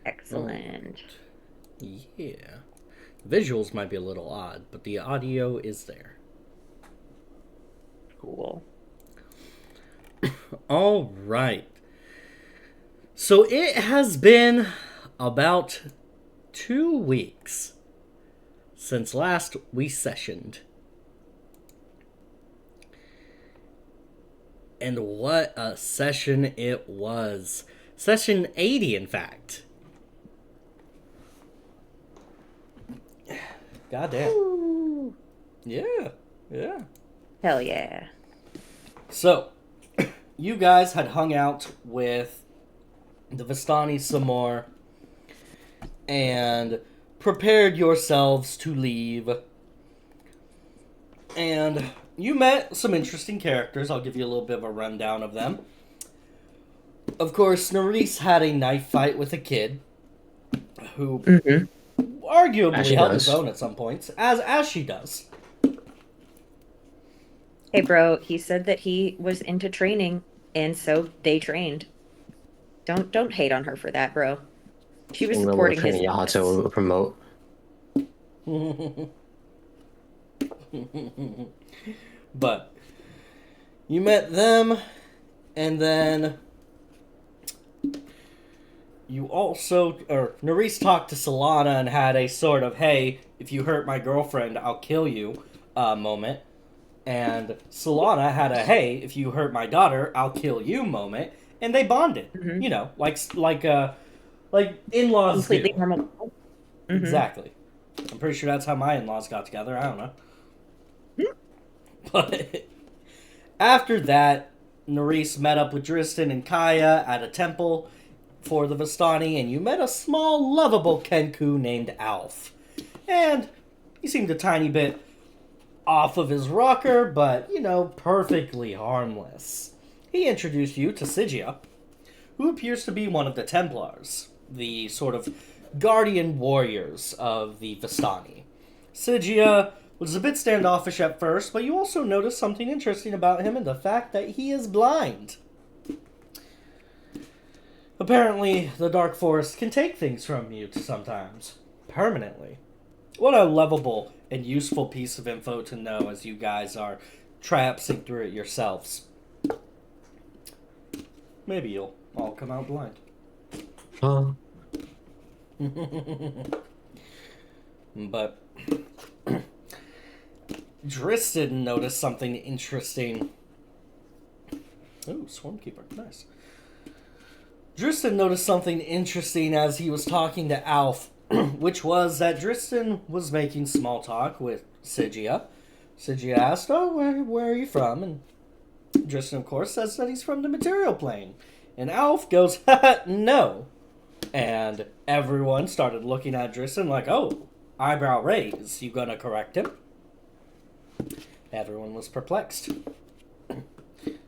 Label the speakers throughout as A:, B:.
A: Excellent.
B: Yeah. Visuals might be a little odd, but the audio is there.
A: Cool.
B: All right. So it has been about 2 weeks since last we sessioned. And what a session it was. Session 80, in fact. Goddamn.
A: Ooh.
B: Yeah. Yeah.
A: Hell yeah.
B: So, you guys had hung out with the Vistani some more and prepared yourselves to leave. And you met some interesting characters. I'll give you a little bit of a rundown of them. Of course, Nerys had a knife fight with a kid who
A: Mm-hmm.
C: As
B: arguably
C: she
B: held
C: does.
B: his own at some points, as she does.
A: Hey, bro, he said that he was into training, and so they trained. Don't hate on her for that, bro. She was
C: Same level of
A: supporting his
C: training Yahato will promote.
B: But you met them, and then you also, or Nerys talked to Solana and had a sort of, hey, if you hurt my girlfriend, I'll kill you moment. And Solana had a, hey, if you hurt my daughter, I'll kill you moment. And they bonded,
A: Mhm.
B: you know, like in-laws
A: completely
B: do.
A: normal. Mhm.
B: Exactly. I'm pretty sure that's how my in-laws got together. I don't know. But after that, Nerys met up with Dristan and Kaya at a temple for the Vistani, and you met a small, lovable Kenku named Alf. And he seemed a tiny bit off of his rocker, but, you know, perfectly harmless. He introduced you to Sigia, who appears to be one of the Templars, the sort of guardian warriors of the Vistani. Sigia was a bit standoffish at first, but you also noticed something interesting about him and the fact that he is blind. Apparently, the Dark Forest can take things from you sometimes, permanently. What a lovable and useful piece of info to know as you guys are traipsing through it yourselves. Maybe you'll all come out blind.
C: Huh?
B: But Dristan noticed something interesting. Ooh, Swarmkeeper, nice. Dristan noticed something interesting as he was talking to Alf, which was that Dristan was making small talk with Sigia. Sigia asked, oh, where are you from? And Dristan, of course, says that he's from the material plane. And Alf goes, haha, no. And everyone started looking at Dristan like, oh, eyebrow raise, you gonna correct him? Everyone was perplexed.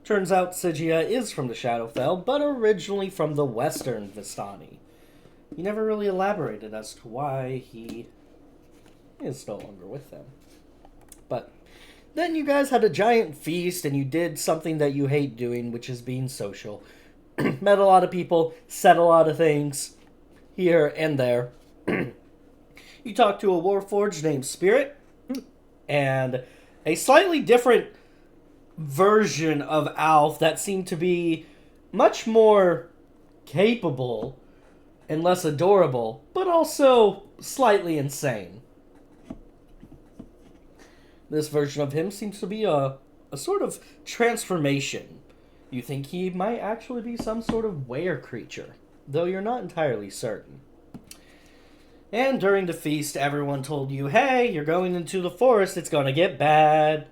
B: Turns out Sigia is from the Shadowfell, but originally from the Western Vistani. He never really elaborated as to why he is no longer with them. But then you guys had a giant feast and you did something that you hate doing, which is being social. Met a lot of people, said a lot of things here and there. You talked to a Warforged named Spirit, and a slightly different version of Alf that seemed to be much more capable and less adorable, but also slightly insane. This version of him seems to be a sort of transformation. You think he might actually be some sort of were creature, though you're not entirely certain. And during the feast, everyone told you, hey, you're going into the forest, it's gonna get bad.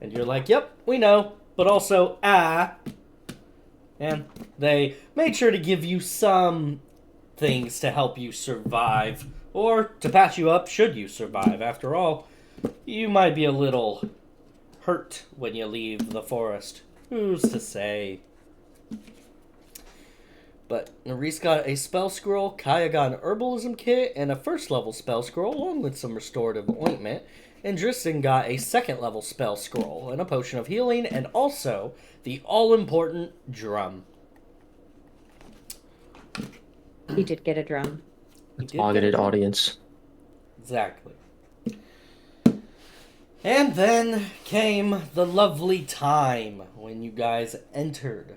B: And you're like, yep, we know, but also, And they made sure to give you some things to help you survive, or to patch you up should you survive. After all, you might be a little hurt when you leave the forest. Who's to say? But Nerys got a spell scroll, Kaya got an herbalism kit, and a first level spell scroll, along with some restorative ointment. And Dristan got a second level spell scroll, and a potion of healing, and also the all-important drum.
A: He did get a drum.
B: He did
C: Targeted
B: get a-
C: audience.
B: Exactly. And then came the lovely time when you guys entered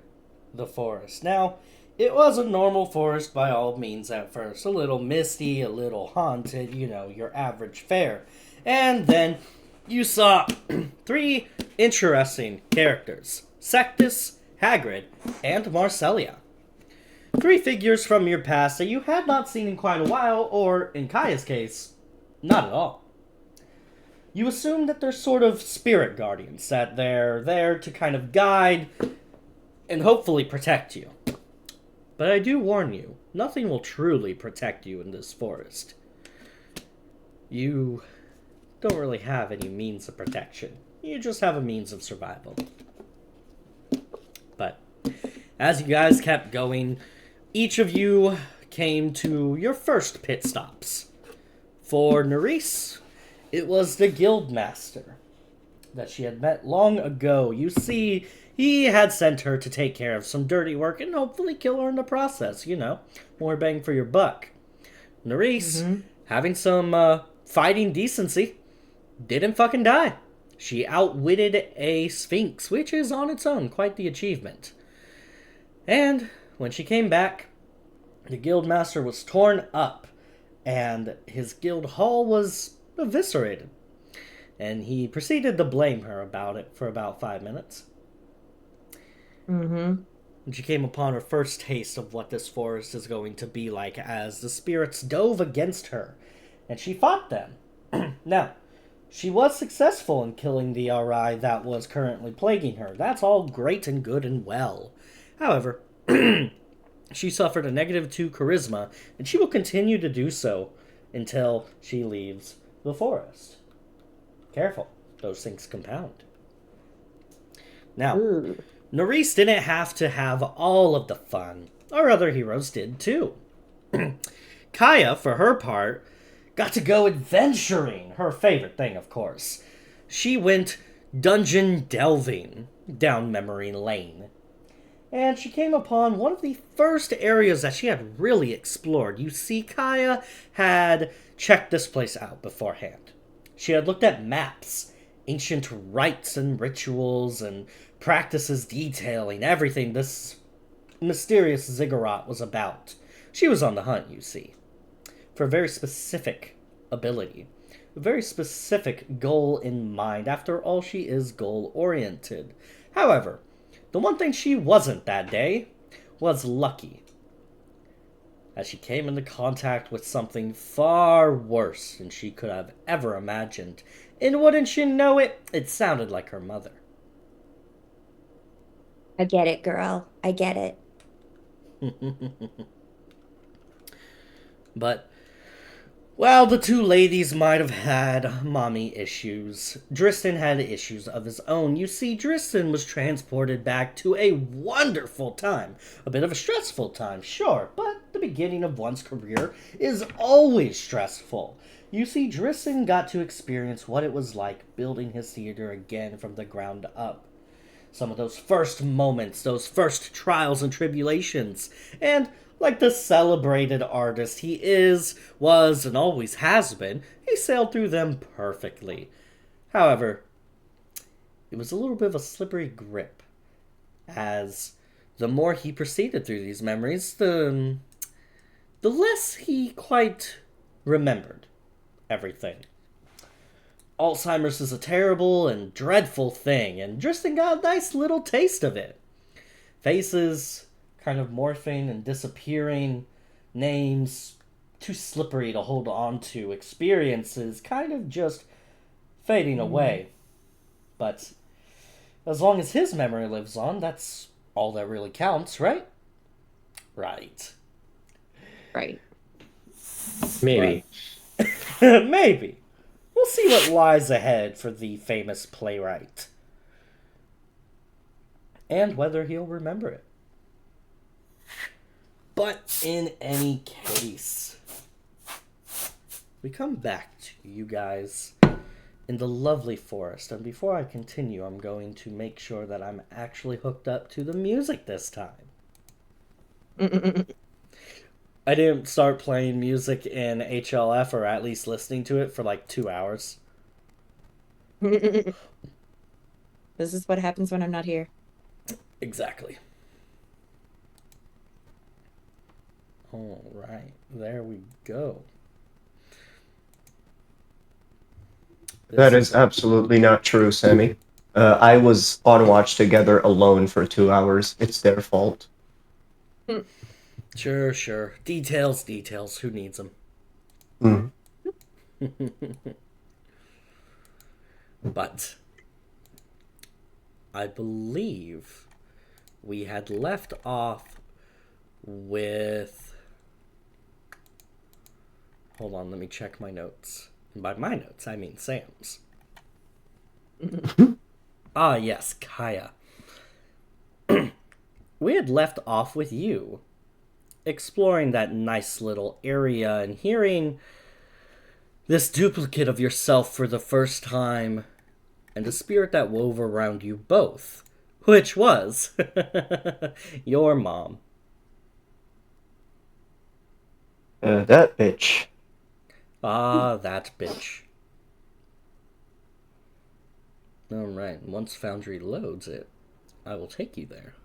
B: the forest. Now, it was a normal forest by all means at first. A little misty, a little haunted, your average fare. And then you saw three interesting characters. Sectus, Hagrid, and Marcellia. Three figures from your past that you had not seen in quite a while, or in Kaya's case, not at all. You assume that they're sort of spirit guardians, that they're there to kind of guide and hopefully protect you. But I do warn you, nothing will truly protect you in this forest. You don't really have any means of protection. You just have a means of survival. But as you guys kept going, each of you came to your first pit stops. For Nerisse, it was the Guildmaster that she had met long ago. You see, he had sent her to take care of some dirty work and hopefully kill her in the process, more bang for your buck. Nerisse, having some fighting decency, didn't fucking die. She outwitted a Sphinx, which is on its own quite the achievement. And when she came back, the Guildmaster was torn up, and his guild hall was eviscerated. And he proceeded to blame her about it for about 5 minutes.
A: Mm-hmm.
B: And she came upon her first taste of what this forest is going to be like as the spirits dove against her, and she fought them. Now, she was successful in killing the Arai that was currently plaguing her. That's all great and good and well. However, she suffered a -2 charisma, and she will continue to do so until she leaves the forest. Careful, those things compound. Now,
A: Ooh.
B: Nerisse didn't have to have all of the fun. Our other heroes did too. Kaya, for her part, got to go adventuring. Her favorite thing, of course. She went dungeon delving down memory lane. And she came upon one of the first areas that she had really explored. You see, Kaya had checked this place out beforehand. She had looked at maps, ancient rites and rituals, and practices detailing everything this mysterious ziggurat was about. She was on the hunt, you see, for a very specific ability, a very specific goal in mind. After all, she is goal-oriented. However, the one thing she wasn't that day was lucky, as she came into contact with something far worse than she could have ever imagined. And wouldn't you know it, it sounded like her mother.
A: I get it, girl. I get it.
B: But while the two ladies might have had mommy issues, Dristan had issues of his own. You see, Dristan was transported back to a wonderful time. A bit of a stressful time, sure, but the beginning of one's career is always stressful. You see, Dristan got to experience what it was like building his theater again from the ground up. Some of those first moments, those first trials and tribulations, and like the celebrated artist he is, was, and always has been, he sailed through them perfectly. However, it was a little bit of a slippery grip, as the more he proceeded through these memories, the less he quite remembered everything. Alzheimer's is a terrible and dreadful thing, and Dristan got a nice little taste of it. Faces kind of morphing and disappearing, names too slippery to hold on to, experiences kind of just fading away. But as long as his memory lives on, that's all that really counts, right? Right.
A: Right.
C: Maybe.
B: Maybe. We'll see what lies ahead for the famous playwright. And whether he'll remember it. But in any case, we come back to you guys in the lovely forest. And before I continue, I'm going to make sure that I'm actually hooked up to the music this time. I didn't start playing music in HLF, or at least listening to it, for like 2 hours.
A: This is what happens when I'm not here.
B: Exactly. All right, there we go.
D: That is absolutely not true, Sammy. I was on watch together alone for 2 hours. It's their fault.
B: Sure. Details. Who needs them?
D: Mm.
B: But I believe we had left off with... Hold on, let me check my notes. And by my notes, I mean Sam's. Ah, yes, Kaya. We had left off with you, exploring that nice little area and hearing this duplicate of yourself for the first time, and the spirit that wove around you both, which was your mom.
D: That bitch.
B: Ah, that bitch. Alright, once Foundry loads it, I will take you there.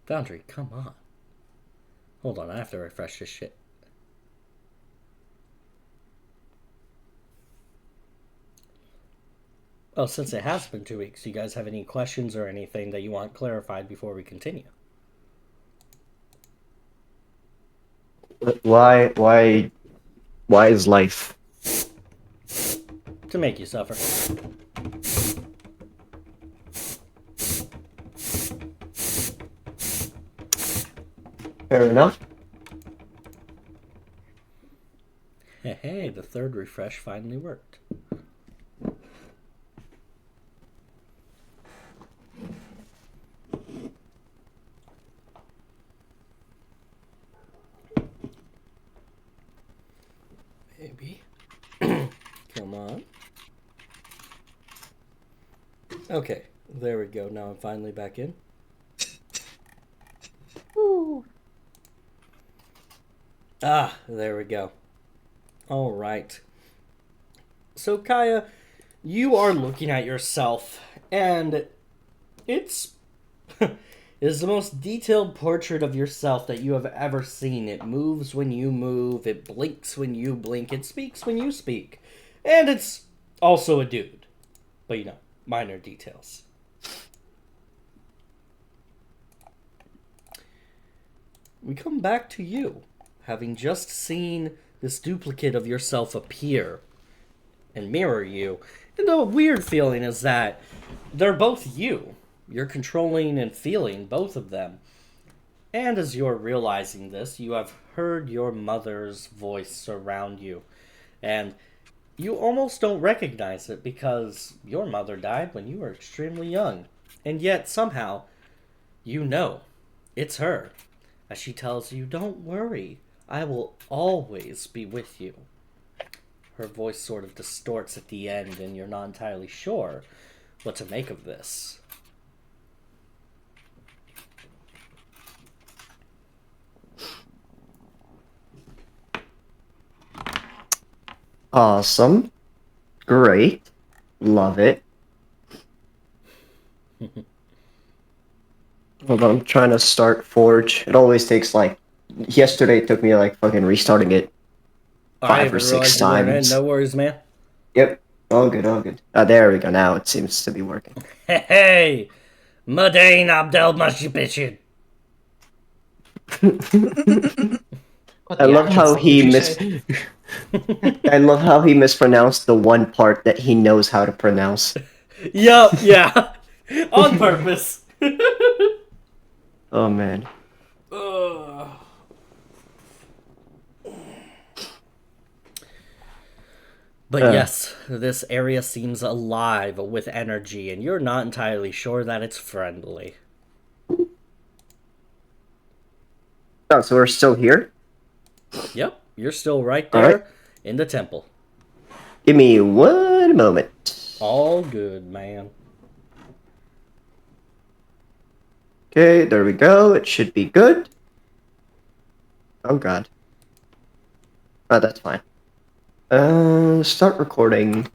B: Foundry, come on. Hold on, I have to refresh this shit. Oh, since it has been 2 weeks, do you guys have any questions or anything that you want clarified before we continue?
D: Why is life?
B: To make you suffer.
D: Fair enough.
B: Hey, the third refresh finally worked. Maybe. Come on. Okay, there we go. Now I'm finally back in.
A: Ooh.
B: Ah, there we go. All right. So, Kaya, you are looking at yourself, and it's it is the most detailed portrait of yourself that you have ever seen. It moves when you move, it blinks when you blink, it speaks when you speak. And it's also a dude. But you know, minor details. We come back to you, having just seen this duplicate of yourself appear and mirror you. And the weird feeling is that they're both you. You're controlling and feeling both of them. And as you're realizing this, you have heard your mother's voice around you. And you almost don't recognize it because your mother died when you were extremely young. And yet, somehow, you know it's her. As she tells you, don't worry, I will always be with you. Her voice sort of distorts at the end, and you're not entirely sure what to make of this.
D: Awesome. Great. Love it. Hold on, I'm trying to start Forge. It always takes like... Yesterday it took me like fucking restarting it five or six times.
B: No worries, man.
D: Yep. All good, all good. There we go. Now it seems to be working.
B: Hey! Madain Abdel Mashibishin.
D: I love how he I love how he mispronounced the one part that he knows how to pronounce.
B: Yup, yeah. On purpose.
D: Oh man.
B: But yes, this area seems alive with energy, and you're not entirely sure that it's friendly.
D: Oh, so we're still here?
B: Yep, you're still right there
D: Alright.
B: in the temple.
D: Give me one moment.
B: All good, man.
D: Okay, there we go. It should be good. Oh god. Oh, that's fine. Start recording.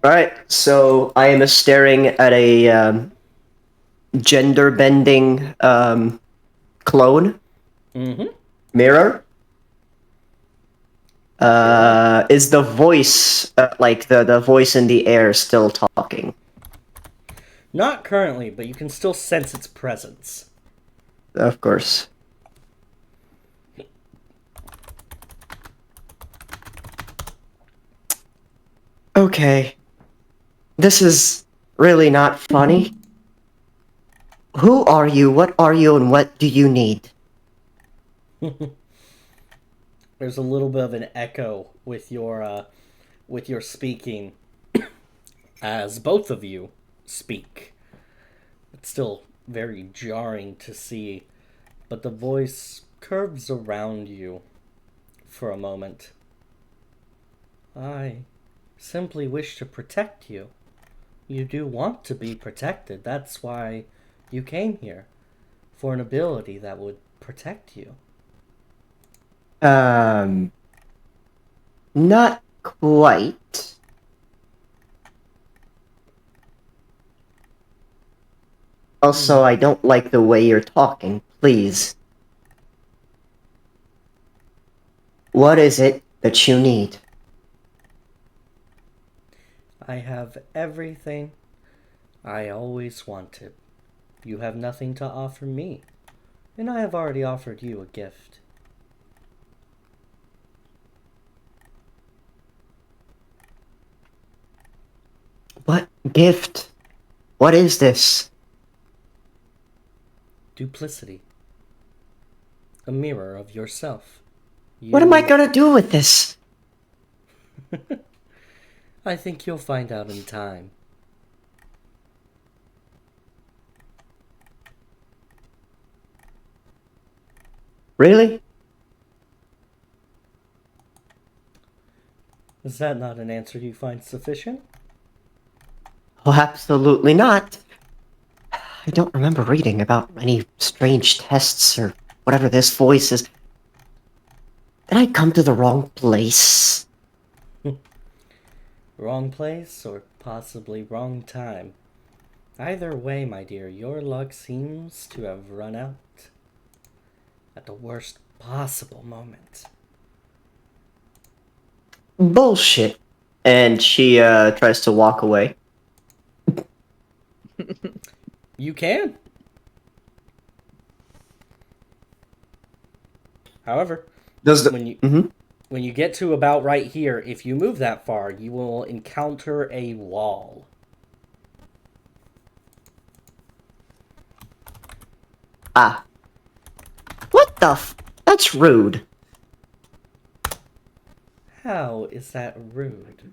D: Alright, so I am staring at a gender bending clone
B: Mm-hmm.
D: mirror. Is the voice, like the voice in the air, still talking?
B: Not currently, but you can still sense its presence.
D: Of course. Okay. This is really not funny. Who are you? What are you? And what do you need?
B: There's a little bit of an echo with your speaking as both of you speak. It's still very jarring to see, but the voice curves around you for a moment. I simply wish to protect you. You do want to be protected. That's why you came here. For an ability that would protect you.
D: Not quite. Also, I don't like the way you're talking. Please. What is it that you need?
B: I have everything I always wanted. You have nothing to offer me, and I have already offered you a gift.
D: What gift? What is this?
B: Duplicity. A mirror of yourself.
D: What am I gonna do with this?
B: I think you'll find out in time.
D: Really?
B: Is that not an answer you find sufficient?
D: Oh, absolutely not. I don't remember reading about any strange tests or whatever this voice is. Did I come to the wrong place?
B: Wrong place or possibly wrong time. Either way, my dear, your luck seems to have run out at the worst possible moment.
D: Bullshit. And she tries to walk away.
B: You can. However,
D: Does the
B: when you
D: Mhm.
B: when you get to about right here, if you move that far, you will encounter a wall.
D: Ah. What the That's rude.
B: How is that rude?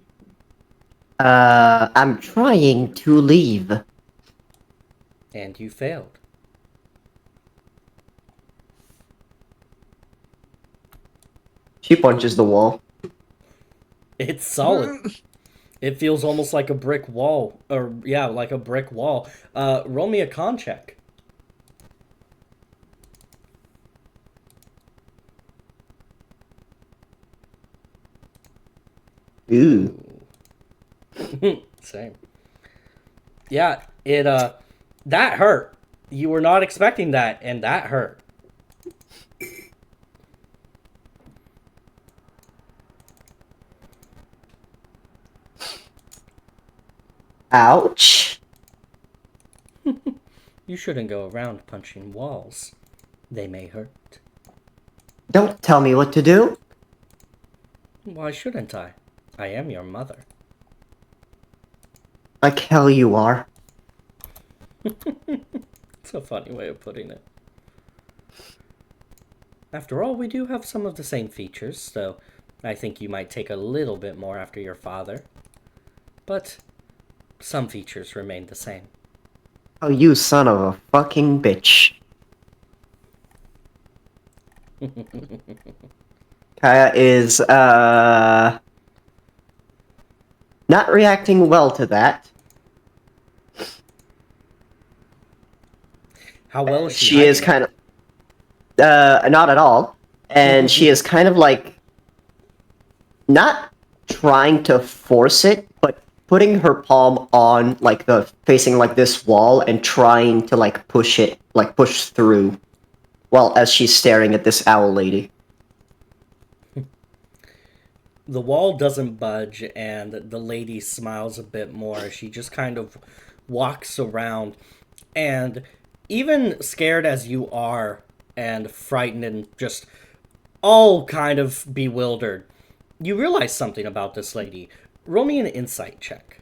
D: I'm trying to leave.
B: And you failed.
D: She punches the wall.
B: It's solid. It feels almost like a brick wall. Or, yeah, like a brick wall. Roll me a con check.
D: Ooh.
B: Same. Yeah, that hurt. You were not expecting that, and that hurt.
D: Ouch.
B: You shouldn't go around punching walls. They may hurt.
D: Don't tell me what to do.
B: Why shouldn't I? I am your mother.
D: Like hell you are.
B: It's a funny way of putting it. After all, we do have some of the same features, though I think you might take a little bit more after your father. But some features remain the same.
D: Oh, you son of a fucking bitch. Kaya is, not reacting well to that.
B: How well is she?
D: She is
B: hiding it?
D: kind of not at all, and she is kind of like not trying to force it, but putting her palm on like the facing like this wall and trying to like push through, while as she's staring at this owl lady.
B: The wall doesn't budge, and the lady smiles a bit more. She just kind of walks around, and even scared as you are, and frightened, and just all kind of bewildered, you realize something about this lady. Roll me an insight check.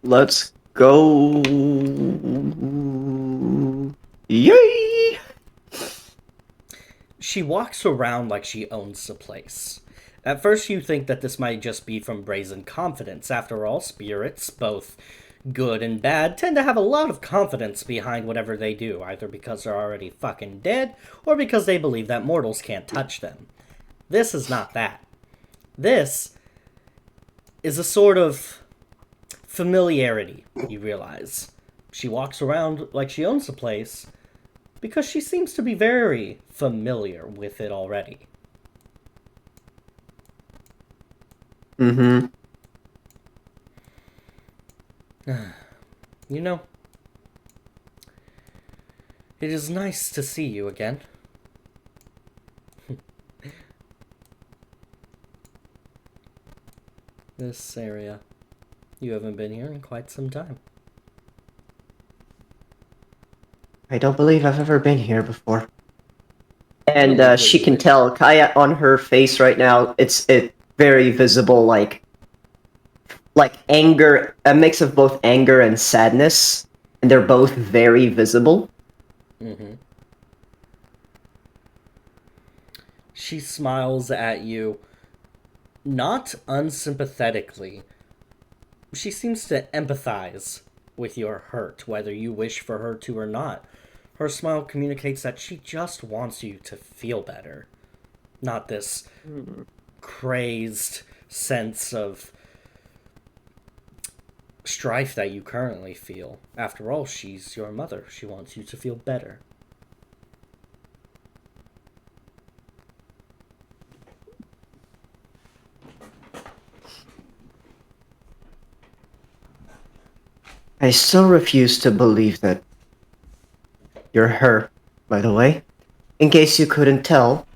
D: Let's go. Yay!
B: She walks around like she owns the place. At first, you think that this might just be from brazen confidence. After all, spirits, both good and bad, tend to have a lot of confidence behind whatever they do, either because they're already fucking dead, or because they believe that mortals can't touch them. This is not that. This is a sort of familiarity, you realize. She walks around like she owns the place because she seems to be very familiar with it already.
D: Mm-hmm.
B: You know, it is nice to see you again. This area. You haven't been here in quite some time.
D: I don't believe I've ever been here before. And
B: Believe what
D: she
B: you
D: can
B: wish.
D: tell Kaya on her face right now. It's very visible, like anger, a mix of both anger and sadness, and they're both very visible.
B: Mm-hmm. She smiles at you, not unsympathetically. She seems to empathize with your hurt, whether you wish for her to or not. Her smile communicates that she just wants you to feel better. Not this crazed sense of strife that you currently feel. After all, she's your mother. She wants you to feel better.
D: I still refuse to believe that you're her, by the way. In case you couldn't tell,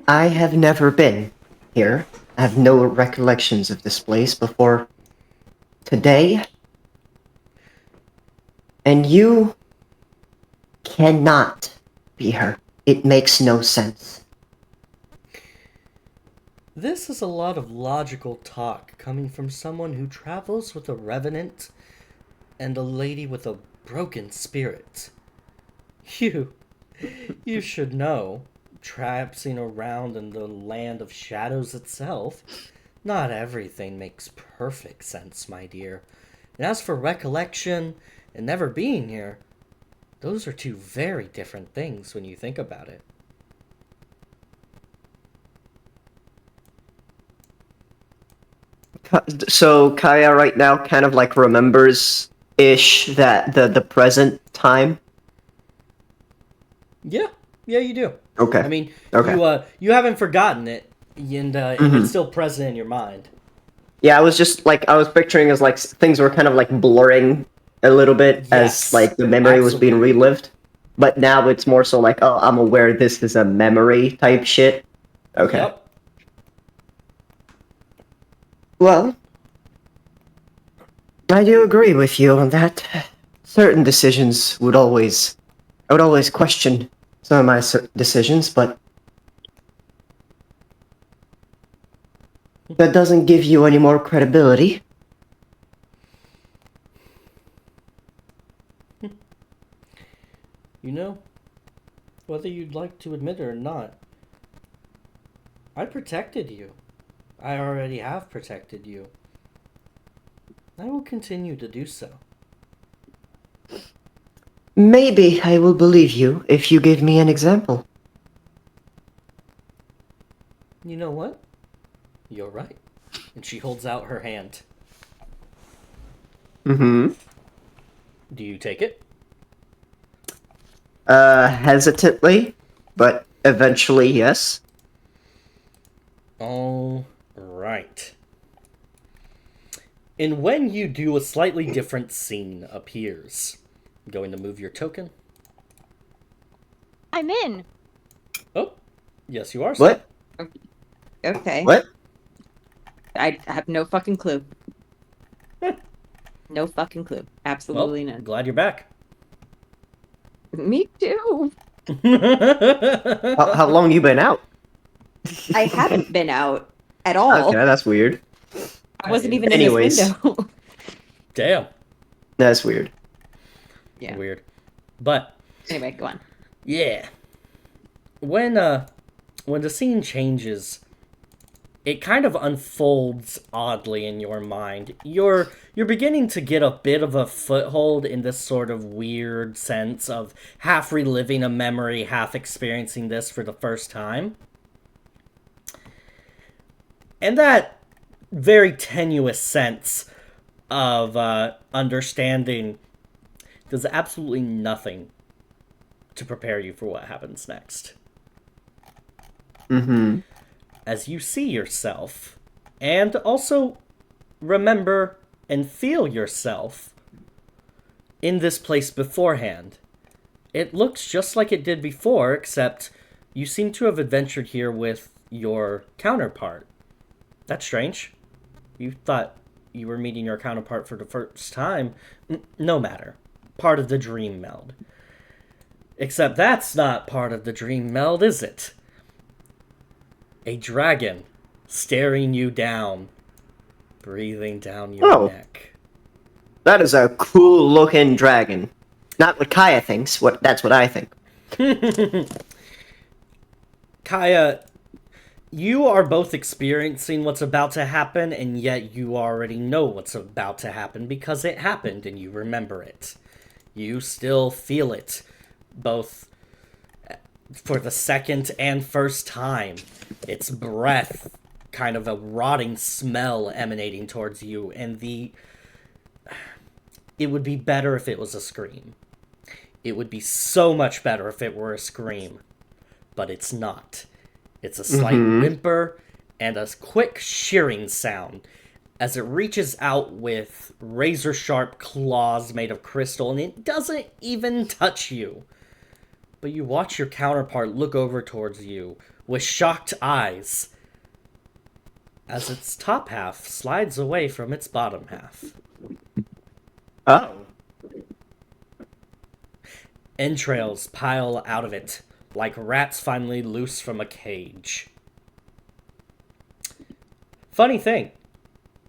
D: I have never been here. I have no recollections of this place before today. And you cannot be her. It makes no sense.
B: This is a lot of logical talk coming from someone who travels with a revenant and a lady with a broken spirit. You should know, traipsing around in the land of shadows itself, not everything makes perfect sense, my dear. And as for recollection and never being here, those are two very different things when you think about it.
D: So Kaya right now kind of like remembers ish that the present time.
B: Yeah, you do.
D: Okay.
B: I mean,
D: Okay.
B: you haven't forgotten it, and
D: Mhm.
B: it's still present in your mind.
D: Yeah, I was just like I was picturing as like things were kind of like blurring a little bit
B: Yes,
D: as like the memory was being
B: absolutely.
D: relived. But now it's more so like, oh, I'm aware this is a memory type shit. Okay.
B: Yep.
D: Well, I do agree with you on that. Certain decisions I would always question some of my decisions, but that doesn't give you any more credibility.
B: You know, whether you'd like to admit it or not, I protected you. I already have protected you. I will continue to do so.
D: Maybe I will believe you if you give me an example.
B: You know what? You're right. And she holds out her hand.
D: Mm-hmm.
B: Do you take it?
D: Hesitantly, but eventually, yes.
B: All right. And when you do, a slightly different scene appears. Going to move your token?
E: I'm in.
B: Oh, yes, you are. Sir.
D: What?
A: Okay.
D: What?
A: I have no fucking clue. No fucking clue.
B: Well,
A: Absolutely none.
B: glad you're back.
A: Me too.
D: How long you been out?
A: I haven't been out at all.
D: Okay, that's weird.
A: I wasn't even
D: Anyways.
A: in this window.
B: Damn.
D: That's weird.
A: Yeah.
B: Weird. But
A: Anyway, go on.
B: yeah. When the scene changes, it kind of unfolds oddly in your mind. You're beginning to get a bit of a foothold in this sort of weird sense of half reliving a memory, half experiencing this for the first time. And that very tenuous sense of understanding does absolutely nothing to prepare you for what happens next.
D: Mm-hmm.
B: As you see yourself, and also remember and feel yourself in this place beforehand. It looks just like it did before, except you seem to have adventured here with your counterpart. That's strange. You thought you were meeting your counterpart for the first time. No matter. Part of the dream meld. Except that's not part of the dream meld, is it? A dragon staring you down, breathing down your
D: Oh.
B: neck.
D: That is a cool looking dragon. Not what Kaya thinks. That's what I think.
B: Kaya, you are both experiencing what's about to happen, and yet you already know what's about to happen because it happened and you remember it. You still feel it, both for the second and first time. Its breath, kind of a rotting smell emanating towards you, and it would be better if it was a scream. It would be so much better if it were a scream. But it's not. It's a slight whimper and a quick shearing sound as it reaches out with razor-sharp claws made of crystal, and it doesn't even touch you. But you watch your counterpart look over towards you with shocked eyes as its top half slides away from its bottom half.
D: Oh.
B: Entrails pile out of it, like rats finally loose from a cage. Funny thing,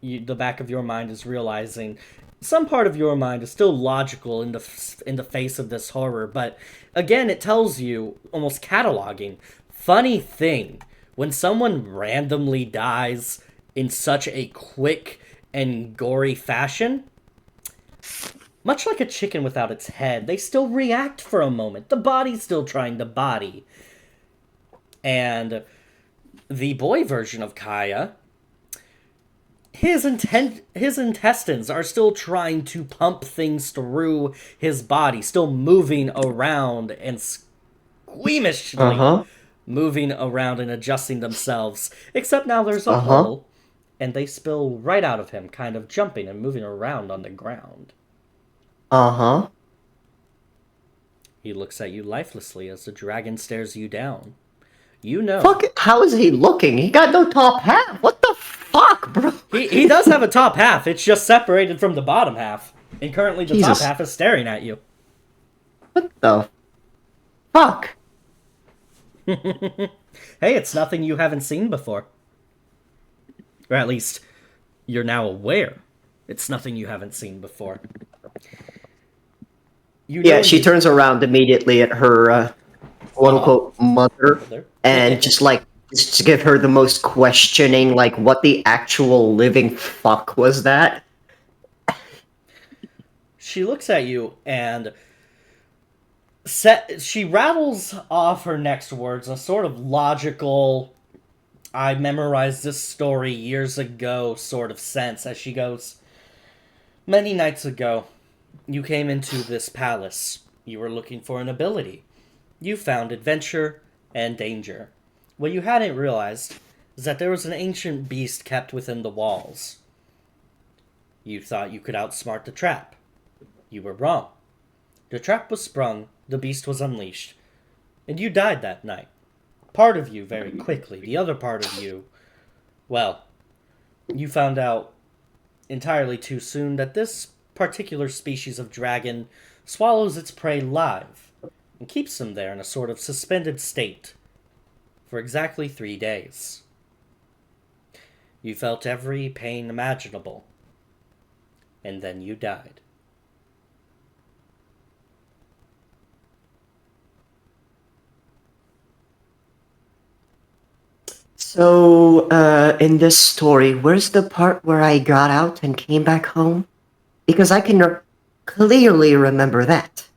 B: the back of your mind is realizing some part of your mind is still logical in the face of this horror, but again, it tells you, almost cataloging, funny thing, when someone randomly dies in such a quick and gory fashion, much like a chicken without its head, they still react for a moment. The body's still trying to body. And the boy version of Kaya, his intestines are still trying to pump things through his body, still moving around and squeamishly moving around and adjusting themselves. Except now there's a hole, and they spill right out of him, kind of jumping and moving around on the ground.
D: Uh-huh.
B: He looks at you lifelessly as the dragon stares you down. You know.
D: Fuck it. How is he looking? He got no top half. What the fuck, bro?
B: He does have a top half. It's just separated from the bottom half. And currently the
D: Jesus.
B: top half is staring at you.
D: What the fuck?
B: Hey, it's nothing you haven't seen before. Or at least, you're now aware. It's nothing you haven't seen before.
D: Yeah, she turns around immediately at her, quote-unquote, mother, and just to give her the most questioning, like, what the actual living fuck was that?
B: She looks at you and she rattles off her next words, a sort of logical, I memorized this story years ago sort of sense, as she goes, "Many nights ago, you came into this palace. You were looking for an ability. you found adventure and danger. What you hadn't realized is that there was an ancient beast kept within the walls. You thought you could outsmart the trap. You were wrong. The trap was sprung, the beast was unleashed, and you died that night. Part of you very quickly, the other part of you, well, you found out entirely too soon that this particular species of dragon swallows its prey live and keeps them there in a sort of suspended state for exactly 3 days. You felt every pain imaginable, and then you died.
D: So, in this story, where's the part where I got out and came back home? Because I can clearly remember that.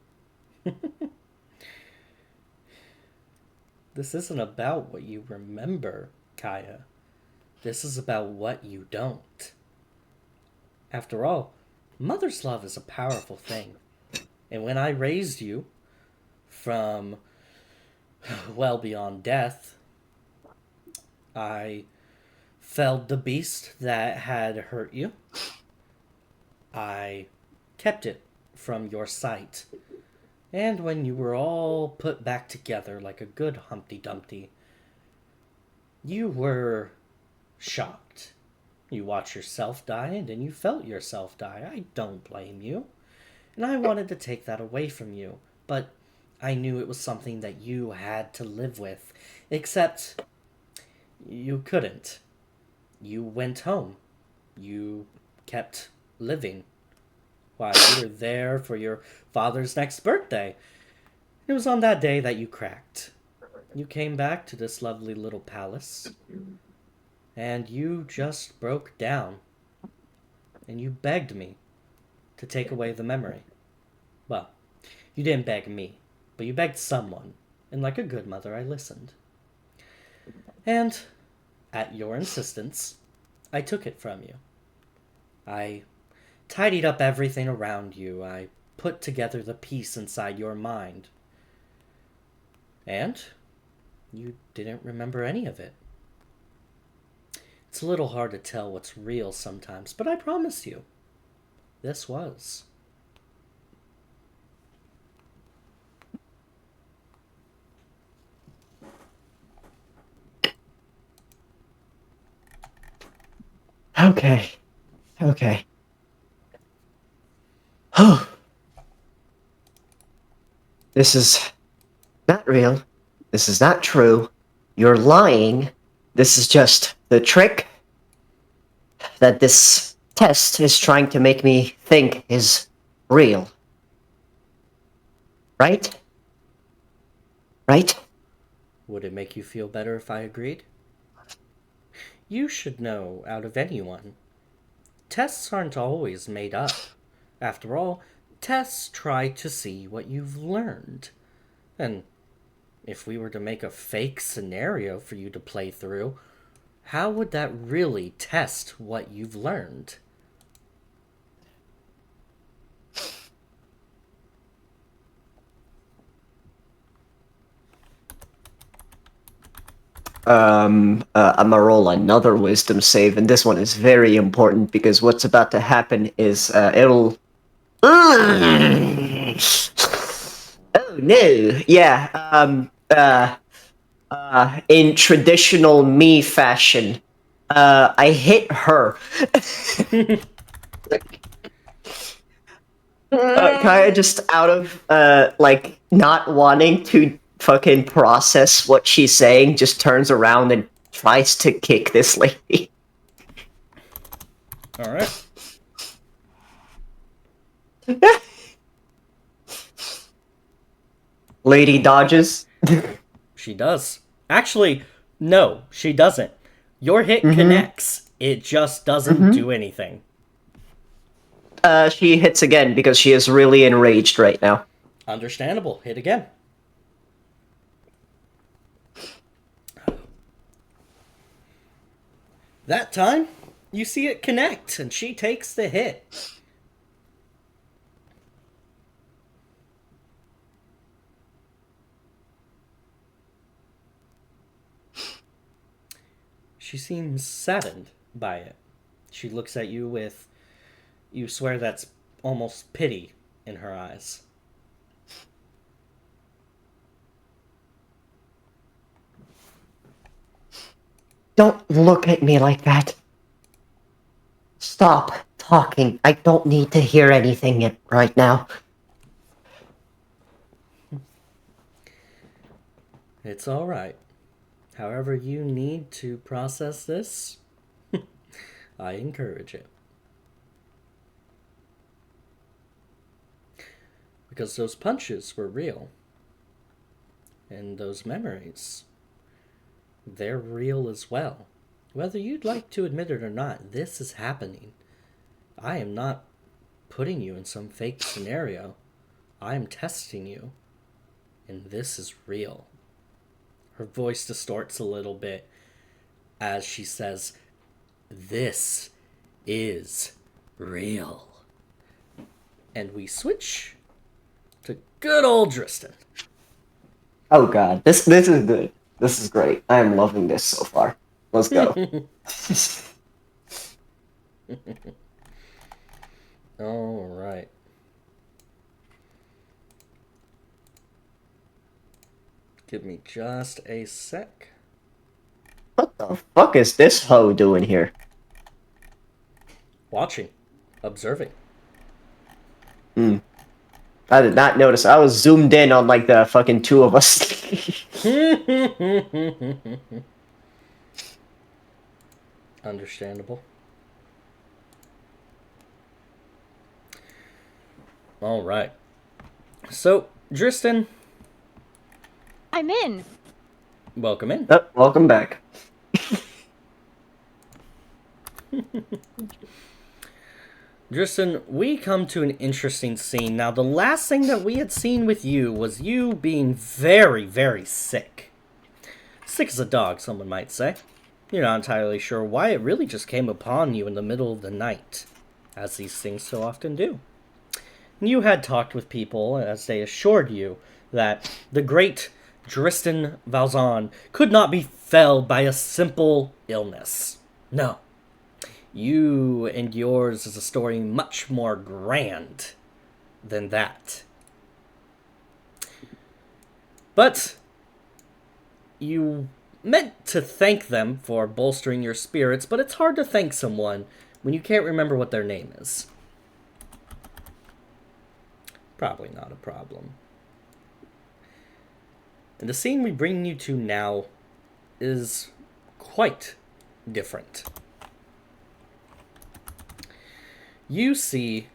B: This isn't about what you remember, Kaya. This is about what you don't. After all, mother's love is a powerful thing. And when I raised you from well beyond death, I felled the beast that had hurt you. I kept it from your sight. And when you were all put back together like a good Humpty Dumpty, you were shocked. You watched yourself die, and then you felt yourself die. I don't blame you. And I wanted to take that away from you, but I knew it was something that you had to live with. Except you couldn't. You went home. You kept living. Why, you were there for your father's next birthday. It was on that day that you cracked. You came back to this lovely little palace, and you just broke down. And you begged me to take away the memory. Well, you didn't beg me, but you begged someone, and like a good mother, I listened. And, at your insistence, I took it from you. I tidied up everything around you. I put together the peace inside your mind. And you didn't remember any of it. It's a little hard to tell what's real sometimes, but I promise you, this was.
D: Okay. Okay. Oh. This is not real. This is not true. You're lying. This is just the trick that this test is trying to make me think is real. Right? Right?
B: Would it make you feel better if I agreed? You should know out of anyone. Tests aren't always made up. After all, tests try to see what you've learned. And if we were to make a fake scenario for you to play through, how would that really test what you've learned?
D: I'm gonna roll another wisdom save, and this one is very important because what's about to happen is it'll. Oh no! Yeah. In traditional me fashion, I hit her. Kaya just out of like not wanting to fucking process what she's saying, just turns around and tries to kick this lady.
B: Alright.
D: Lady dodges.
B: She does. Actually, no, she doesn't. Your hit connects. It just doesn't do anything.
D: She hits again because she is really enraged right now.
B: Understandable. Hit again. That time, you see it connect, and she takes the hit. She seems saddened by it. She looks at you with, you swear that's almost pity in her eyes.
D: Don't look at me like that. Stop talking. I don't need to hear anything right now.
B: It's all right. However you need to process this, I encourage it. Because those punches were real. And those memories, they're real as well. Whether you'd like to admit it or not, this is happening. I am not putting you in some fake scenario. I am testing you. And this is real. Her voice distorts a little bit as she says, "This is real." And we switch to good old Dristan.
D: Oh god, this is good. This is great. I am loving this so far. Let's go.
B: All right. Give me just a sec.
D: What the fuck is this hoe doing here?
B: Watching. Observing.
D: I did not notice. I was zoomed in on like the fucking two of us.
B: Understandable. All right. So, Dristan,
E: I'm in.
B: welcome in.
D: Oh, welcome back.
B: Dristan, we come to an interesting scene. Now, the last thing that we had seen with you was you being very, very sick. Sick as a dog, someone might say. You're not entirely sure why. It really just came upon you in the middle of the night, as these things so often do. And you had talked with people as they assured you that the great Dristan Valzan could not be felled by a simple illness. No. You and yours is a story much more grand than that. But you meant to thank them for bolstering your spirits, but it's hard to thank someone when you can't remember what their name is. Probably not a problem. And the scene we bring you to now is quite different. You see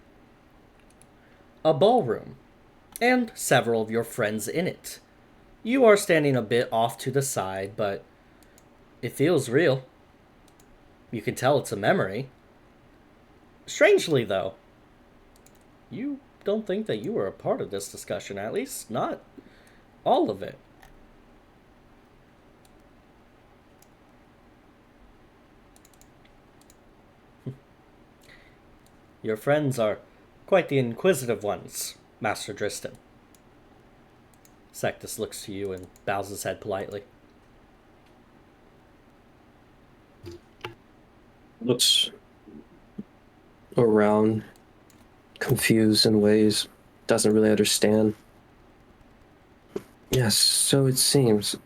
B: a ballroom and several of your friends in it. You are standing a bit off to the side, but it feels real. You can tell it's a memory. Strangely, though, you don't think that you were a part of this discussion, at least not all of it. Your friends are quite the inquisitive ones, Master Dristan. Sectus looks to you and bows his head politely.
C: Looks around, confused in ways, doesn't really understand. Yes, so it seems.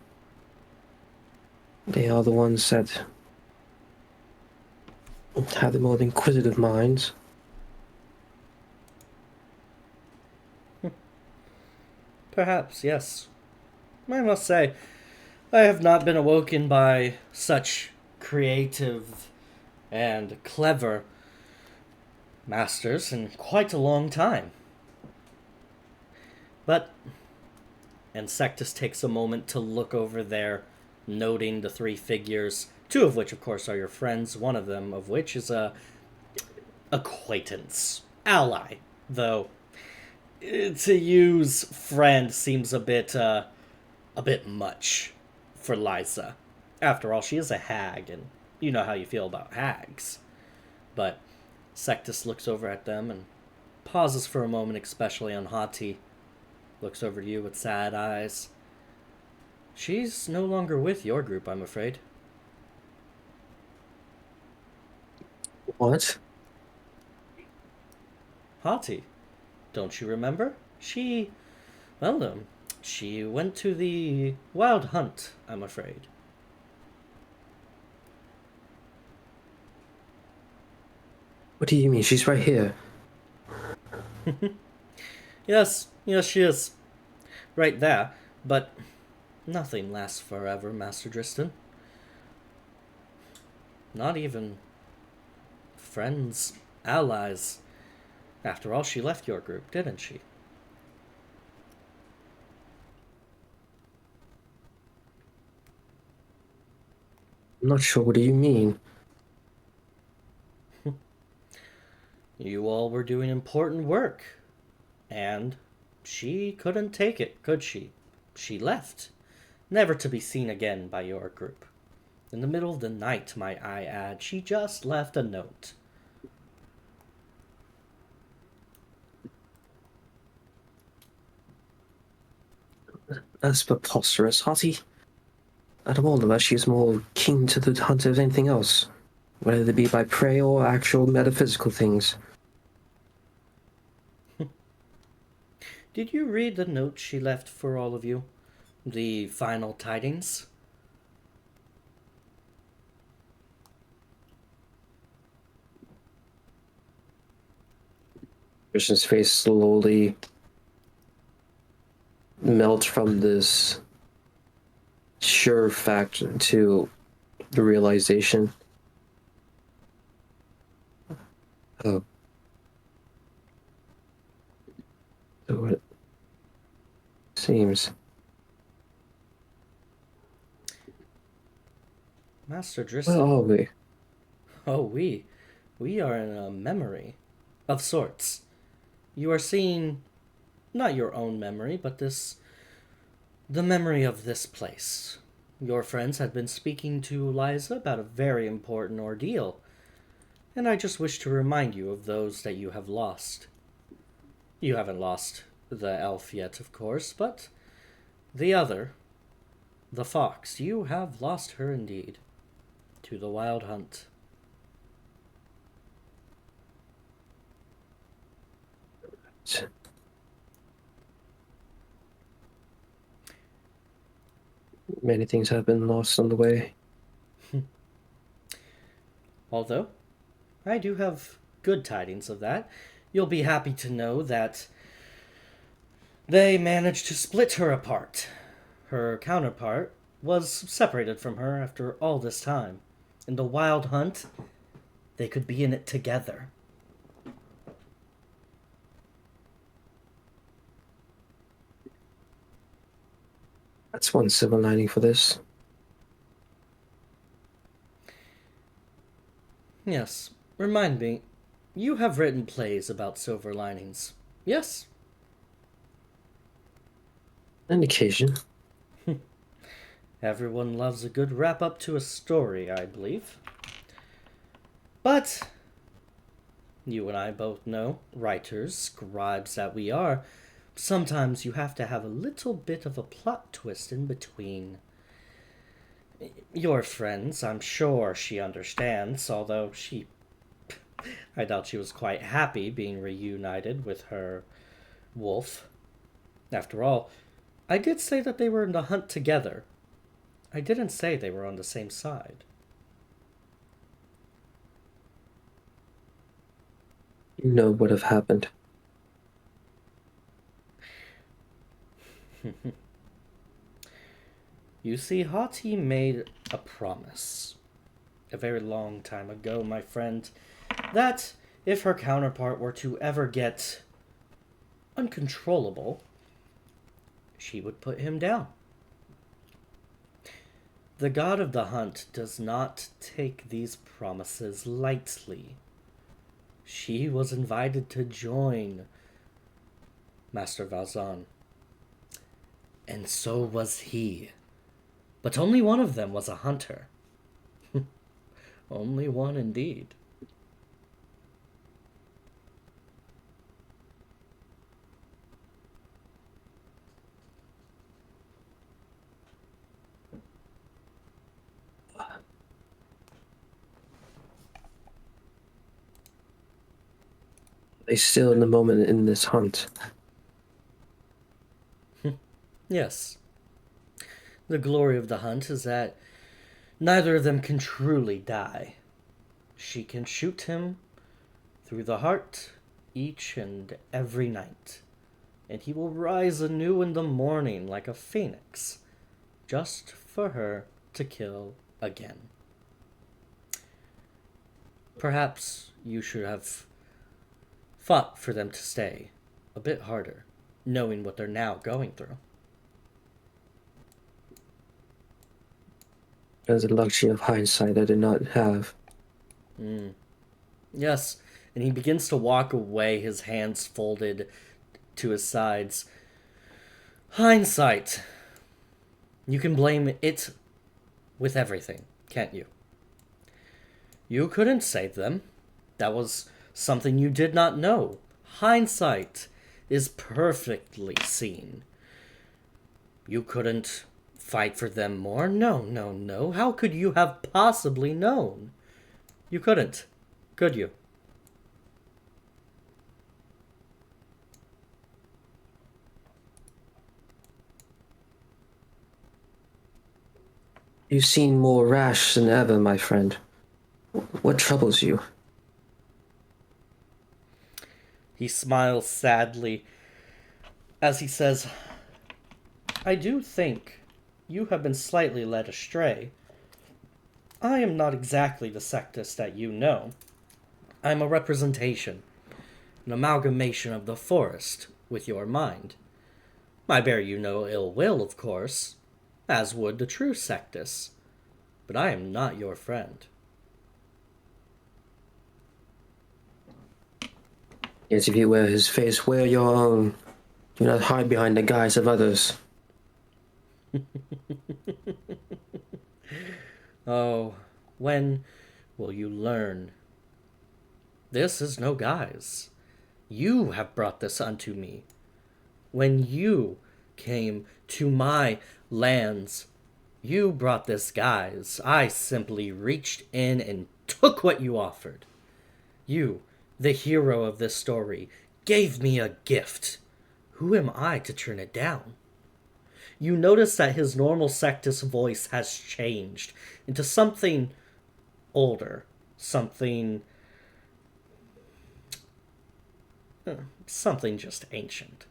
C: They are the ones that have the more inquisitive minds.
B: Perhaps, yes. I must say, I have not been awoken by such creative and clever masters in quite a long time. But, and Sectus takes a moment to look over there, noting the three figures, two of which, of course, are your friends, one of them of which is a acquaintance, ally, though to use friend seems a bit much for Liza. After all, she is a hag, and you know how you feel about hags. But Sectus looks over at them and pauses for a moment, especially on Hati. Looks over to you with sad eyes. She's no longer with your group, I'm afraid.
C: What?
B: Hati, don't you remember? Well, she went to the Wild Hunt, I'm afraid.
C: What do you mean? She's right here.
B: Yes, she is. Right there. But nothing lasts forever, Master Driston. Not even friends, allies. After all, she left your group, didn't she?
C: I'm not sure. What do you mean?
B: You all were doing important work. And she couldn't take it, could she? She left, never to be seen again by your group. In the middle of the night, might I add, she just left a note.
C: That's preposterous, Hati. Out of all of us, she's more keen to the hunt of anything else, whether it be by prey or actual metaphysical things.
B: Did you read the note she left for all of you? The final tidings?
C: Christian's face slowly melts from this sure fact to the realization. Oh. So it seems.
B: Master Driston.
C: Where are we?
B: Oh, we are in a memory of sorts. You are seeing not your own memory, but the memory of this place. Your friends had been speaking to Liza about a very important ordeal, and I just wish to remind you of those that you have lost. You haven't lost the elf yet, of course, but the other, the fox, you have lost her indeed, to the Wild Hunt.
C: Many things have been lost on the way.
B: Although, I do have good tidings of that. You'll be happy to know that they managed to split her apart. Her counterpart was separated from her after all this time. In the Wild Hunt, they could be in it together.
C: That's one silver lining for this.
B: Yes, remind me, you have written plays about silver linings, yes?
C: An occasion.
B: Everyone loves a good wrap-up to a story, I believe. But you and I both know, writers, scribes that we are, sometimes you have to have a little bit of a plot twist in between. Your friends, I'm sure she understands, although I doubt she was quite happy being reunited with her wolf. After all, I did say that they were in the hunt together. I didn't say they were on the same side.
C: You know what have happened.
B: You see, Hati made a promise a very long time ago, my friend, that if her counterpart were to ever get uncontrollable, she would put him down. The god of the hunt does not take these promises lightly. She was invited to join Master Valzan, and so was he. But only one of them was a hunter. Only one indeed.
C: They still in the moment in this hunt.
B: Yes. The glory of the hunt is that neither of them can truly die. She can shoot him through the heart each and every night, and he will rise anew in the morning like a phoenix, just for her to kill again. Perhaps you should have fought for them to stay a bit harder, knowing what they're now going through.
C: There's the luxury of hindsight I did not have.
B: Yes, and he begins to walk away, his hands folded to his sides. Hindsight. You can blame it with everything, can't you? You couldn't save them. That was something you did not know. Hindsight is perfectly seen. You couldn't fight for them more? No, no, no. How could you have possibly known? You couldn't, could you?
C: You seem more rash than ever, my friend. What troubles you?
B: He smiles sadly as he says, I do think you have been slightly led astray. I am not exactly the Sectus that you know. I am a representation, an amalgamation of the forest with your mind. I bear you no ill will, of course, as would the true Sectus, but I am not your friend.
C: Yet if you wear his face, wear your own. Do not hide behind the guise of others.
B: Oh, when will you learn? This is no guise. You have brought this unto me. When you came to my lands, you brought this guise. I simply reached in and took what you offered. You, the hero of this story, gave me a gift. Who am I to turn it down? You notice that his normal Sectus voice has changed into something older, something just ancient.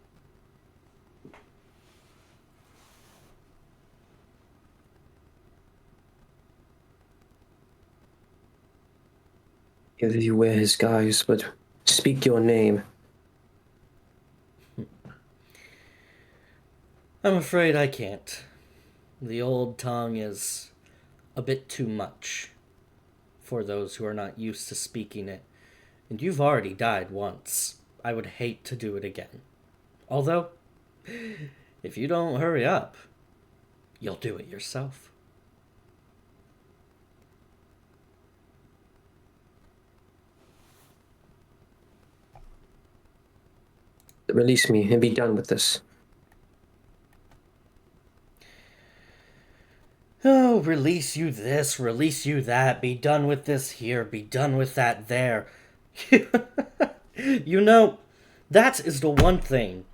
C: Either you wear his guise, but speak your name.
B: I'm afraid I can't. The old tongue is a bit too much for those who are not used to speaking it, and you've already died once. I would hate to do it again. Although, if you don't hurry up, you'll do it yourself.
C: Release me and be done with this.
B: Oh, release you this, release you that, be done with this here, be done with that there. You know, that is the one thing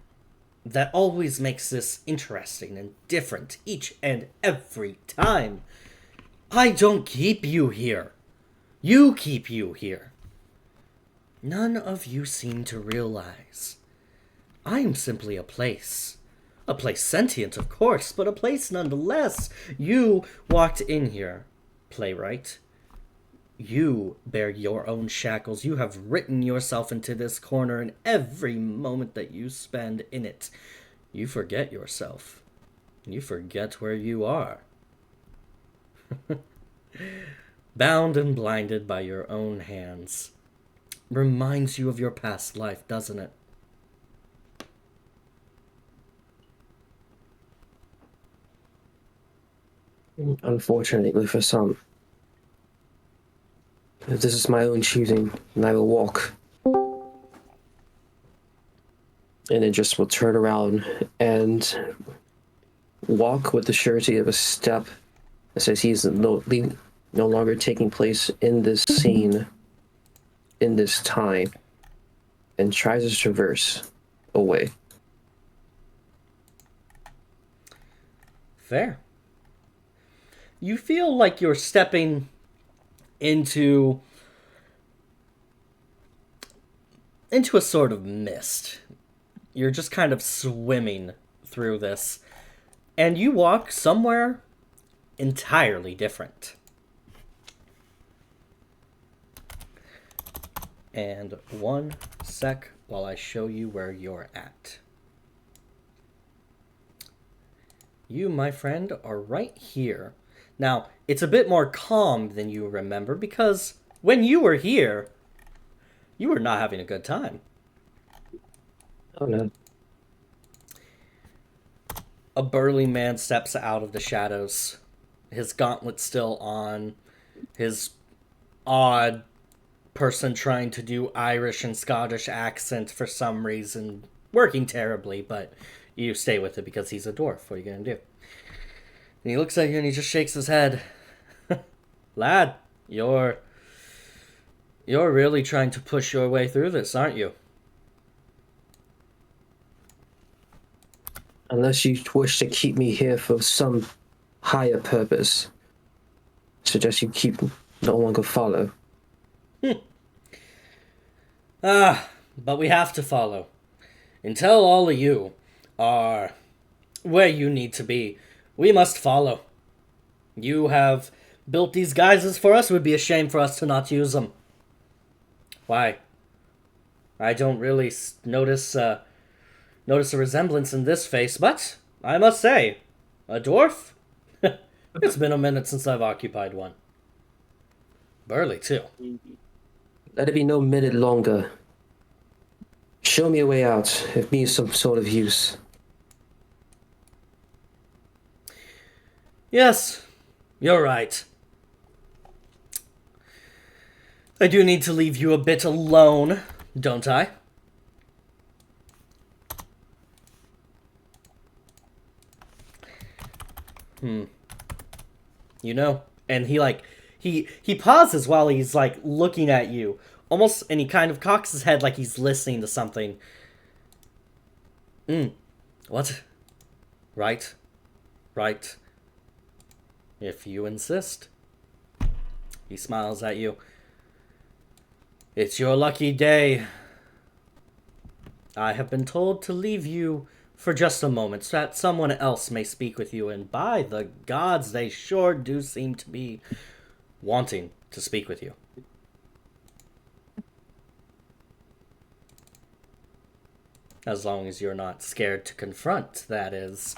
B: that always makes this interesting and different each and every time. I don't keep you here. You keep you here. None of you seem to realize. I am simply a place. A place sentient, of course, but a place nonetheless. You walked in here, playwright. You bear your own shackles. You have written yourself into this corner, and every moment that you spend in it, you forget yourself. You forget where you are. Bound and blinded by your own hands. Reminds you of your past life, doesn't it?
C: Unfortunately for some. This is my own choosing, and I will walk. And then just will turn around and walk with the surety of a step that says he's no longer taking place in this scene, in this time. and tries to traverse away.
B: Fair. You feel like you're stepping into a sort of mist. You're just kind of swimming through this, and you walk somewhere entirely different. And 1 sec while I show you where you're at. You, my friend, are right here. Now, it's a bit more calm than you remember because when you were here, you were not having a good time.
C: Oh no.
B: A burly man steps out of the shadows, his gauntlet still on, his odd person trying to do Irish and Scottish accent for some reason, working terribly, but you stay with it because he's a dwarf. What are you going to do? And he looks at you and he just shakes his head. Lad, you're really trying to push your way through this, aren't you?
C: Unless you wish to keep me here for some higher purpose, suggest you keep no longer follow.
B: But we have to follow. Until all of you are where you need to be, we must follow. You have built these guises for us. It would be a shame for us to not use them. Why? I don't really notice a resemblance in this face, but I must say, a dwarf? It's been a minute since I've occupied one. Burly, too.
C: Let it be no minute longer. Show me a way out, if me some sort of use.
B: Yes, you're right. I do need to leave you a bit alone, don't I? You know, and he pauses while he's like looking at you, almost, and he kind of cocks his head like he's listening to something. What? Right. If you insist. He smiles at you. It's your lucky day. I have been told to leave you for just a moment so that someone else may speak with you, and by the gods, they sure do seem to be wanting to speak with you. As long as you're not scared to confront, that is.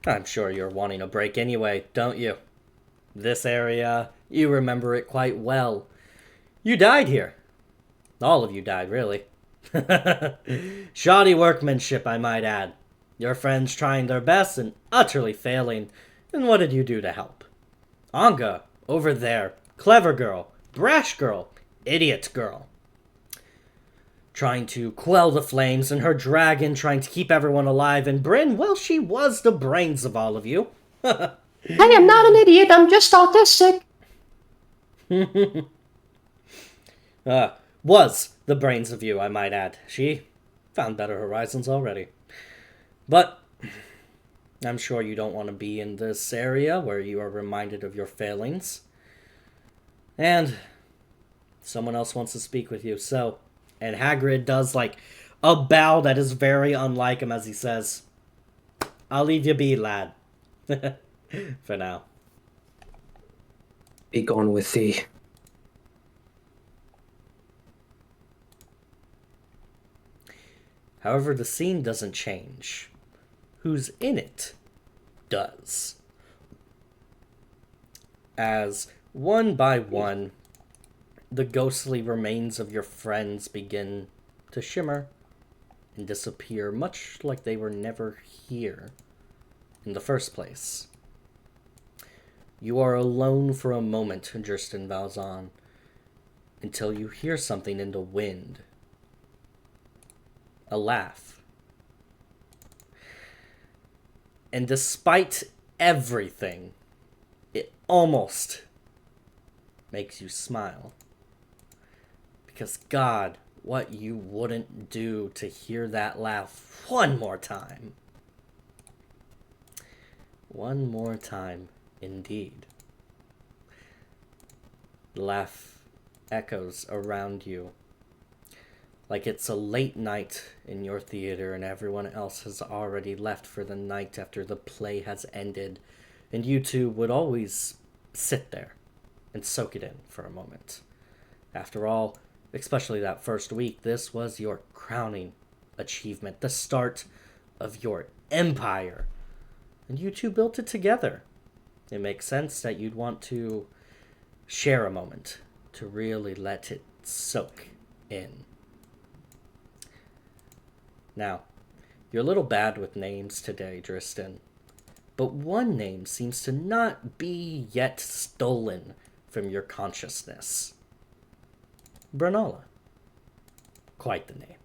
B: I'm sure you're wanting a break anyway, don't you? This area, you remember it quite well. You died here. All of you died, really. Shoddy workmanship, I might add. Your friends trying their best and utterly failing. And what did you do to help? Anga, over there. Clever girl. Brash girl. Idiot girl. Trying to quell the flames, and her dragon trying to keep everyone alive. And Bryn, well, she was the brains of all of you.
D: I am not an idiot, I'm just autistic.
B: Was the brains of you, I might add. She found better horizons already. But I'm sure you don't want to be in this area where you are reminded of your failings. And someone else wants to speak with you, so... And Hagrid does, like, a bow that is very unlike him as he says, I'll leave you be, lad. For now.
C: Be gone with thee.
B: However, the scene doesn't change. Who's in it does. As, one by one, the ghostly remains of your friends begin to shimmer and disappear, much like they were never here in the first place. You are alone for a moment, Jurston Valzan, until you hear something in the wind. A laugh. And despite everything, it almost makes you smile. Because God, what you wouldn't do to hear that laugh one more time. One more time, indeed. The laugh echoes around you like it's a late night in your theater and everyone else has already left for the night after the play has ended, and you two would always sit there and soak it in for a moment. After all, especially that first week, this was your crowning achievement, the start of your empire, and you two built it together. It makes sense that you'd want to share a moment to really let it soak in. Now, you're a little bad with names today, Dristan, but one name seems to not be yet stolen from your consciousness. Bernala. Quite the name.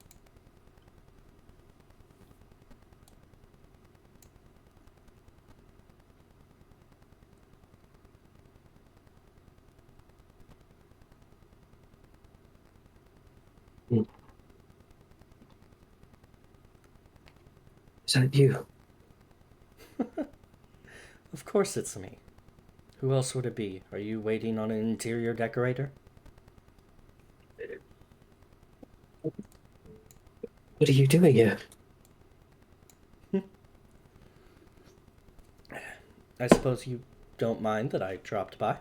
C: Is that you?
B: Of course it's me. Who else would it be? Are you waiting on an interior decorator?
C: What are you doing here?
B: I suppose you don't mind that I dropped by?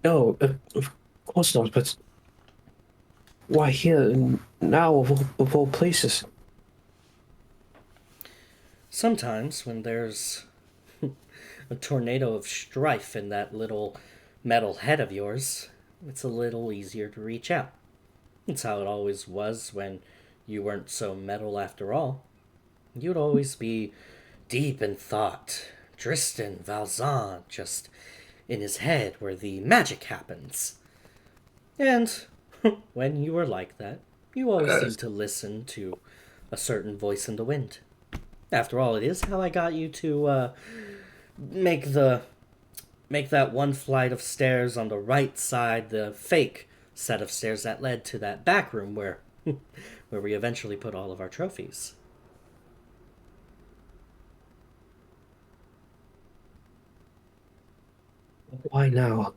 C: No, of course not, but why here now of all places?
B: Sometimes when there's a tornado of strife in that little metal head of yours, it's a little easier to reach out. It's how it always was when you weren't so metal after all. You'd always be deep in thought, Tristan Valzan, just in his head where the magic happens. And when you were like that, you always seemed to listen to a certain voice in the wind. After all, it is how I got you to make that one flight of stairs on the right side, the fake set of stairs that led to that back room where we eventually put all of our trophies.
C: Why now?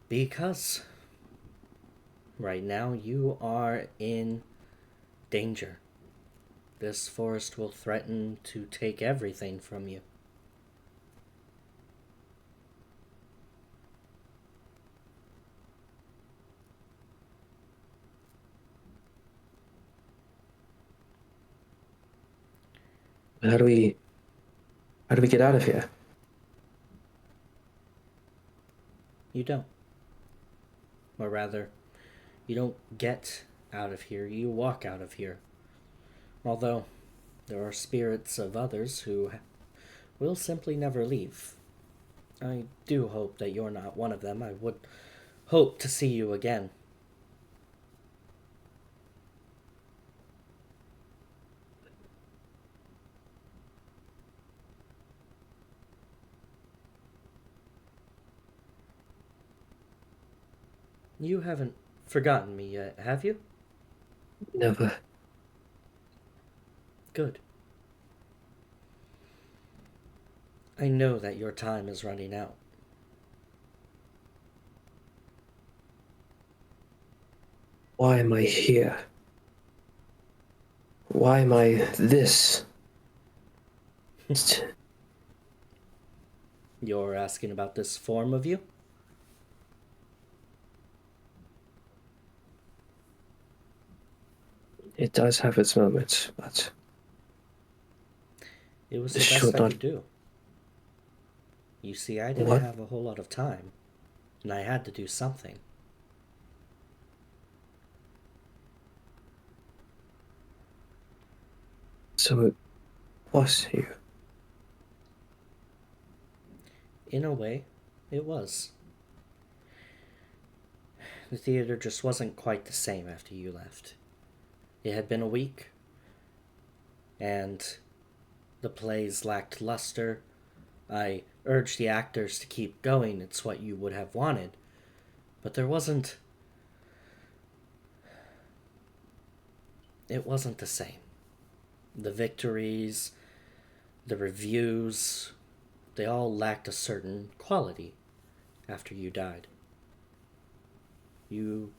B: Because right now you are in danger. This forest will threaten to take everything from you.
C: How do we get out of here?
B: You don't. Or rather, you don't get out of here, you walk out of here. Although, there are spirits of others who will simply never leave. I do hope that you're not one of them. I would hope to see you again. You haven't forgotten me yet, have you?
C: Never.
B: Good. I know that your time is running out.
C: Why am I here? Why am I this?
B: You're asking about this form of you?
C: It does have its moments, but
B: It was the
C: This
B: best
C: should
B: I
C: not-
B: could do. You see, I didn't
C: What?
B: have a whole lot of time, and I had to do something.
C: so it was you.
B: In a way, it was. The theater just wasn't quite the same after you left. It had been a week, and the plays lacked luster. I urge the actors to keep going. It's what you would have wanted. But it wasn't the same. The victories, the reviews, they all lacked a certain quality after you died. You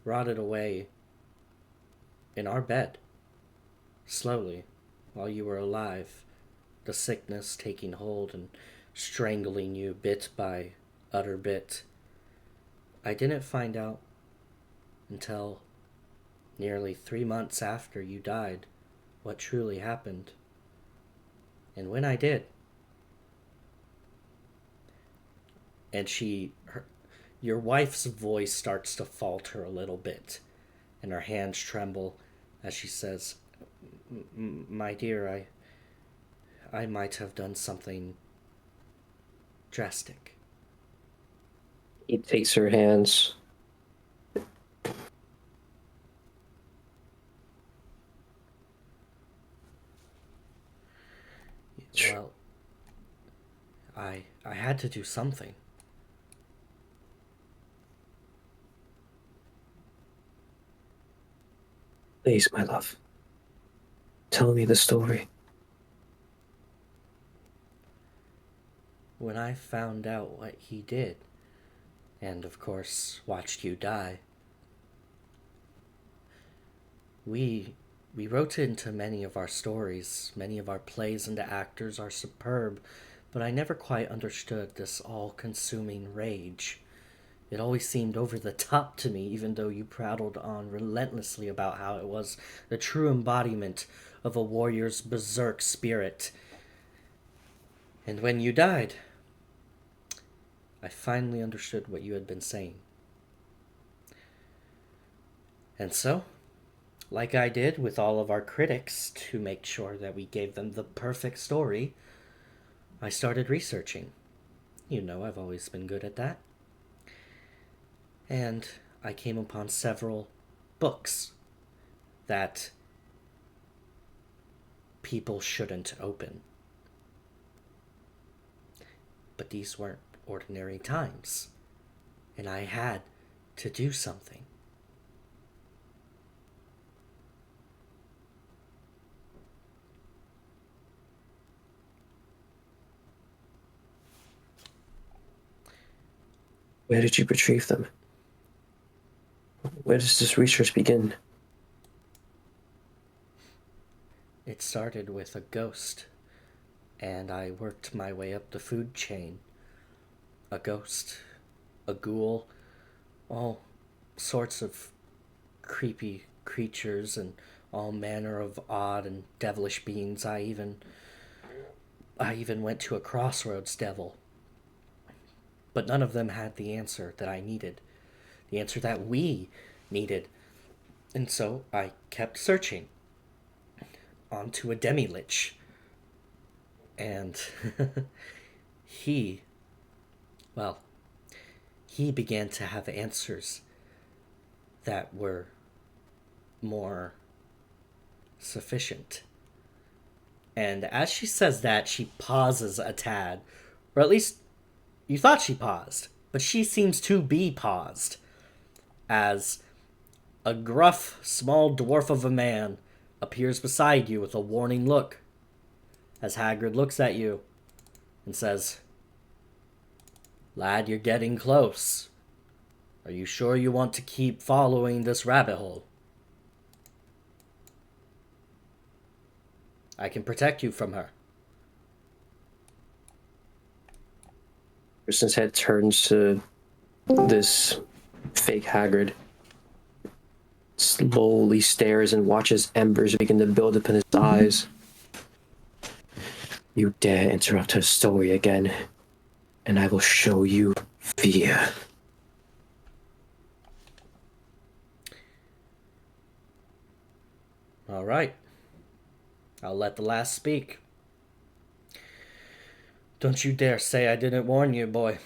B: rotted away in our bed, slowly, while you were alive, the sickness taking hold and strangling you bit by utter bit. I didn't find out until nearly 3 months after you died what truly happened. And when I did, and your wife's voice starts to falter a little bit, and her hands tremble as she says, My dear, I might have done something drastic.
C: He takes her hands.
B: Well, I had to do something.
C: Please, my love. Tell me the story.
B: When I found out what he did, and of course watched you die, we wrote into many of our stories, many of our plays, and the actors are superb, but I never quite understood this all-consuming rage. It always seemed over the top to me, even though you prattled on relentlessly about how it was the true embodiment of a warrior's berserk spirit. And when you died, I finally understood what you had been saying. And so, like I did with all of our critics to make sure that we gave them the perfect story, I started researching. You know, I've always been good at that. And I came upon several books that people shouldn't open. But these weren't ordinary times, and I had to do something.
C: Where did you retrieve them? Where does this research begin?
B: It started with a ghost, and I worked my way up the food chain. A ghost, a ghoul, all sorts of creepy creatures and all manner of odd and devilish beings. I even went to a crossroads devil. But none of them had the answer that I needed, the answer that we needed. And so I kept searching onto a demi-lich. And he began to have answers that were more sufficient. And as she says that, she pauses a tad, or at least you thought she paused, but she seems to be paused, as a gruff, small dwarf of a man appears beside you with a warning look, as Hagrid looks at you and says, Lad, you're getting close. Are you sure you want to keep following this rabbit hole? I can protect you from her.
C: Kristen's head turns to this fake Hagrid, slowly stares and watches embers begin to build up in his eyes. You dare interrupt her story again, and I will show you fear.
B: All right. I'll let the last speak. Don't you dare say I didn't warn you, boy.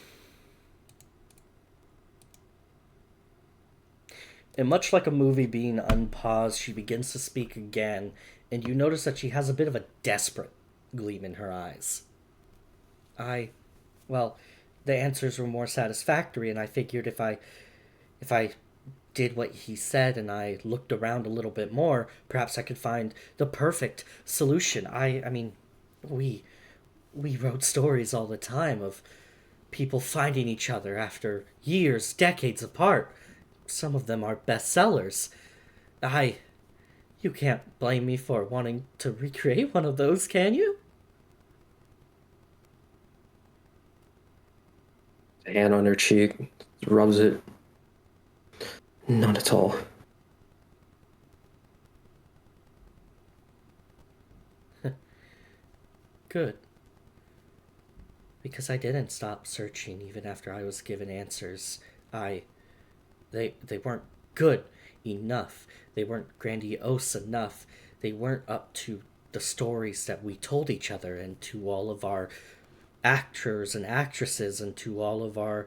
B: And much like a movie being unpaused, she begins to speak again, and you notice that she has a bit of a desperate gleam in her eyes. Well, the answers were more satisfactory, and I figured if I did what he said and I looked around a little bit more, perhaps I could find the perfect solution. I mean, we we wrote stories all the time of people finding each other after years, decades apart. Some of them are bestsellers. I You can't blame me for wanting to recreate one of those, can you?
C: Hand on her cheek, rubs it. Not at all.
B: Good. Because I didn't stop searching even after I was given answers. They weren't good enough. They weren't grandiose enough. They weren't up to the stories that we told each other and to all of our actors and actresses and to all of our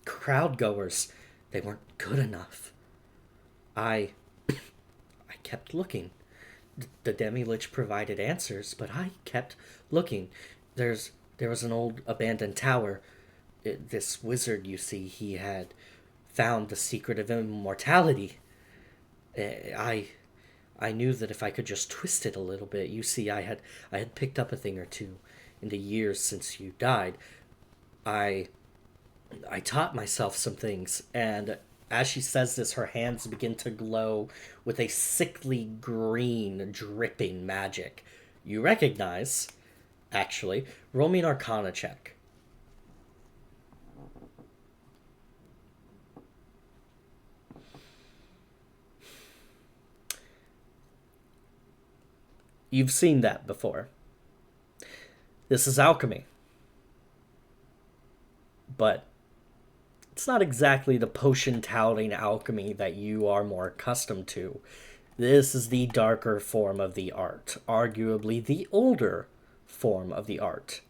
B: crowd goers. They weren't good enough. I I kept looking. The Demi-Lich provided answers, but I kept looking. There was an old abandoned tower. This wizard, you see, he had found the secret of immortality. I I knew that if I could just twist it a little bit, you see, I had picked up a thing or two in the years since you died. I I taught myself some things, and as she says this, her hands begin to glow with a sickly green, dripping magic. You recognize, actually. Roll me an Arcana check. You've seen that before. This is alchemy. But it's not exactly the potion touting alchemy that you are more accustomed to. This is the darker form of the art, arguably the older form of the art.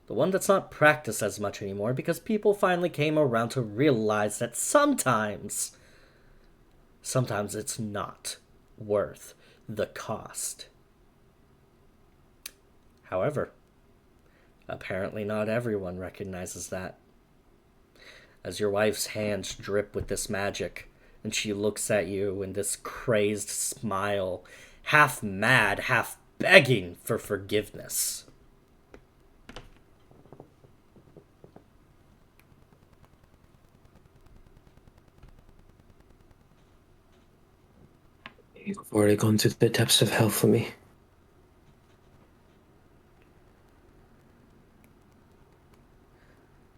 B: The one that's not practiced as much anymore because people finally came around to realize that sometimes it's not worth the cost. However, apparently not everyone recognizes that. As your wife's hands drip with this magic, and she looks at you in this crazed smile, half mad, half begging for forgiveness.
C: You've already gone to the depths of hell for me.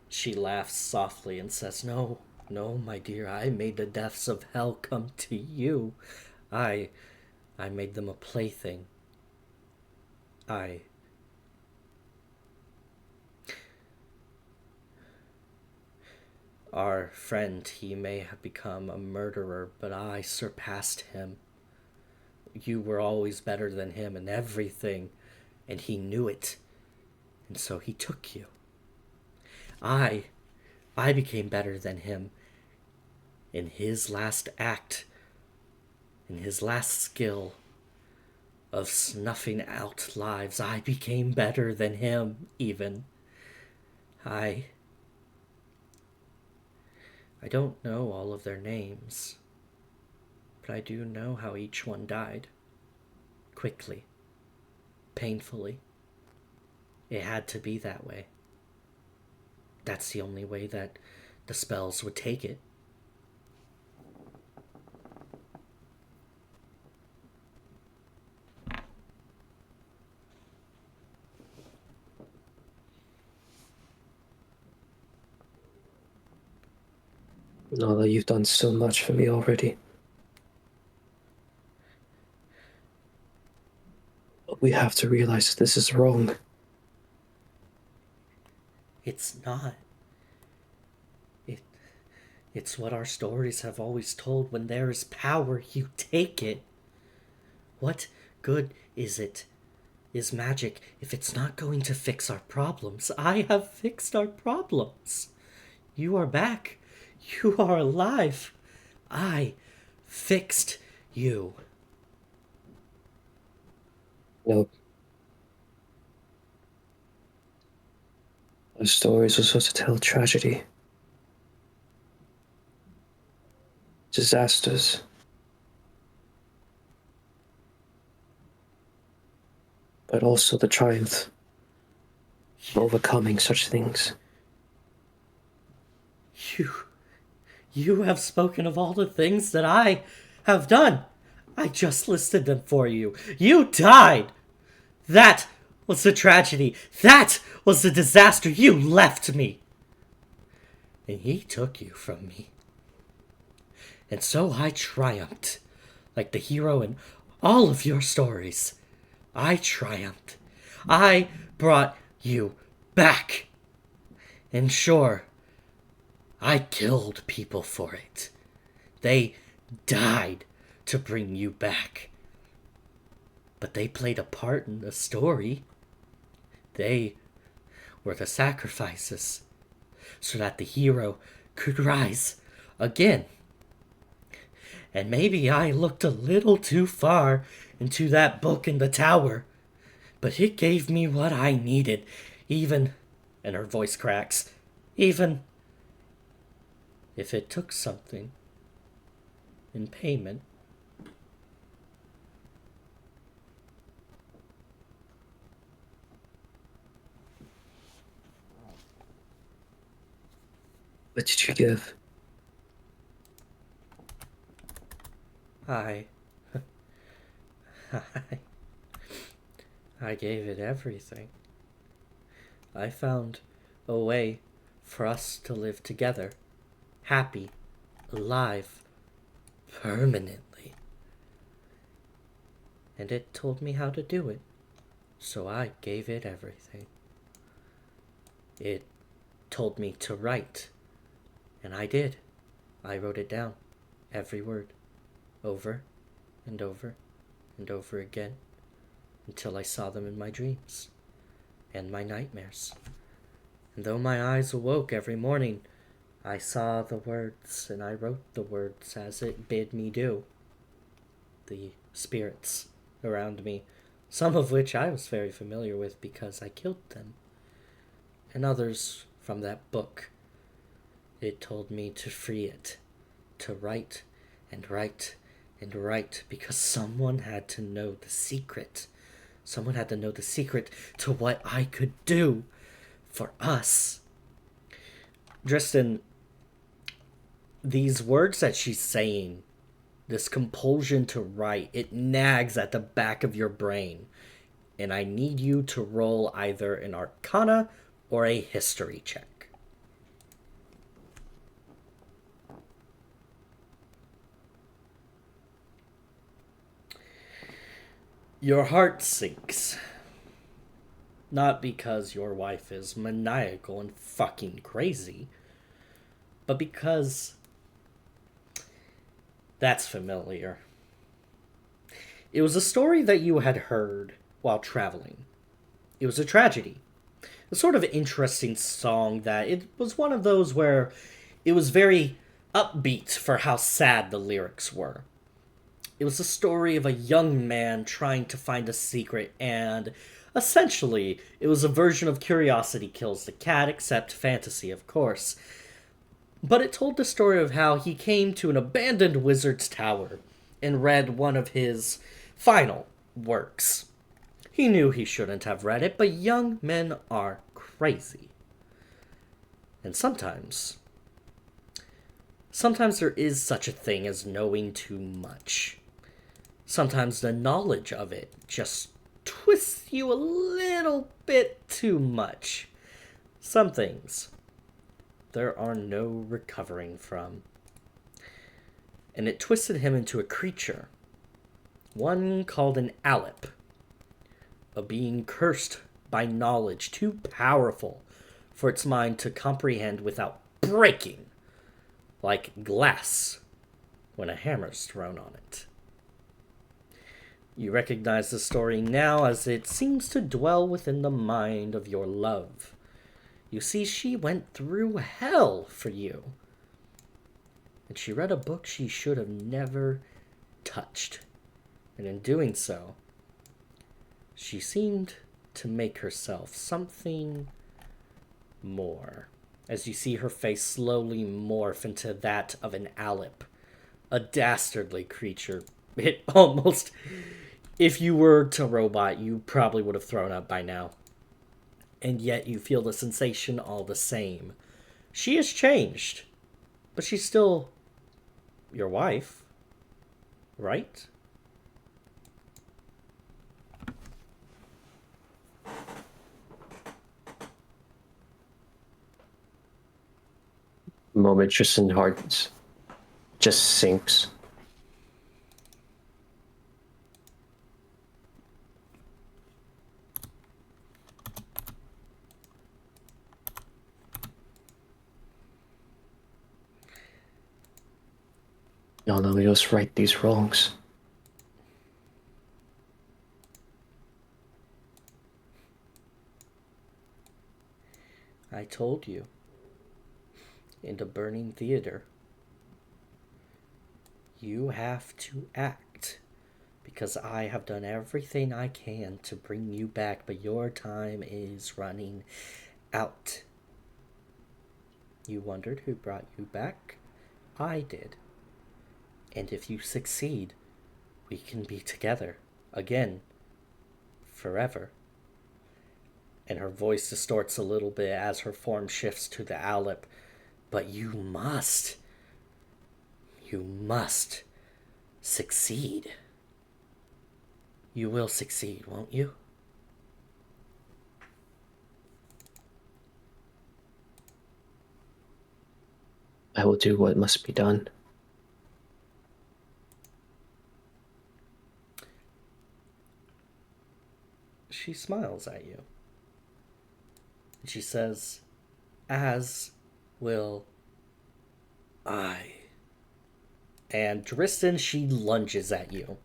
B: She laughs softly and says, "No, no, my dear, I made the depths of hell come to you. I I made them a plaything. I Our friend, he may have become a murderer, but I surpassed him. You were always better than him in everything, and he knew it, and so he took you. I I became better than him in his last act, in his last skill of snuffing out lives. I became better than him, even. I I don't know all of their names, but I do know how each one died. Quickly, painfully. It had to be that way. That's the only way that the spells would take it.
C: Nala, you've done so much for me already. But we have to realize this is wrong.
B: It's not. It, it's what our stories have always told. When there is power, you take it. What good is it? Is magic if it's not going to fix our problems? I have fixed our problems. You are back. You are alive. I fixed you.
C: No. Our stories are supposed to tell tragedy, disasters. But also the triumph of overcoming such things.
B: You have spoken of all the things that I have done. I just listed them for you. You died! That was the tragedy. That was the disaster. You left me. And he took you from me. And so I triumphed, like the hero in all of your stories. I triumphed. I brought you back. And sure, I killed people for it. They died to bring you back. But they played a part in the story. They were the sacrifices so that the hero could rise again. And maybe I looked a little too far into that book in the tower, but it gave me what I needed, even, and her voice cracks, even if it took something in payment.
C: What did you give?
B: I gave it everything. I found a way for us to live together, happy, alive, permanently. And it told me how to do it, so I gave it everything. It told me to write, and I did. I wrote it down, every word, over and over and over again, until I saw them in my dreams and my nightmares. And though my eyes awoke every morning, I saw the words and I wrote the words as it bid me do. The spirits around me, some of which I was very familiar with because I killed them, and others from that book. It told me to free it, to write and write and write, because someone had to know the secret. Someone had to know the secret to what I could do for us. Dristan, these words that she's saying, this compulsion to write, it nags at the back of your brain. And I need you to roll either an Arcana or a History check. Your heart sinks. Not because your wife is maniacal and fucking crazy, but because that's familiar. It was a story that you had heard while traveling. It was a tragedy. A sort of interesting song that it was one of those where it was very upbeat for how sad the lyrics were. It was the story of a young man trying to find a secret, and essentially, it was a version of Curiosity Kills the Cat, except fantasy, of course. But it told the story of how he came to an abandoned wizard's tower and read one of his final works. He knew he shouldn't have read it, but young men are crazy. And sometimes there is such a thing as knowing too much. Sometimes the knowledge of it just twists you a little bit too much. Some things there are no recovering from. And it twisted him into a creature, one called an Alep, a being cursed by knowledge too powerful for its mind to comprehend without breaking, like glass when a hammer's thrown on it. You recognize the story now as it seems to dwell within the mind of your love. You see, she went through hell for you. And she read a book she should have never touched. And in doing so, she seemed to make herself something more as you see her face slowly morph into that of an Alip, a dastardly creature. It almost, if you were to robot, you probably would have thrown up by now. And yet you feel the sensation all the same. She has changed, but she's still your wife, right?
C: Moment, Tristan heart just sinks. Y'all know we must right these wrongs.
B: I told you. In the burning theater. You have to act. Because I have done everything I can to bring you back, but your time is running out. You wondered who brought you back? I did. And if you succeed, we can be together again, forever. And her voice distorts a little bit as her form shifts to the Alip. But you must succeed. You will succeed, won't you?
C: I will do what must be done.
B: She smiles at you. She says, as will I. And Dristan, she lunges at you.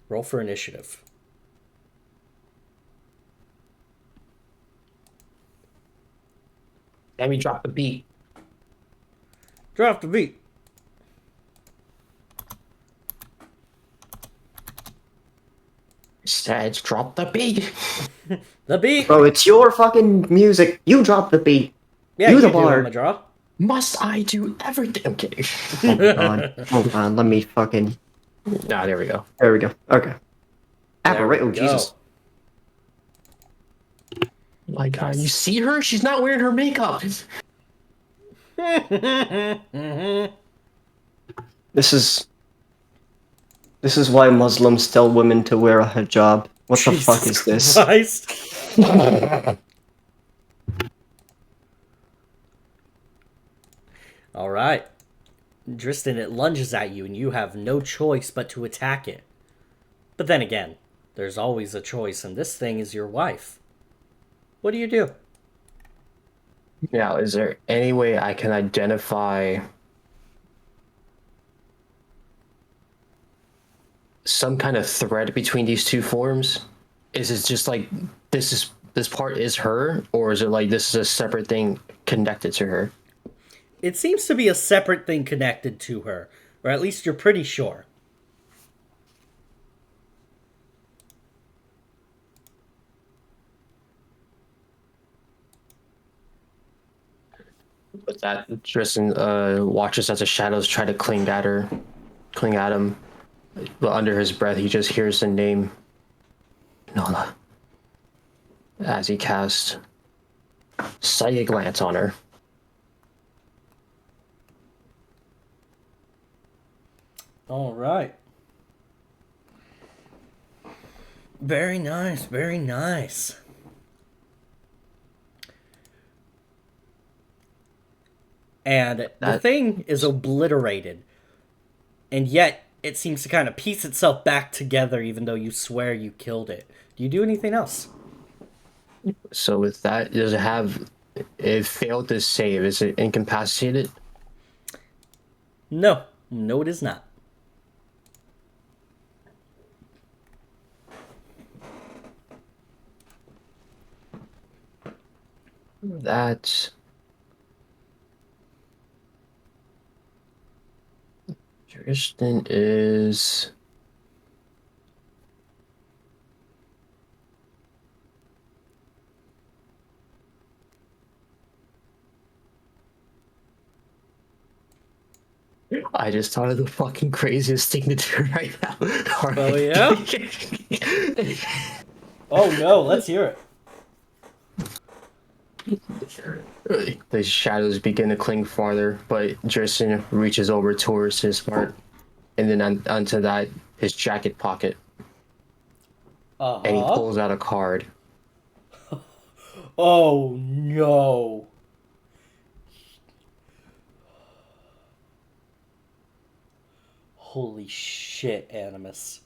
B: Roll for initiative.
C: Let me drop the beat.
B: Drop the beat.
C: Said drop the beat.
B: The beat.
D: Bro, it's your fucking music. You drop the beat.
B: Yeah,
D: you
B: you
D: the
B: do,
D: bard.
B: Madra.
C: Must I do everything? I'm kidding.
D: Hold on, let me fucking...
C: Ah, there we go.
D: There we go. Okay.
B: There we
D: Apparate. Oh,
B: go.
D: Jesus.
C: My God, you see her? She's not wearing her makeup.
D: This is why Muslims tell women to wear a hijab. What the fuck is this?
B: Christ. All right. Dristan, it lunges at you, and you have no choice but to attack it. But then again, there's always a choice, and this thing is your wife. What do you do?
C: Now, is there any way I can identify some kind of thread between these two forms? Is it just like this part is her, or is it like this is a separate thing connected to her?
B: It seems to be a separate thing connected to her, or at least you're pretty sure.
C: But that Tristan watches as the shadows try to cling at him. But under his breath, he just hears the name Nala as he casts sighted glance on her.
B: All right. Very nice, very nice. And the thing is obliterated. And yet, it seems to kind of piece itself back together even though you swear you killed it. Do you do anything else?
C: So with that, does it have... It failed to save. Is it incapacitated?
B: No. No, it is not.
C: That... Tristan is... I just thought of the fucking craziest thing to do right now. All
B: Oh,
C: right.
B: yeah? Oh no, let's hear it.
C: The shadows begin to cling farther, but Jerson reaches over towards his heart, and then onto that his jacket pocket, and he
B: Uh-huh.
C: pulls out a card.
B: Oh no. Holy shit, Animus.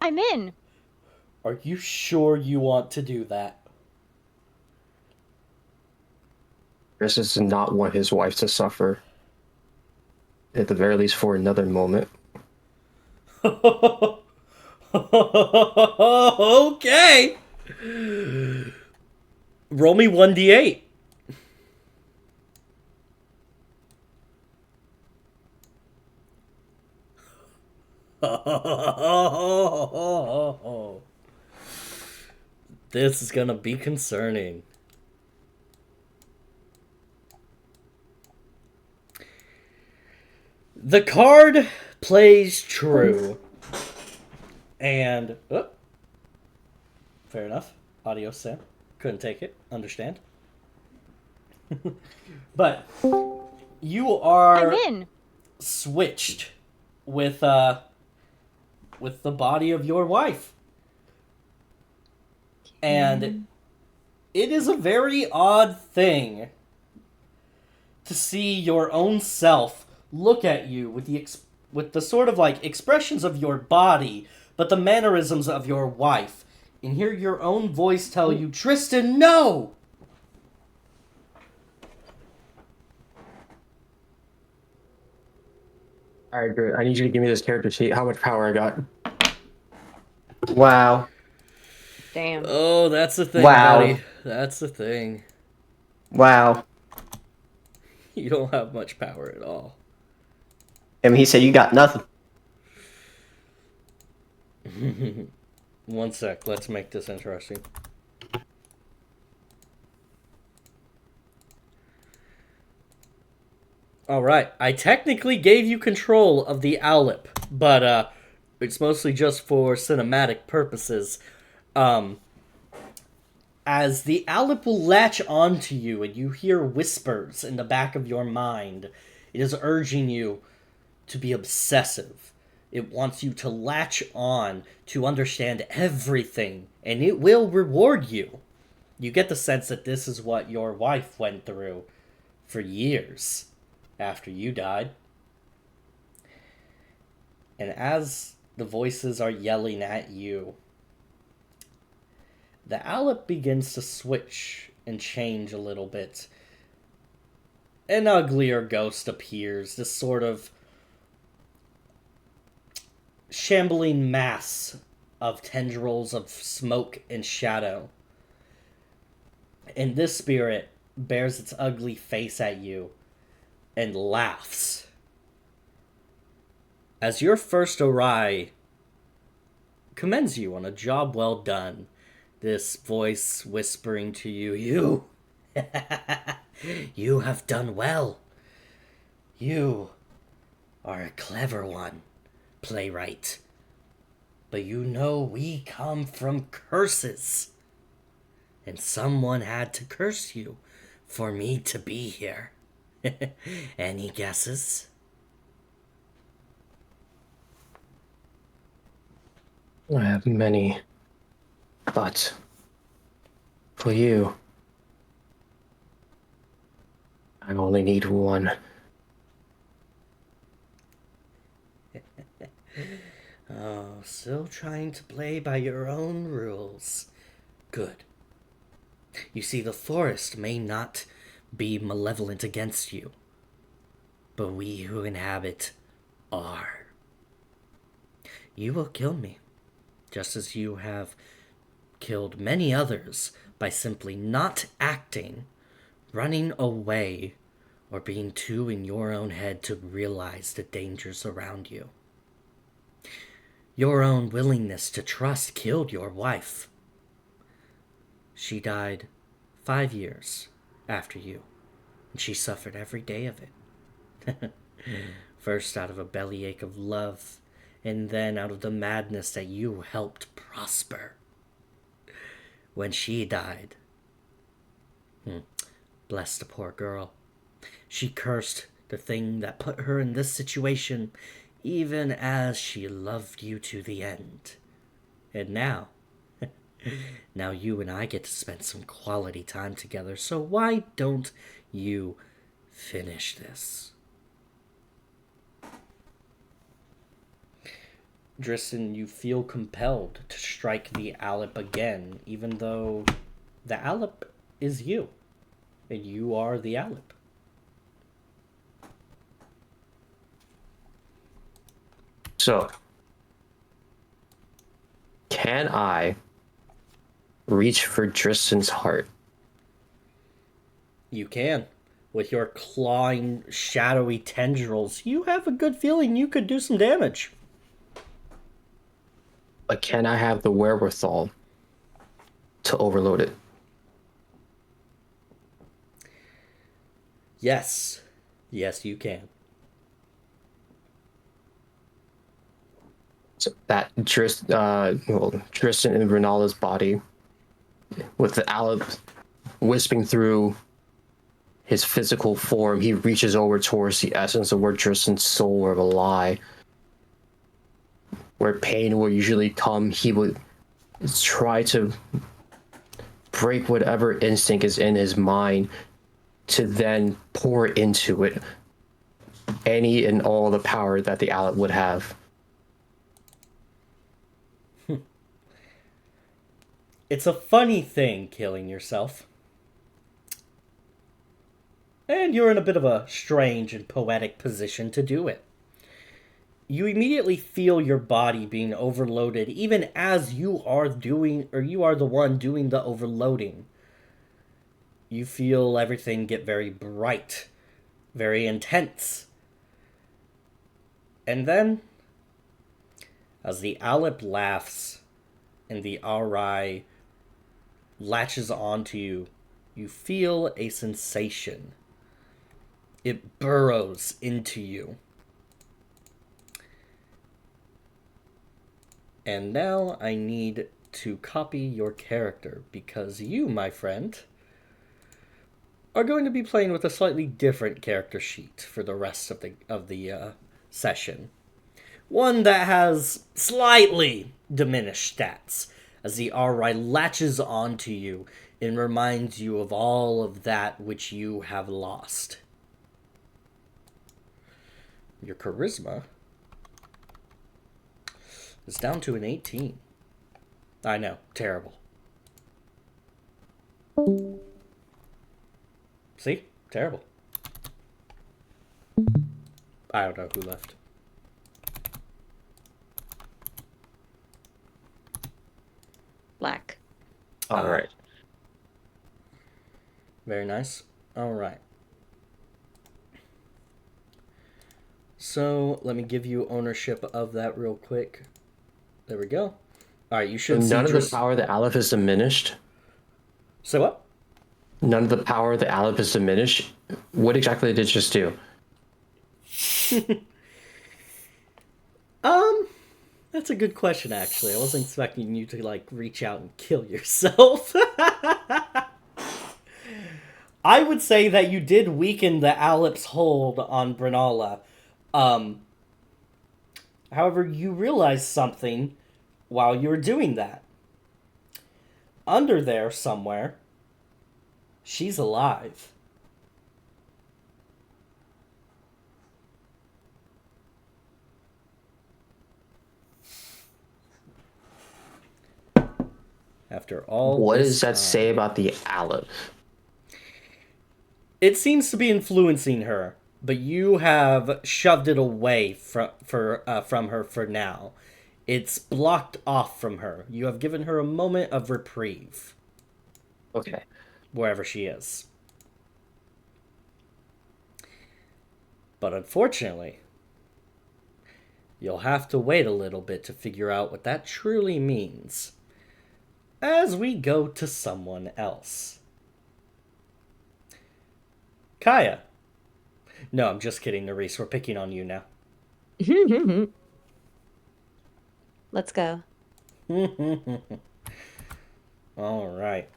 E: I'm in.
B: Are you sure you want to do that?
C: Jerson does not want his wife to suffer, at the very least for another moment.
B: Okay. Roll me 1d8. This is gonna be concerning. The card plays true. And fair enough. Adios, Sam. Couldn't take it. Understand. But you are
E: I'm in.
B: switched with the body of your wife. And it is a very odd thing to see your own self look at you with the sort of like expressions of your body, but the mannerisms of your wife, and hear your own voice tell you, Tristan, no!
C: All right, Drew, I need you to give me this character sheet. How much power I got?
D: Wow.
A: Damn.
B: Oh, that's the thing,
D: Wow.
B: buddy. That's the thing.
D: Wow.
B: You don't have much power at all.
D: I mean, he said you got nothing.
B: One sec, let's make this interesting. Alright, I technically gave you control of the Owlip, but it's mostly just for cinematic purposes. As the Owlip will latch onto you and you hear whispers in the back of your mind, it is urging you to be obsessive. It wants you to latch on to understand everything, and it will reward you. You get the sense that this is what your wife went through for years after you died. And as the voices are yelling at you, the Owlip begins to switch and change a little bit. An uglier ghost appears, this sort of shambling mass of tendrils of smoke and shadow. And this spirit bears its ugly face at you and laughs. As your first awry commends you on a job well done, this voice whispering to you, you have done well. You are a clever one, playwright. But you know we come from curses. And someone had to curse you for me to be here. Any guesses?
C: I have many, but for you, I only need one.
B: Oh, still trying to play by your own rules. Good. You see, the forest may not be malevolent against you, but we who inhabit are. You will kill me, just as you have killed many others by simply not acting, running away, or being too in your own head to realize the dangers around you. Your own willingness to trust killed your wife. She died 5 years after you. and she suffered every day of it. First out of a bellyache of love, and then out of the madness that you helped prosper. When she died, bless the poor girl. She cursed the thing that put her in this situation, even as she loved you to the end. And now, now you and I get to spend some quality time together, so why don't you finish this? Dristan, you feel compelled to strike the Alep again, even though the Alep is you, and you are the Alep.
C: So, can I reach for Tristan's heart?
B: You can. With your clawing, shadowy tendrils, you have a good feeling you could do some damage.
C: But can I have the wherewithal to overload it?
B: Yes. Yes, you can.
C: So that Tristan in Renala's body, with the Alep wisping through his physical form, he reaches over towards the essence of where Tristan's soul were to lie. Where pain will usually come, he would try to break whatever instinct is in his mind to then pour into it any and all the power that the Alep would have.
B: It's a funny thing, killing yourself. And you're in a bit of a strange and poetic position to do it. You immediately feel your body being overloaded, even as you are the one doing the overloading. You feel everything get very bright, very intense. And then, as the Alep laughs and the Arai latches onto you, you feel a sensation. It burrows into you. And now I need to copy your character, because you, my friend, are going to be playing with a slightly different character sheet for the rest of the session. One that has slightly diminished stats, as the Arai latches onto you and reminds you of all of that which you have lost. Your charisma is down to an 18. I know, terrible. See? Terrible. I don't know who left.
A: Black.
C: All right.
B: Very nice. All right. So, let me give you ownership of that real quick. There we go. All right, you should see
C: None of the power of the Alep is diminished.
B: Say what?
C: None of the power of the Alep is diminished. What exactly did it just do?
B: That's a good question, actually. I wasn't expecting you to, like, reach out and kill yourself. I would say that you did weaken the Alep's hold on Brenala. However, you realized something while you were doing that. Under there, somewhere, she's alive. After all
C: What
B: this
C: does that
B: time,
C: say about the Alep?
B: it seems to be influencing her, but you have shoved it away from her for now. It's blocked off from her. You have given her a moment of reprieve,
C: Okay.
B: wherever she is. But unfortunately, you'll have to wait a little bit to figure out what that truly means as we go to someone else. Kaya. No, I'm just kidding, Nerys. We're picking on you now.
A: Let's go.
B: All right.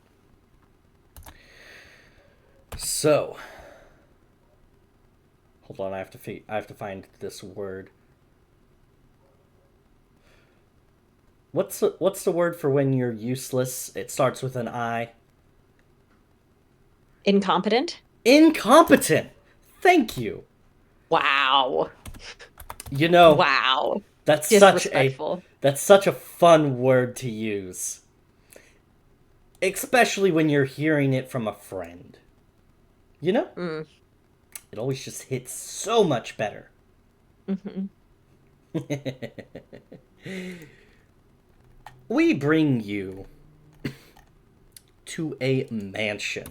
B: So, hold on. I have to find this word. What's the word for when you're useless? It starts with an I.
A: Incompetent?
B: Incompetent. Thank you.
A: Wow.
B: You know,
A: Wow.
B: that's
A: Disrespectful.
B: that's such a fun word to use. Especially when you're hearing it from a friend. You know?
A: Mm.
B: It always just hits so much better.
A: Mm-hmm.
B: We bring you to a mansion.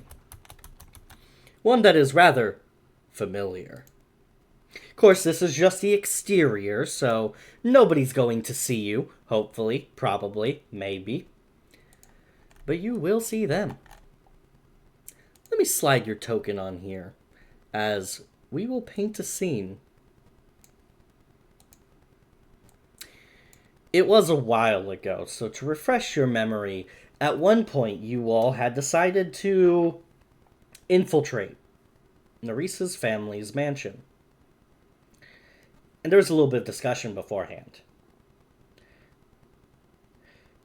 B: One that is rather familiar. Of course, this is just the exterior, so nobody's going to see you. Hopefully, probably, maybe. But you will see them. Let me slide your token on here, as we will paint a scene. It was a while ago, so to refresh your memory, at one point you all had decided to infiltrate Nerys's family's mansion. And there was a little bit of discussion beforehand.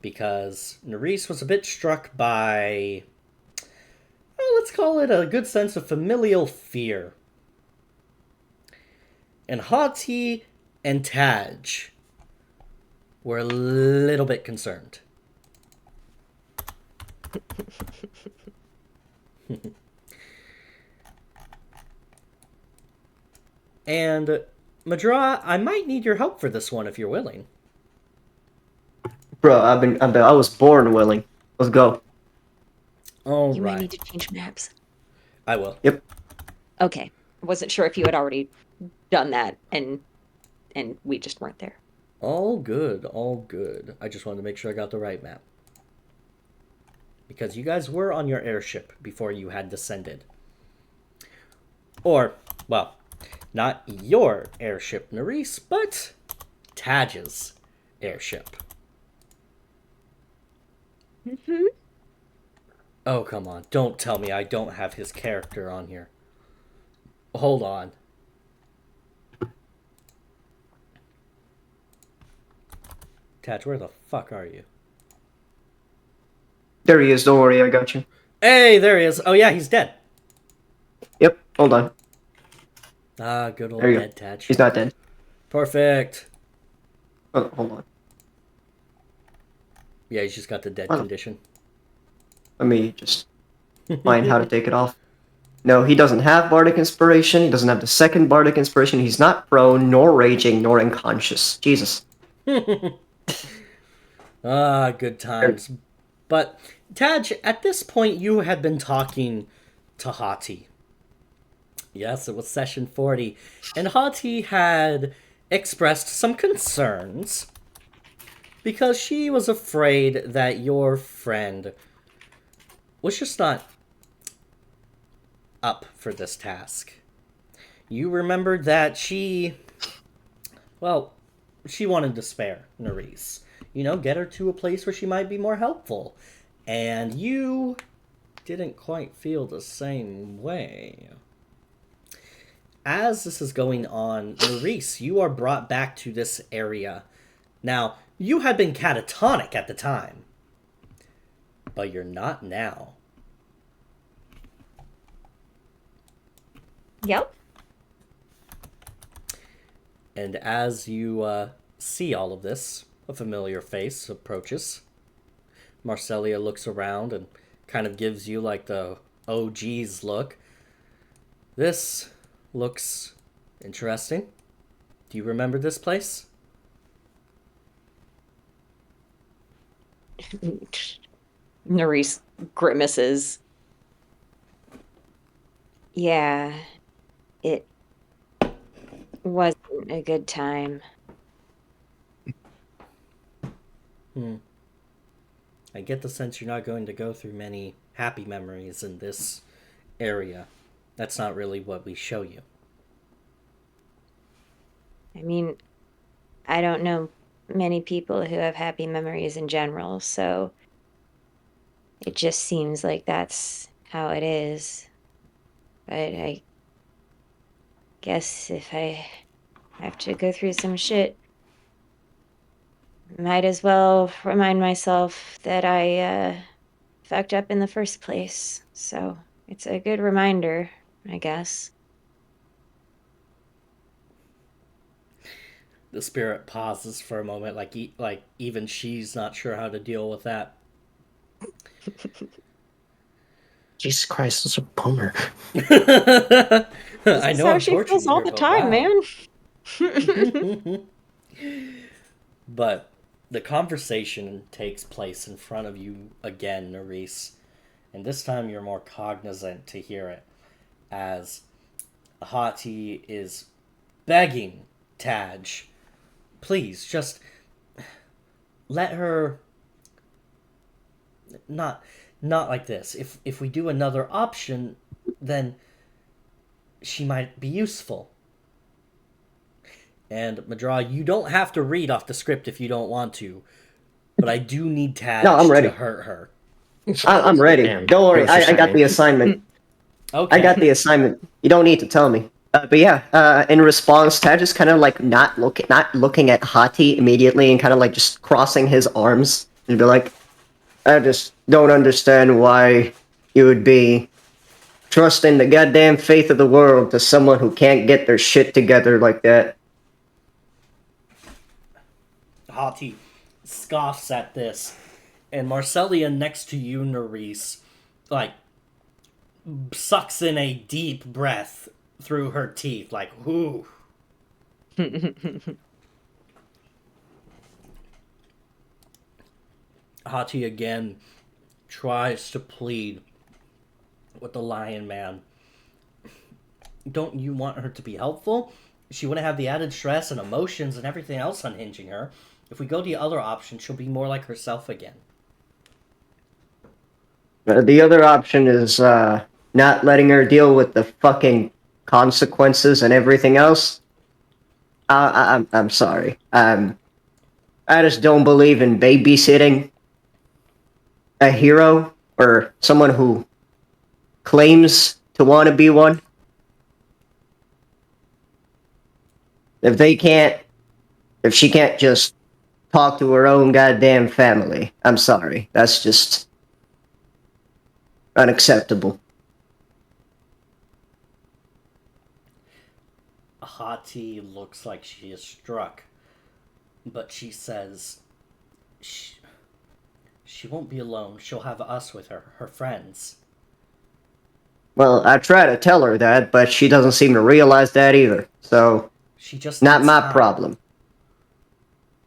B: Because Nerys was a bit struck by, well, let's call it a good sense of familial fear. And Hati and Taj were a little bit concerned. And Madra, I might need your help for this one if you're willing.
D: Bro, I was born willing. Let's go.
B: All
A: You
B: right.
A: might need to change maps.
B: I will.
D: Yep.
A: Okay. I wasn't sure if you had already done that and we just weren't there.
B: All good, all good. I just wanted to make sure I got the right map. Because you guys were on your airship before you had descended. Or, well, not your airship, Nerys, but Taj's airship.
A: Mm-hmm.
B: Oh, come on. Don't tell me I don't have his character on here. Hold on. Taj, where the fuck are you?
D: There he is. Don't worry, I got you.
B: Hey, there he is. Oh, yeah, he's dead.
D: Yep. Hold on.
B: Ah, good old
D: There you
B: dead
D: go.
B: Taj.
D: He's not dead.
B: Perfect.
D: Oh, hold on.
B: Yeah, he's just got the dead
D: Oh.
B: condition.
D: Let me just find how to take it off. No, he doesn't have Bardic Inspiration. He doesn't have the second Bardic Inspiration. He's not prone, nor raging, nor unconscious. Jesus.
B: Ah, good times. But, Taj, at this point, you had been talking to Hati. Yes, it was session 40. And Hati had expressed some concerns because she was afraid that your friend was just not up for this task. You remembered that she wanted to spare Nerys. You know, get her to a place where she might be more helpful. And you didn't quite feel the same way. As this is going on, Nerys, you are brought back to this area. Now, you had been catatonic at the time, but you're not now.
A: Yep.
B: And as you see all of this, a familiar face approaches. Marcelia looks around and kind of gives you like the oh geez look. This looks interesting. Do you remember this place?
A: Nerys grimaces. Yeah, it wasn't a good time.
B: I get the sense you're not going to go through many happy memories in this area. That's not really what we show you.
A: I mean, I don't know many people who have happy memories in general, so it just seems like that's how it is. But I guess if I have to go through some shit, might as well remind myself that I fucked up in the first place. So it's a good reminder, I guess.
B: The spirit pauses for a moment, like even she's not sure how to deal with that.
C: Jesus Christ, this is a bummer.
B: I
A: This is
B: know
A: how
B: I'm
A: she
B: torturing
A: feels
B: you
A: all
B: here,
A: the
B: but
A: time,
B: wow.
A: man.
B: But the conversation takes place in front of you again, Nerys, and this time you're more cognizant to hear it, as Hati is begging Taj, please, just let her not like this. If we do another option, then she might be useful. And Madra, you don't have to read off the script if you don't want to, but I do need Taj
D: No, I'm ready.
B: to hurt her.
D: I'm ready.
C: Damn,
D: Don't worry,
C: here's your
D: I got
C: signing.
D: the assignment.
B: Okay.
D: I got the assignment. You don't need to tell me. But yeah, in response, Taj is kind of like not looking at Hati immediately and kind of like just crossing his arms and be like, I just don't understand why you would be trusting the goddamn faith of the world to someone who can't get their shit together like that.
B: Hati scoffs at this, and Marcelia next to you, Nerys, like, sucks in a deep breath through her teeth, like, whoo. Hati again tries to plead with the Lion Man. Don't you want her to be helpful? She wouldn't have the added stress and emotions and everything else unhinging her. If we go the other option, she'll be more like herself again.
D: The other option is not letting her deal with the fucking consequences and everything else. I'm sorry. I just don't believe in babysitting a hero or someone who claims to want to be one. If she can't just talk to her own goddamn family, I'm sorry. That's just unacceptable.
B: Hati looks like she is struck, but she says she won't be alone. She'll have us with her, her friends.
D: Well, I try to tell her that, but she doesn't seem to realize that either. So,
B: She just
D: not
B: needs
D: my
B: time.
D: problem.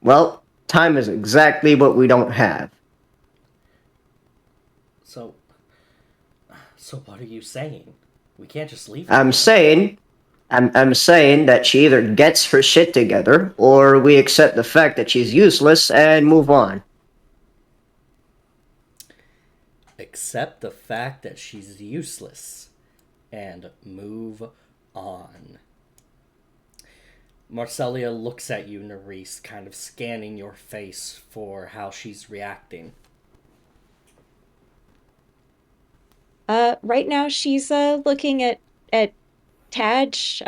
D: Well, time is exactly what we don't have.
B: So what are you saying? We can't just leave her.
D: I'm saying that she either gets her shit together, or we accept the fact that she's useless and move on.
B: Accept the fact that she's useless and move on. Marcelia looks at you, Nerys, kind of scanning your face for how she's reacting.
A: Right now she's looking at Taj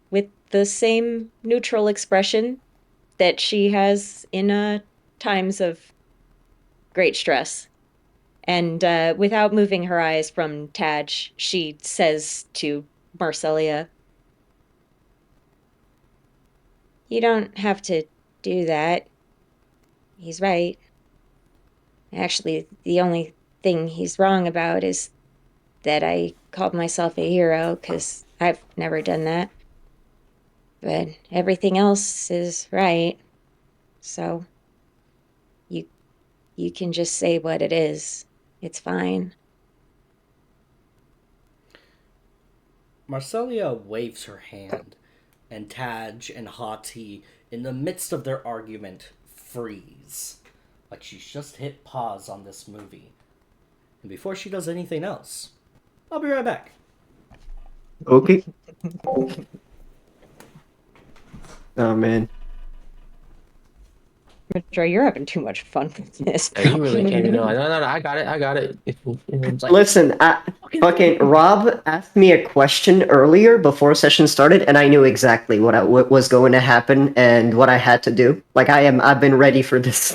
A: with the same neutral expression that she has in times of great stress. And without moving her eyes from Taj, she says to Marcelia, "You don't have to do that. He's right. Actually, the only thing he's wrong about is that I called myself a hero, because I've never done that. But everything else is right. So you can just say what it is. It's fine."
B: Marcelia waves her hand, and Taj and Hati, in the midst of their argument, freeze. Like she's just hit pause on this movie. And before she does anything else, I'll be right back.
D: Okay. Oh man.
A: Joe, you're having too much fun with this.
C: Yeah, you really can't. No, I got it. I got it. It's like,
D: Listen, fucking Rob asked me a question earlier before session started, and I knew exactly what was going to happen and what I had to do. Like I've been ready for this.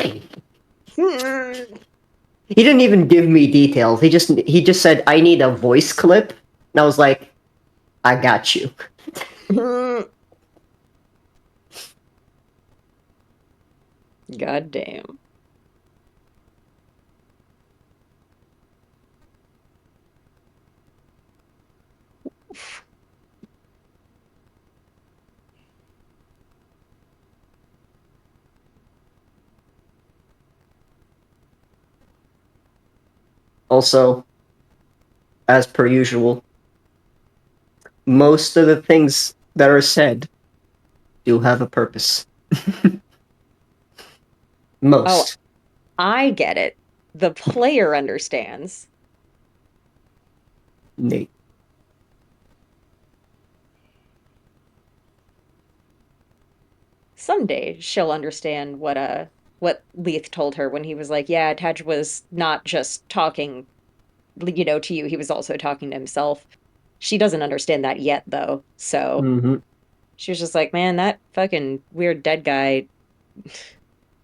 D: He didn't even give me details. He just said I need a voice clip, and I was like, I got you.
A: God damn.
D: Also, as per usual, most of the things that are said do have a purpose. Most.
A: I get it. The player understands.
D: Nate.
A: Someday she'll understand what Leith told her when he was like, yeah, Taj was not just talking, to you, he was also talking to himself. She doesn't understand that yet, though. So
D: Mm-hmm.
A: she was just like, man, that fucking weird dead guy.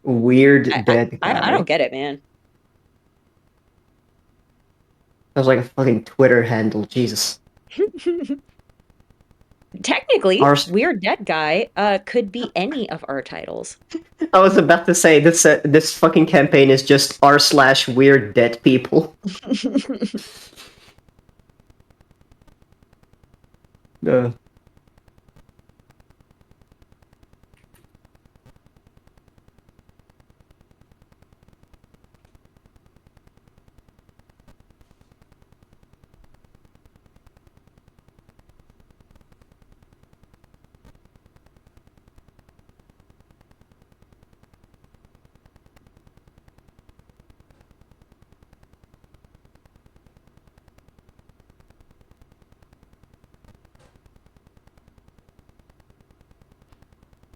D: Weird dead guy.
A: I don't get it, man.
D: That was like a fucking Twitter handle. Jesus.
A: Technically,
D: Our-
A: weird dead guy could be any of our titles.
D: I was about to say this fucking campaign is just r/weird dead people. Uh,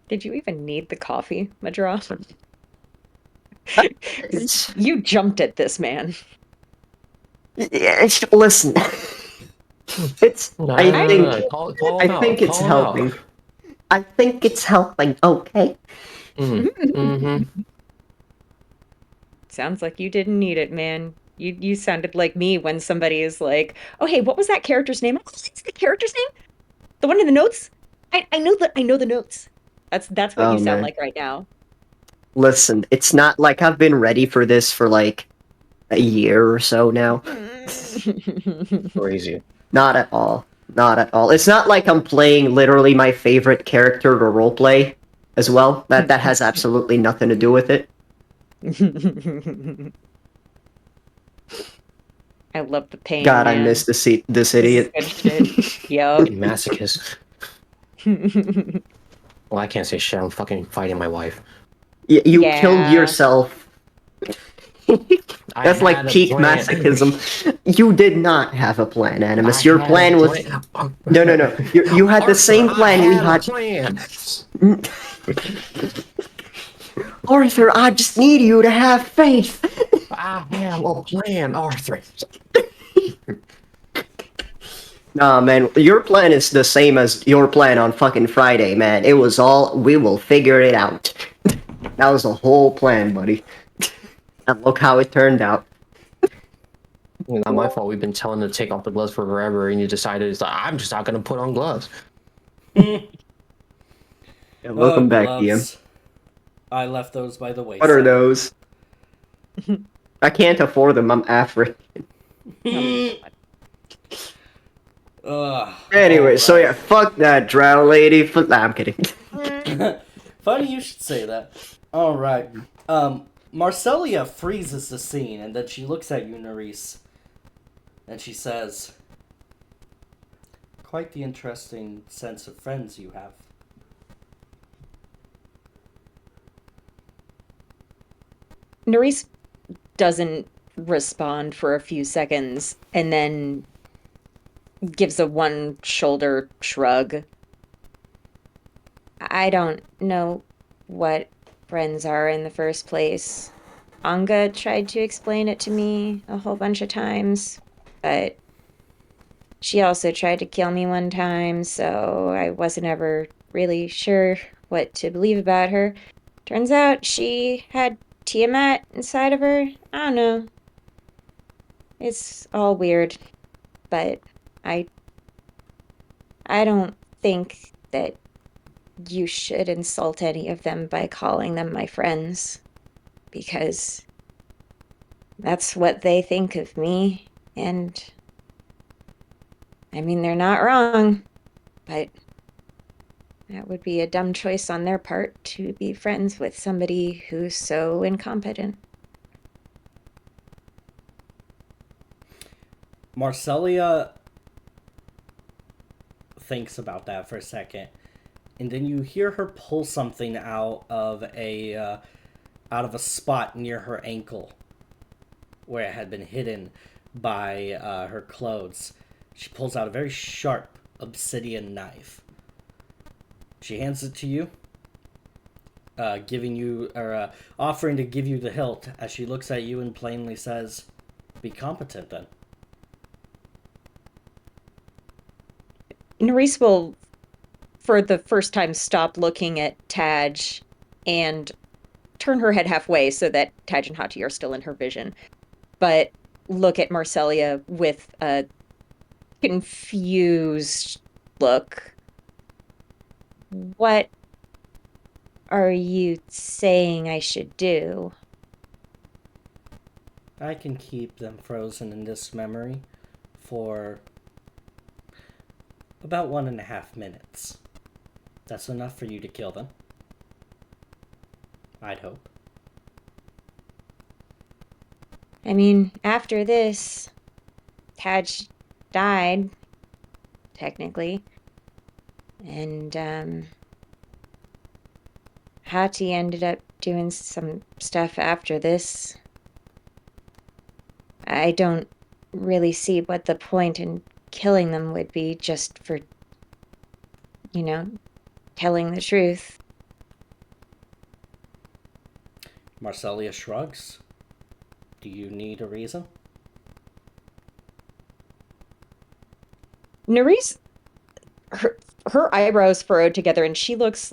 A: Did you even need the coffee, Madra?
D: it's-
A: You jumped at this, man.
D: listen. It's. I think.
C: call
D: I
C: him out.
D: think it's
C: Call him out.
D: helping. I think it's helping. Okay.
C: Mm-hmm.
A: Sounds like you didn't need it, man. You sounded like me when somebody is like, "Oh, hey, what was that character's name?" Oh, it's the character's name? The one in the notes? I know the notes. That's what
D: Oh,
A: you sound
D: man.
A: like right now.
D: Listen, it's not like I've been ready for this for like a year or so now.
C: Crazy.
D: Not at all. Not at all. It's not like I'm playing literally my favorite character to roleplay as well. That has absolutely nothing to do with it.
A: I love the pain.
D: God, I
A: man.
D: miss this
A: This is
D: idiot.
A: good shit. Yup.
C: Masochist. Well, I can't say shit. I'm fucking fighting my wife.
D: You
A: Yeah.
D: killed yourself.
C: I
D: That's like
C: had a
D: peak
C: plan.
D: masochism. You did not have a plan, Animus.
C: I
D: Your
C: had a
D: plan was
C: plan.
D: no. You had the
C: Arthur,
D: same plan we
C: I
D: had.
C: a plan.
D: Arthur, I just need you to have faith.
C: I have a plan, Arthur.
D: Nah, man, your plan is the same as your plan on fucking Friday, man. It was all, we will figure it out. That was the whole plan, buddy. And look how it turned out.
C: Not my fault. We've been telling him to take off the gloves for forever, and you decided it's like, I'm just not gonna put on gloves.
D: Yeah, welcome back, DM.
B: Gloves. I left those by the wayside.
D: What are those? I can't afford them, I'm African. Anyway, so yeah, fuck that drow lady. Nah, I'm kidding.
B: Funny you should say that. Alright. Marcelia freezes the scene, and then she looks at you, Nerys. And she says, quite the interesting sense of friends you have.
A: Nerys doesn't respond for a few seconds, and then gives a one shoulder shrug. I don't know what friends are in the first place. Anga tried to explain it to me a whole bunch of times, but she also tried to kill me one time, so I wasn't ever really sure what to believe about her. Turns out she had Tiamat inside of her. I don't know. It's all weird, but I I don't think that you should insult any of them by calling them my friends, because that's what they think of me. And I mean, they're not wrong, but that would be a dumb choice on their part to be friends with somebody who's so incompetent.
B: Marcelia thinks about that for a second, and then you hear her pull something out of a spot near her ankle where it had been hidden by her clothes. She pulls out a very sharp obsidian knife. She hands it to you, offering to give you the hilt as she looks at you and plainly says, "Be competent then."
A: Nerys will, for the first time, stop looking at Taj and turn her head halfway so that Taj and Hati are still in her vision, but look at Marcelia with a confused look. What are you saying I should do?
B: I can keep them frozen in this memory for about 1.5 minutes. That's enough for you to kill them. I'd hope.
A: I mean, after this, Taj died, technically. And, Hati ended up doing some stuff after this. I don't really see what the point in killing them would be, just for, telling the truth.
B: Marcelia shrugs. Do you need a reason?
A: Nerys, her eyebrows furrowed together, and she looks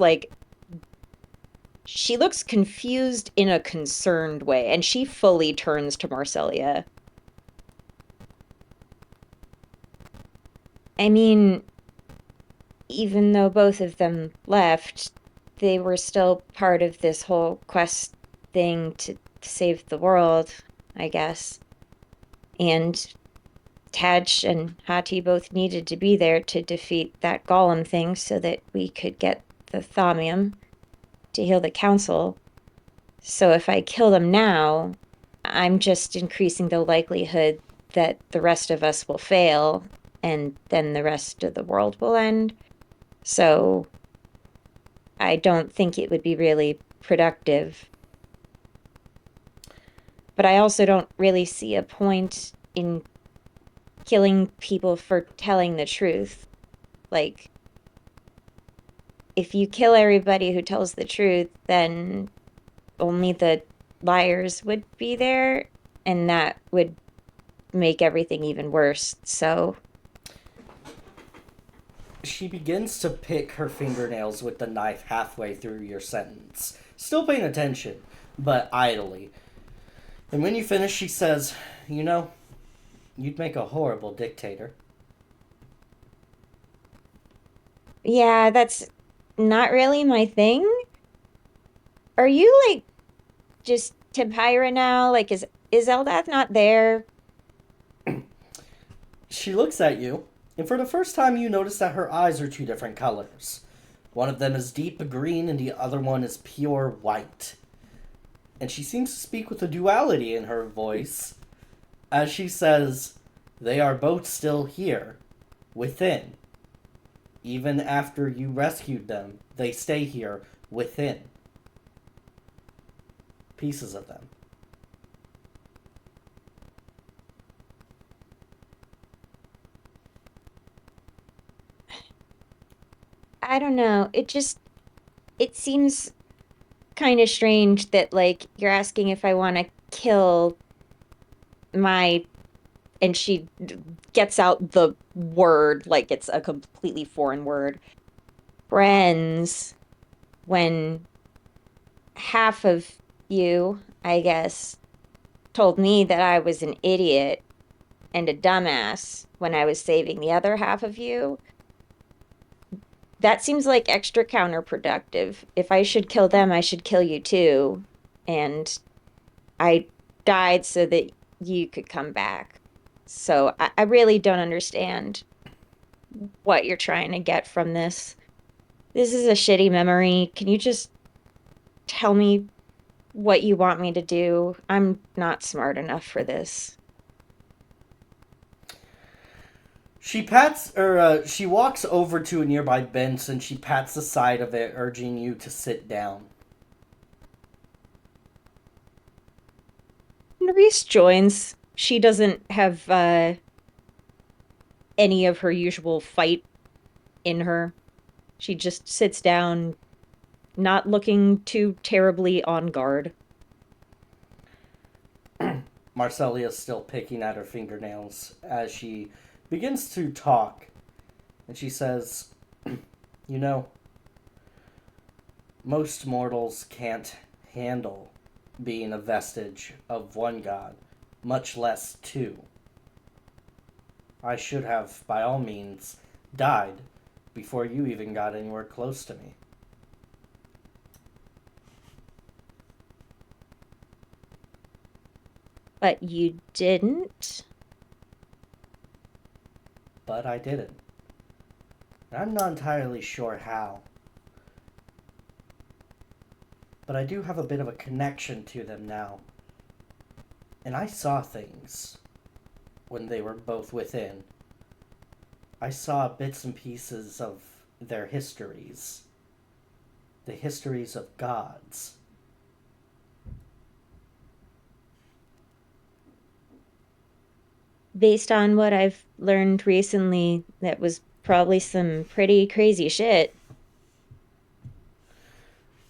A: confused in a concerned way, and she fully turns to Marcelia. I mean, even though both of them left, they were still part of this whole quest thing to save the world, I guess. And Taj and Hati both needed to be there to defeat that golem thing so that we could get the thaumium to heal the council. So if I kill them now, I'm just increasing the likelihood that the rest of us will fail, and then the rest of the world will end. So I don't think it would be really productive. But I also don't really see a point in killing people for telling the truth. Like, if you kill everybody who tells the truth, then only the liars would be there, and that would make everything even worse. So
B: She begins to pick her fingernails with the knife halfway through your sentence. Still paying attention, but idly. And when you finish, she says, you'd make a horrible dictator.
A: yeah, that's not really my thing. Are you like just Tempira now? Like, is Eldath not there?
B: She looks at you, and for the first time you notice that her eyes are two different colors. One of them is deep green and the other one is pure white. And she seems to speak with a duality in her voice as she says, they are both still here, within. Even after you rescued them, they stay here, within. Pieces of them.
A: I don't know. It seems kind of strange that, like, you're asking if I want to kill my, and she gets out the word like it's a completely foreign word, friends, when half of you, I guess, told me that I was an idiot and a dumbass when I was saving the other half of you. That seems like extra counterproductive. If I should kill them, I should kill you too. And I died so that you could come back. So I really don't understand what you're trying to get from this. This is a shitty memory. Can you just tell me what you want me to do? I'm not smart enough for this.
B: She walks over to a nearby bench and she pats the side of it, urging you to sit down.
A: Reese joins. She doesn't have any of her usual fight in her. She just sits down, not looking too terribly on guard.
B: Marcelia's still picking at her fingernails as she begins to talk. And she says, You know, most mortals can't handle being a vestige of one god, much less two. I should have, by all means, died before you even got anywhere close to me.
A: But you didn't?
B: But I didn't. I'm not entirely sure how. But I do have a bit of a connection to them now. And I saw things when they were both within. I saw bits and pieces of their histories. The histories of gods.
A: Based on what I've learned recently, that was probably some pretty crazy shit.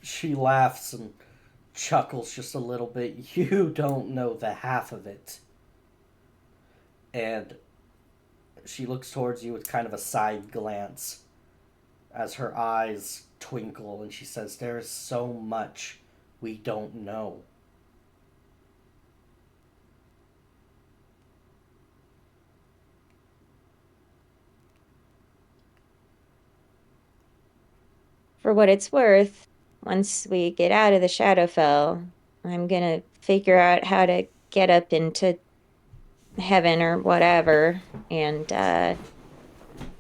B: She laughs and chuckles just a little bit. You don't know the half of it. And she looks towards you with kind of a side glance as her eyes twinkle and she says, There is so much we don't know.
A: For what it's worth, once we get out of the Shadowfell, I'm gonna figure out how to get up into heaven or whatever and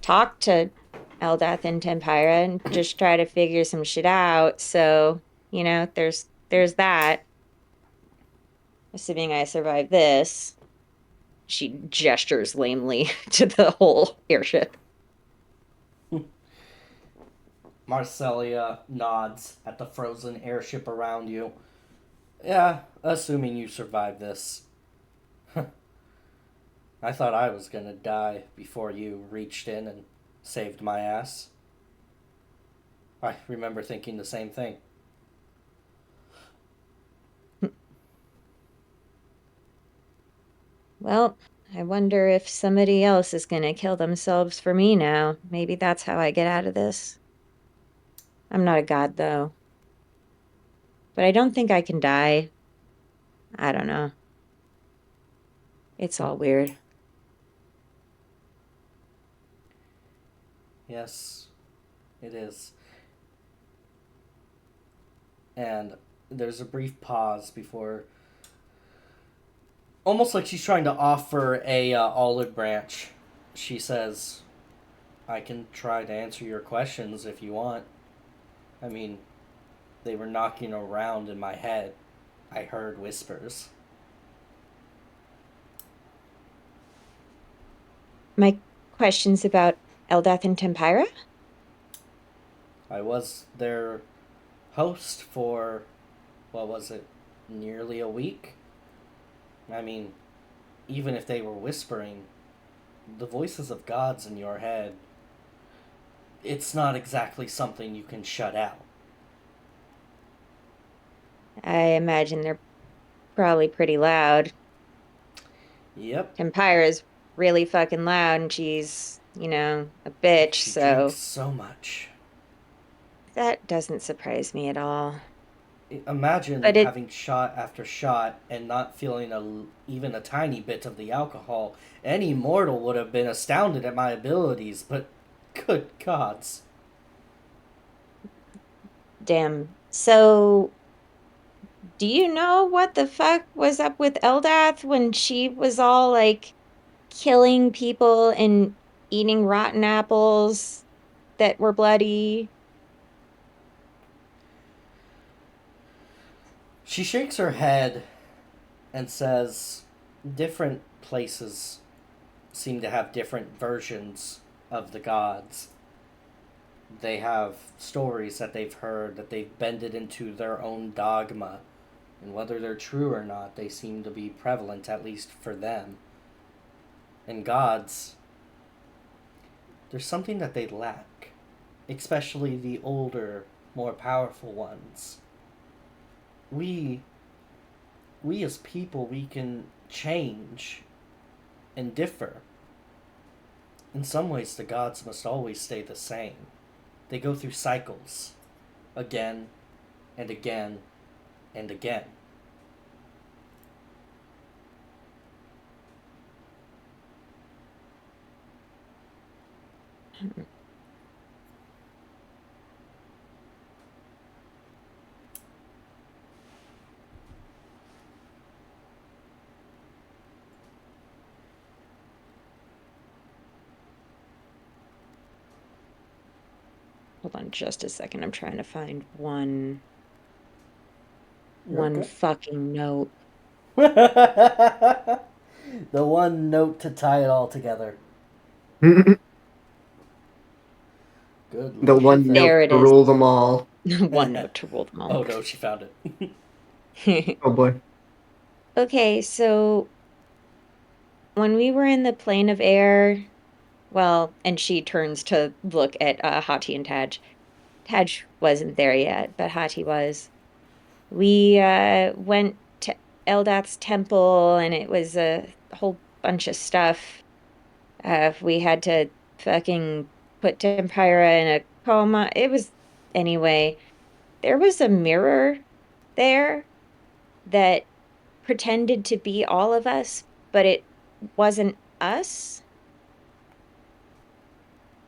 A: talk to Eldath and Tempyra and just try to figure some shit out. So, there's that. Assuming I survive this. She gestures lamely to the whole airship.
B: Marcelia nods at the frozen airship around you. Yeah, assuming you survive this. I thought I was gonna die before you reached in and saved my ass. I remember thinking the same thing.
A: Well, I wonder if somebody else is gonna kill themselves for me now. Maybe that's how I get out of this. I'm not a god, though. But I don't think I can die. I don't know. It's all weird.
B: Yes, it is. And there's a brief pause before, almost like she's trying to offer a olive branch. She says, I can try to answer your questions if you want. I mean, they were knocking around in my head. I heard whispers.
A: My question's about Eldath and Tempyra?
B: I was their host for, what was it, nearly a week? I mean, even if they were whispering, the voices of gods in your head, it's not exactly something you can shut out.
A: I imagine they're probably pretty loud.
B: Yep.
A: Tempira's really fucking loud and she's, a bitch,
B: She drinks
A: so
B: so much.
A: that doesn't surprise me at all.
B: Imagine
A: But it,
B: having shot after shot and not feeling even a tiny bit of the alcohol. Any mortal would have been astounded at my abilities, but good gods.
A: damn. So, do you know what the fuck was up with Eldath when she was all like killing people and eating rotten apples that were bloody?
B: She shakes her head and says, different places seem to have different versions of the gods. They have stories that they've heard that they've bended into their own dogma, and whether they're true or not, they seem to be prevalent, at least for them. And gods, there's something that they lack, especially the older, more powerful ones. We as people, we can change and differ. In some ways, the gods must always stay the same. They go through cycles, again and again and again.
A: Hold on just a second. I'm trying to find one
B: You're okay.
A: fucking note.
B: The one note to tie it all together.
D: The
B: Good lord.
D: one
A: There
D: note
A: it
D: to
A: is.
D: rule them all.
A: One note to rule them
B: Oh
A: all.
B: no, she found it.
D: Oh boy.
A: Okay, so when we were in the plane of air, well, and she turns to look at Hati and Taj. Taj wasn't there yet, but Hati was. We went to Eldath's temple, and it was a whole bunch of stuff. We had to fucking put Tempira in a coma. It was, anyway, there was a mirror there that pretended to be all of us, but it wasn't us.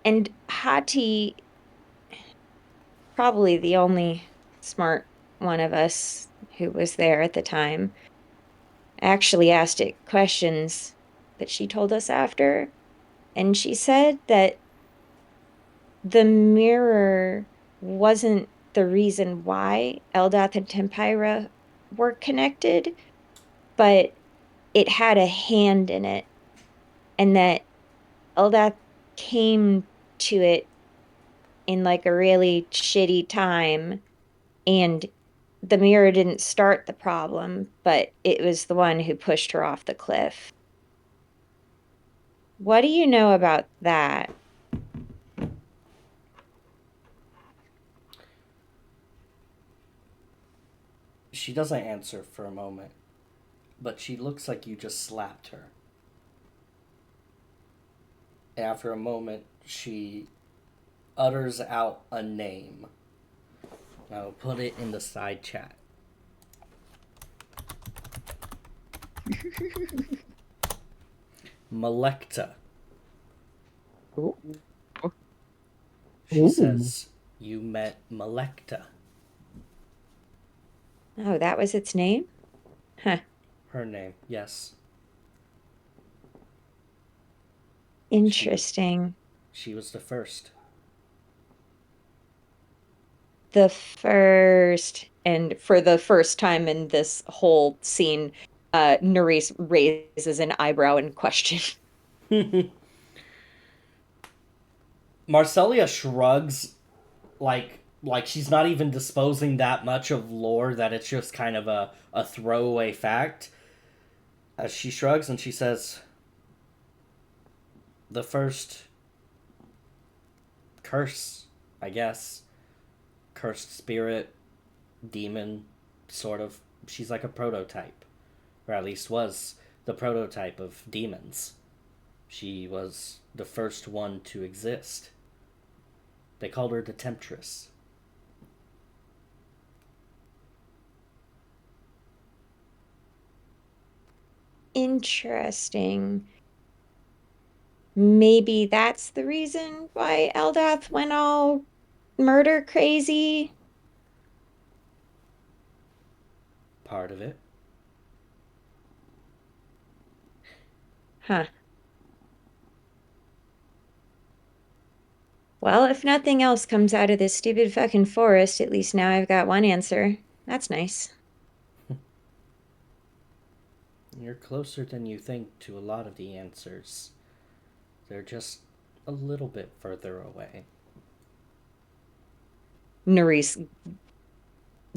A: And Hati, probably the only smart one of us who was there at the time, actually asked it questions that she told us after. And she said that the mirror wasn't the reason why Eldath and Tempira were connected, but it had a hand in it, and that Eldath came to it in like a really shitty time, and the mirror didn't start the problem, but it was the one who pushed her off the cliff. What do you know about that?
B: She doesn't answer for a moment, but she looks like you just slapped her. And after a moment, she utters out a name. I'll put it in the side chat. Malekta. She
D: Ooh.
B: says, you met Malekta.
A: Oh, that was its name? Huh.
B: Her name, yes.
A: Interesting.
B: She was the first.
A: The first, and for the first time in this whole scene, Nerys raises an eyebrow in question.
B: Marcelia shrugs like she's not even disposing that much of lore, that it's just kind of a throwaway fact. As she shrugs and she says, the first curse, I guess. Cursed spirit, demon, sort of. She's like a prototype, or at least was the prototype of demons. She was the first one to exist. They called her the Temptress.
A: Interesting. Maybe that's the reason why Eldath went all murder crazy.
B: Part of it.
A: Huh. Well, if nothing else comes out of this stupid fucking forest, at least now I've got one answer. That's nice.
B: You're closer than you think to a lot of the answers. They're just a little bit further away.
A: Nerys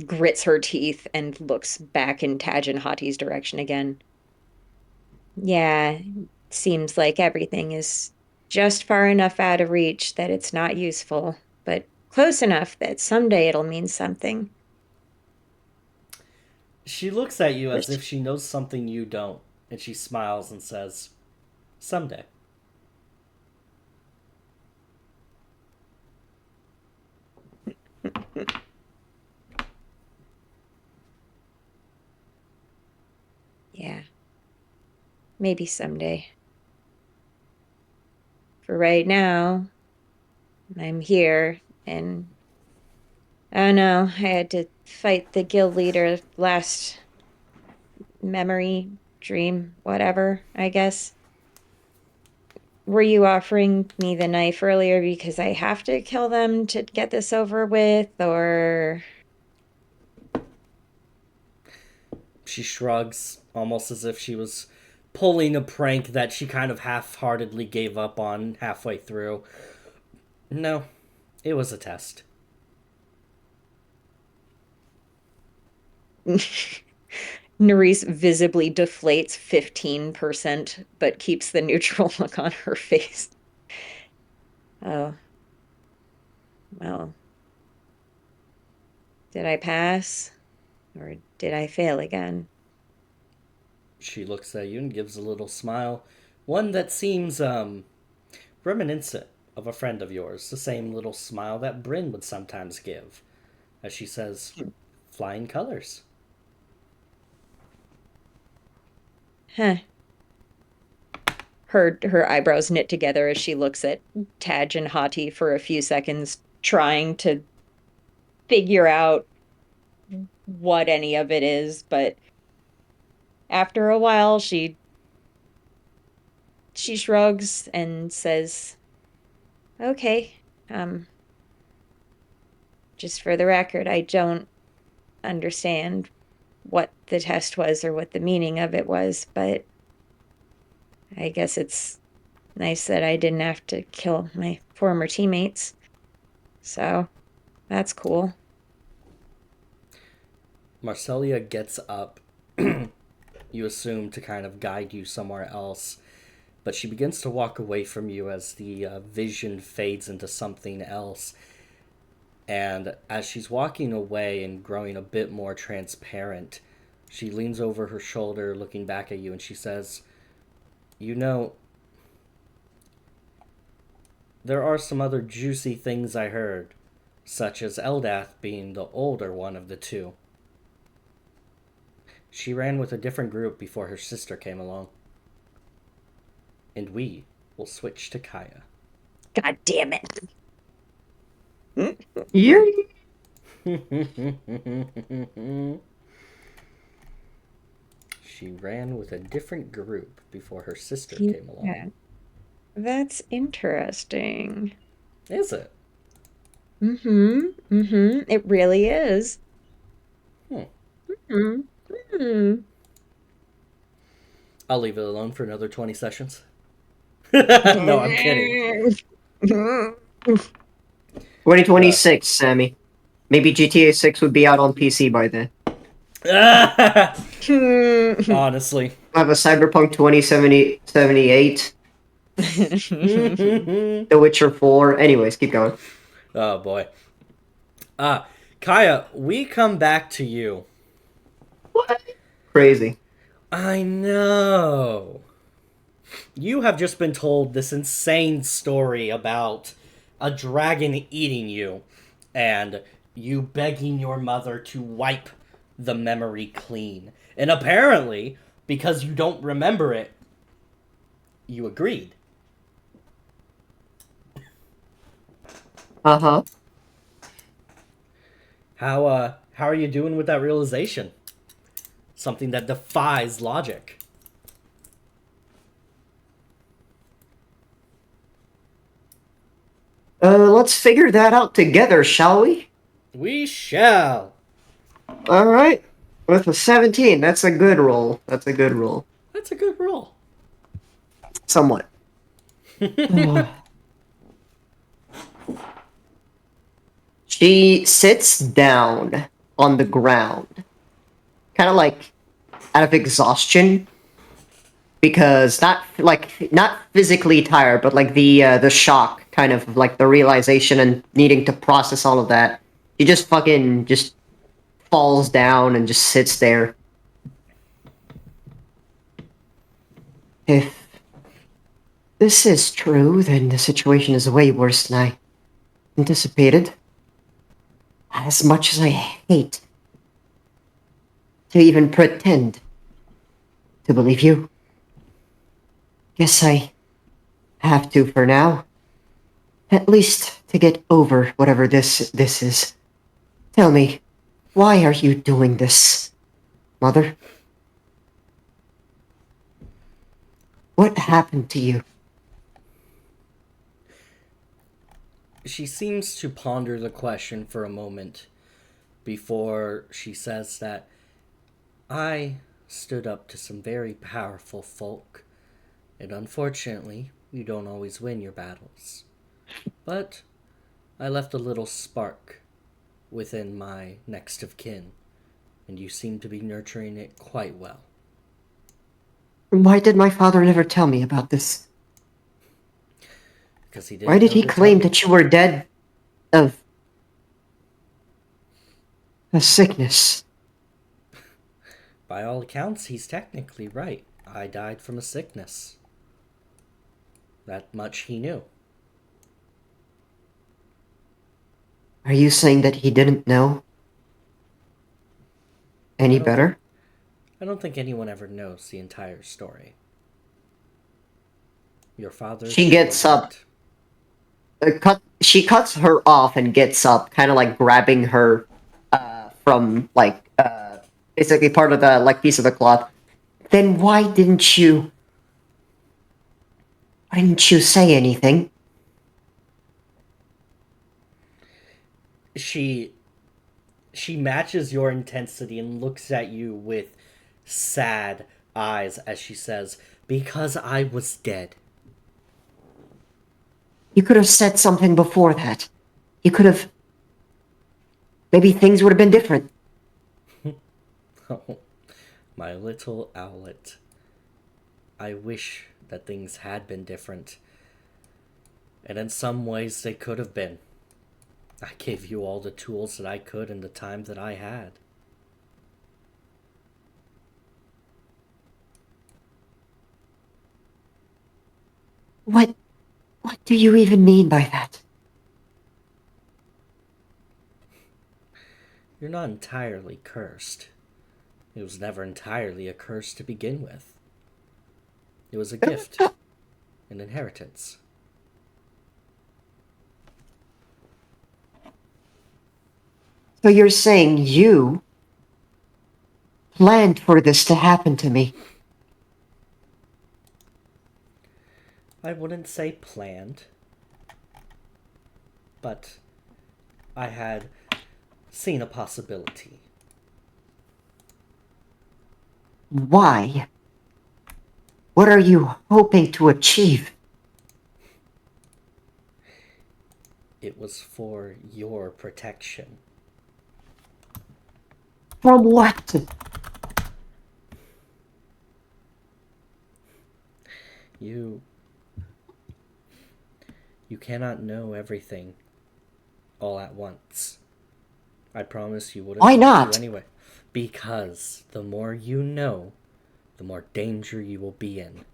A: grits her teeth and looks back in Taj and Hati's direction again. Yeah, seems like everything is just far enough out of reach that it's not useful, but close enough that someday it'll mean something.
B: She looks at you as if she knows something you don't, and she smiles and says, "Someday."
A: Yeah. Maybe someday. For right now, I'm here, and oh no, I had to fight the guild leader last memory, dream, whatever, I guess. Were you offering me the knife earlier because I have to kill them to get this over with, or...
B: She shrugs, almost as if she was pulling a prank that she kind of half-heartedly gave up on halfway through. No, it was a test.
A: Nerys visibly deflates 15%, but keeps the neutral look on her face. Oh. Well. Did I pass? Or did I fail again?
B: She looks at you and gives a little smile. One that seems, reminiscent of a friend of yours. The same little smile that Bryn would sometimes give. As she says, "Flying colors."
A: Huh. Her eyebrows knit together as she looks at Taj and Hati for a few seconds, trying to figure out what any of it is, but after a while she shrugs and says, "Okay, just for the record, I don't understand what the test was or what the meaning of it was, but I guess it's nice that I didn't have to kill my former teammates. So, that's cool."
B: Marcelia gets up, you assume to kind of guide you somewhere else, but she begins to walk away from you as the vision fades into something else. And as she's walking away and growing a bit more transparent, she leans over her shoulder, looking back at you, and she says, "You know, there are some other juicy things I heard, such as Eldath being the older one of the two. She ran with a different group before her sister came along. And we will switch to Kaya."
A: God damn it.
D: Yeah.
B: She ran with a different group before her sister came along.
A: Yeah. That's interesting.
B: Is it?
A: It really is.
B: I'll leave it alone for another 20 sessions. No, I'm kidding.
D: 2026, Sammy. Maybe GTA 6 would be out on PC by then.
B: Honestly.
D: I have a Cyberpunk 2078
B: Oh
D: The Witcher 4. Anyways, keep going.
B: boy. Kaya, we come back to you.
D: What? Crazy.
B: I know. You have just been told this insane story about a dragon eating you, and you begging your mother to wipe the memory clean. And apparently, because you don't remember it, you agreed.
D: Uh-huh.
B: How are you doing with that realization? Something that defies logic.
D: Let's figure that out together, shall we?
B: We shall.
D: Alright. With a 17, that's a good roll. That's a good roll.
B: That's a good roll.
D: Somewhat. She sits down on the ground, kind of like out of exhaustion, because not physically tired, but like the shock, kind of like the realization and needing to process all of that. She just fucking just falls down and just sits there. If this is true, then the situation is way worse than I anticipated. As much as I hate to even pretend to believe you, guess I have to for now. At least to get over whatever this is. Tell me, why are you doing this, Mother? What happened to you?
B: She seems to ponder the question for a moment before she says that I stood up to some very powerful folk, and unfortunately, you don't always win your battles. But I left a little spark within my next of kin, and you seem to be nurturing it quite well.
D: Why did my father never tell me about this?
B: Because he didn't
D: Why did
B: know
D: he
B: to tell
D: claim
B: you.
D: that you were dead of a sickness?
B: By all accounts, he's technically right. I died from a sickness. That much he knew.
D: Are you saying that he didn't know any better?
B: I don't think anyone ever knows the entire story. Your father
D: She
B: surely
D: gets up.
B: didn't.
D: She cuts her off and gets up, kind of like grabbing her from basically part of the like piece of the cloth. Then why didn't you say anything?
B: She matches your intensity and looks at you with sad eyes as she says, "Because I was dead."
D: You could have said something before that. You could have. Maybe things would have been different.
B: Oh, my little owlet. I wish that things had been different. And in some ways they could have been. I gave you all the tools that I could in the time that I had.
D: What do you even mean by that?
B: You're not entirely cursed. It was never entirely a curse to begin with. It was a gift, an inheritance.
D: So you're saying you planned for this to happen to me?
B: I wouldn't say planned, but I had seen a possibility.
D: Why? What are you hoping to achieve?
B: It was for your protection.
D: From what?
B: You You cannot know everything all at once. I promise you wouldn't
D: Why
B: want
D: not?
B: to anyway. Because the more you know, the more danger you will be in.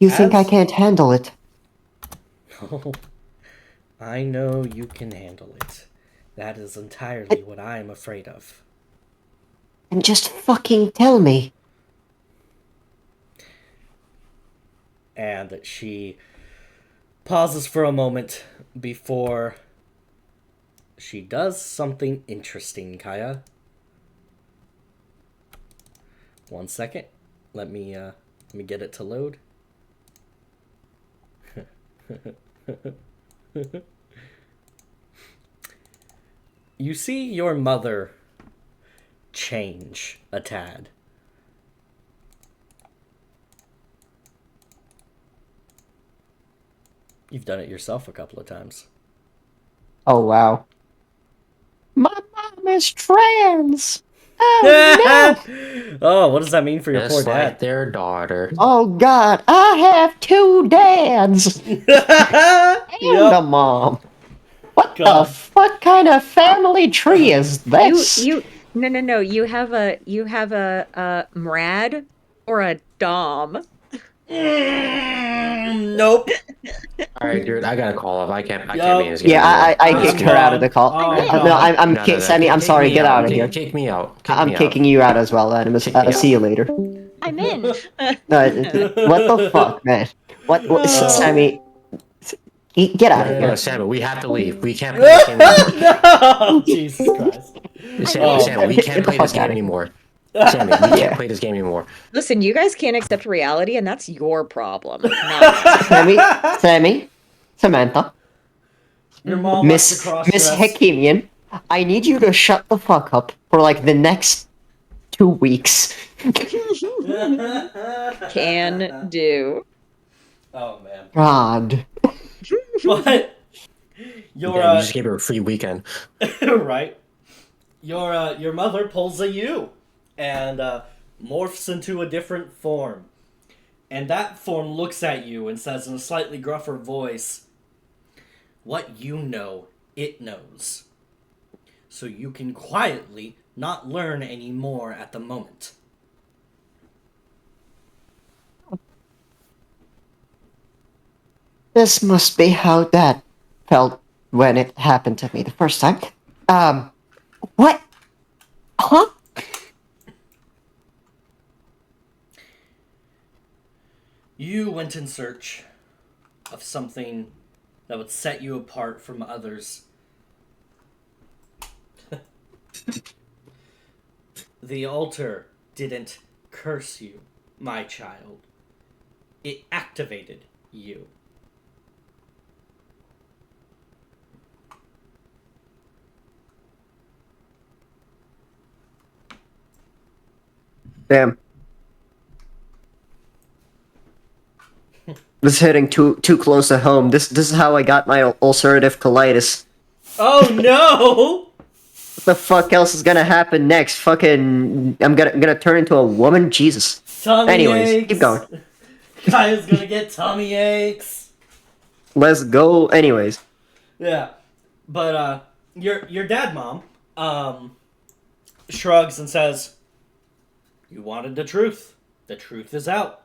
D: You think I
B: As-
D: can't handle it?
B: Oh, I know you can handle it. That is entirely what I am afraid of.
D: Then just fucking tell me.
B: And she pauses for a moment before she does something interesting, Kaya. 1 second. Let me get it to load. You see your mother change a tad. You've done it yourself a couple of times.
D: Oh, wow. My mom is trans! Oh, no!
B: Oh, what does that mean for your
C: Just
B: poor
C: like
B: dad?
C: their daughter.
D: Oh, God, I have 2 dads! And
B: Yep.
D: a mom. What
B: God.
D: what kind of family tree is this?
A: No. You have a Mrad or a Dom.
B: Nope.
C: All right, dude, I gotta call off. I can't be in this game
D: Yeah,
C: anymore.
D: I
B: I'm
D: kicked her out of the call.
B: gone.
E: I'm
D: No,
E: gone.
D: I'm
C: No,
D: Sammy, I'm
C: kick
D: sorry,
C: me
D: get out of here.
C: Kick me out. Kick
D: I'm
C: me out.
D: kicking you out as well, Animus.
C: Kick me out.
D: See you later.
E: I'm in.
D: What the fuck, man? What Sammy? Get out of
C: No,
D: here.
C: Sammy, we have to leave. We can't play this game anymore.
B: No, Jesus Christ.
C: Sammy, we
D: Get
C: can't
D: the
C: play
D: fuck
C: this game
D: outta here.
C: anymore. Sammy, we
D: Yeah.
C: can't play this game anymore.
A: Listen, you guys can't accept reality, and that's your problem. Not mine.
D: Sammy, Samantha,
B: Your mom wants to
D: Miss
B: cross-dress.
D: Hekimian, I need you to shut the fuck up for like the next 2 weeks.
A: Can do.
B: Oh man.
D: God.
B: But your
C: Yeah, you just gave her a free weekend.
B: right. Your mother pulls a U and morphs into a different form. And that form looks at you and says in a slightly gruffer voice, "What you know, it knows. So you can quietly not learn any more at the moment."
D: This must be how Dad felt when it happened to me the first time. What? Huh?
B: You went in search of something that would set you apart from others. The altar didn't curse you, my child. It activated you.
D: Damn. This is hitting too close to home. This is how I got my ulcerative colitis.
B: Oh no!
D: What the fuck else is gonna happen next? Fucking, I'm gonna turn into a woman. Jesus.
B: Tummy
D: Anyways,
B: aches.
D: keep going.
B: Kaya's gonna get tummy aches.
D: Let's go. Anyways,
B: Yeah, but your dad, mom, shrugs and says, "You wanted the truth. The truth is out."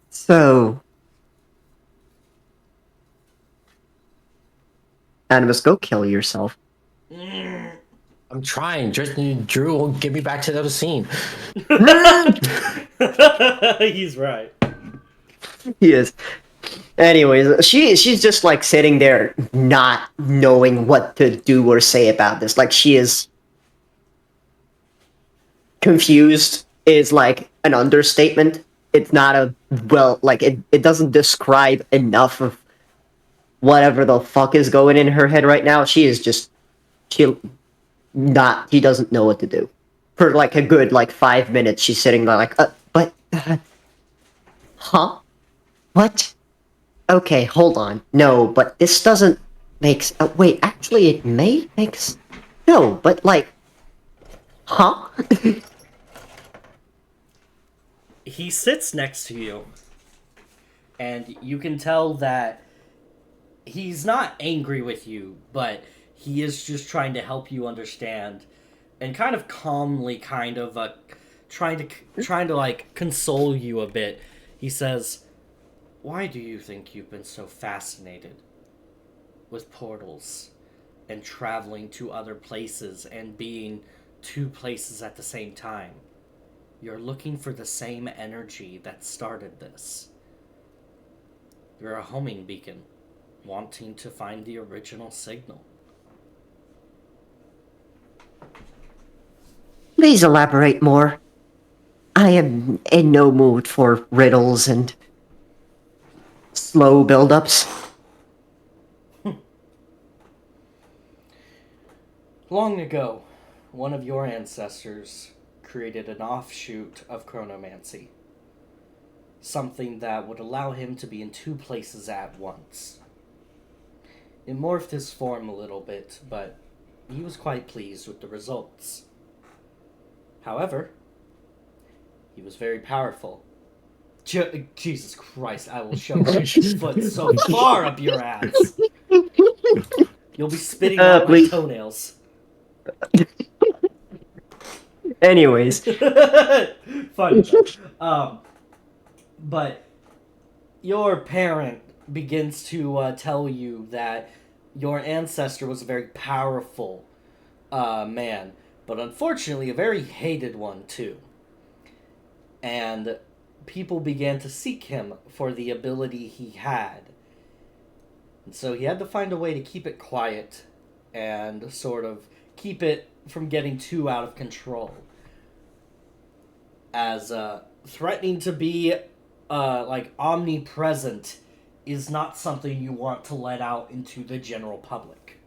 D: so Animus, go kill yourself.
C: I'm trying. Just Drew, get me back to the other scene.
B: He's right.
D: He is. Anyways, she's just like sitting there, not knowing what to do or say about this. Like she is confused. Is like an understatement. It's not a it doesn't describe enough of whatever the fuck is going in her head right now. She is just she doesn't know what to do. For like a good 5 minutes, she's sitting there like, huh? What? Okay, hold on. No, but this doesn't makes... wait, actually, it may make... No, but like... Huh?
B: He sits next to you, and you can tell that he's not angry with you, but he is just trying to help you understand, and kind of calmly, trying to like console you a bit. He says, "Why do you think you've been so fascinated with portals and traveling to other places and being two places at the same time? You're looking for the same energy that started this. You're a homing beacon, wanting to find the original signal."
D: Please elaborate more. I am in no mood for riddles and slow build-ups.
B: Long ago, one of your ancestors created an offshoot of chronomancy. Something that would allow him to be in two places at once. It morphed his form a little bit, but he was quite pleased with the results. However, he was very powerful. Jesus Christ, I will shove my foot so far up your ass. You'll be spitting out my
D: please.
B: toenails.
D: Anyways,
B: Funny. But your parent begins to tell you that your ancestor was a very powerful man, but unfortunately a very hated one too. And people began to seek him for the ability he had. And so he had to find a way to keep it quiet and sort of keep it from getting too out of control. As threatening to be like omnipresent is not something you want to let out into the general public.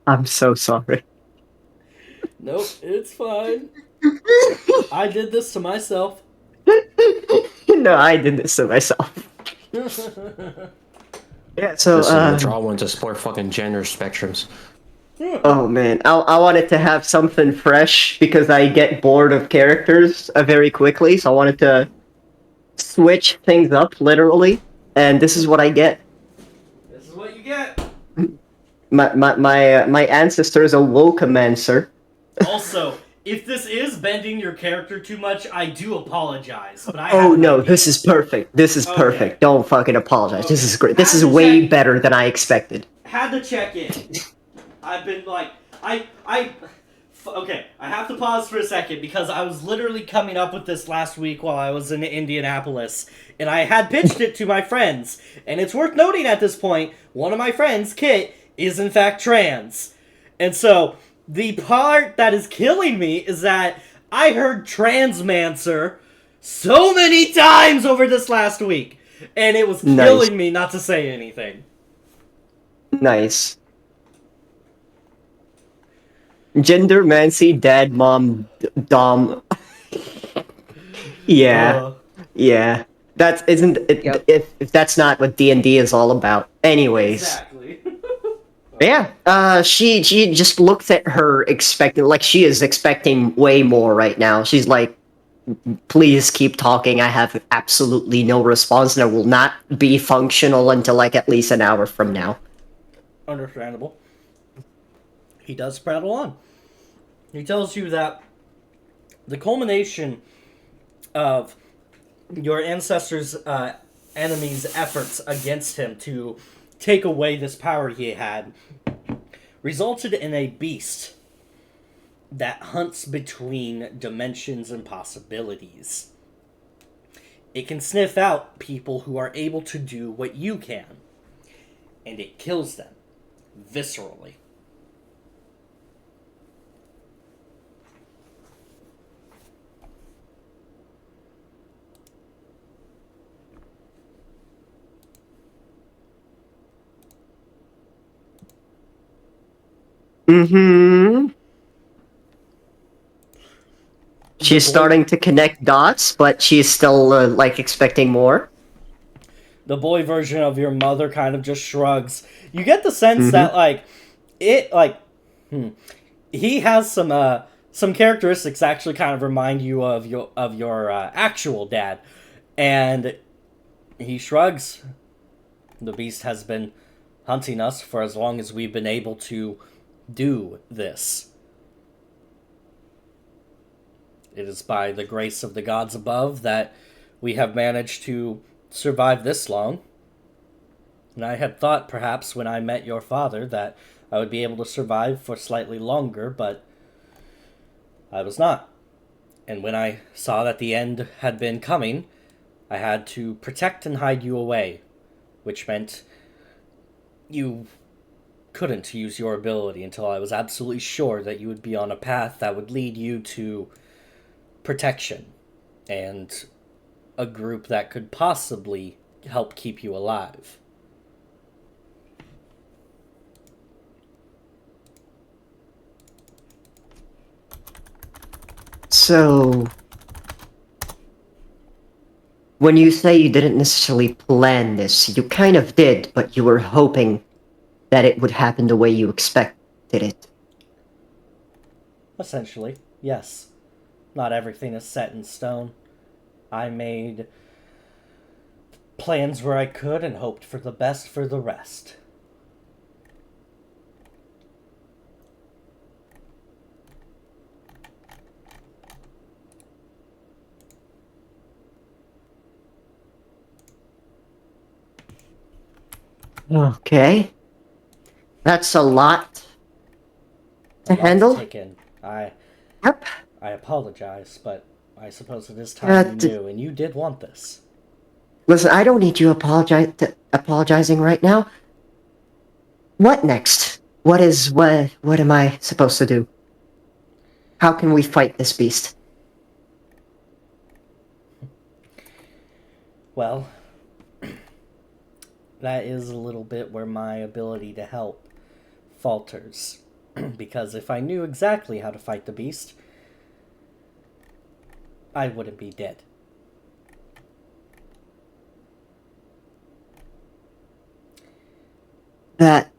D: I'm so sorry.
B: Nope, it's fine. I did this to myself.
D: No, I did this to myself. Yeah, so,
C: This is the draw one to explore fucking gender spectrums.
D: oh man, I wanted to have something fresh because I get bored of characters very quickly, so I wanted to switch things up, literally, and this is what I get.
B: This is what you get.
D: My ancestor is a wokemancer.
B: Also, if this is bending your character too much, I do apologize. But I
D: Oh
B: have an
D: no,
B: idea.
D: this is perfect. This is
B: Okay.
D: perfect. Don't fucking apologize. This
B: Okay.
D: is great. This
B: Had
D: is
B: to
D: way
B: check-
D: better than I expected.
B: Had to check in. I've been like, okay, I have to pause for a second because I was literally coming up with this last week while I was in Indianapolis, and I had pitched it to my friends. And it's worth noting at this point, one of my friends, Kit, is in fact trans. And so, the part that is killing me is that I heard Transmancer so many times over this last week, and it was
D: Nice.
B: killing me not to say anything.
D: Nice. Gender, Mancy, dad, mom, dom. Yeah, yeah. That isn't it,
A: Yep.
D: if that's not what D&D is all about. Anyways.
B: Exactly.
D: Yeah, she just looks at her expecting, like she is expecting way more right now. She's like, please keep talking. I have absolutely no response and I will not be functional until like at least an hour from now.
B: Understandable. He does prattle on. He tells you that the culmination of your ancestors' enemies' efforts against him to take away this power he had resulted in a beast that hunts between dimensions and possibilities. It can sniff out people who are able to do what you can, and it kills them viscerally.
D: Mm-hmm. She's
B: boy-
D: starting to connect dots, but she's still, like, expecting more.
B: The boy version of your mother kind of just shrugs. You get the sense
D: Mhm.
B: that he has some characteristics that actually kind of remind you of your actual dad, and he shrugs. The beast has been hunting us for as long as we've been able to do this. It is by the grace of the gods above that we have managed to survive this long. And I had thought perhaps when I met your father that I would be able to survive for slightly longer, but I was not. And when I saw that the end had been coming, I had to protect and hide you away, which meant you couldn't use your ability until I was absolutely sure that you would be on a path that would lead you to protection and a group that could possibly help keep you alive.
D: So, when you say you didn't necessarily plan this, you kind of did, but you were hoping that it would happen the way you expected it.
B: Essentially, yes. Not everything is set in stone. I made plans where I could and hoped for the best for the rest.
D: Okay. That's a lot
B: A
D: to
B: lot
D: handle.
B: to take in.
D: Yep.
B: I apologize, but I suppose it is time you knew, and you did want this.
D: Listen, I don't need you apologizing right now. What next? What am I supposed to do? How can we fight this beast?
B: Well, that is a little bit where my ability to help falters. Because if I knew exactly how to fight the beast, I wouldn't be dead.
D: That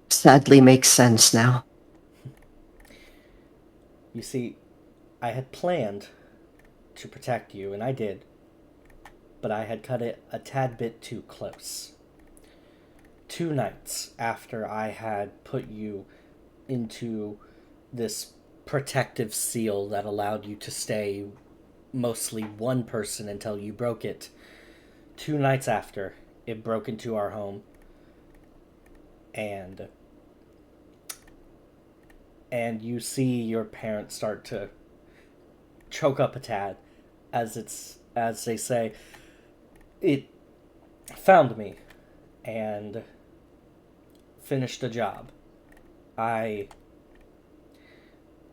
D: sadly makes sense now.
B: You see, I had planned to protect you, and I did. But I had cut it a tad bit too close. 2 nights after I had put you into this protective seal that allowed you to stay mostly one person until you broke it. 2 nights after, it broke into our home. And you see your parents start to choke up a tad as they say, it found me and finished the job. I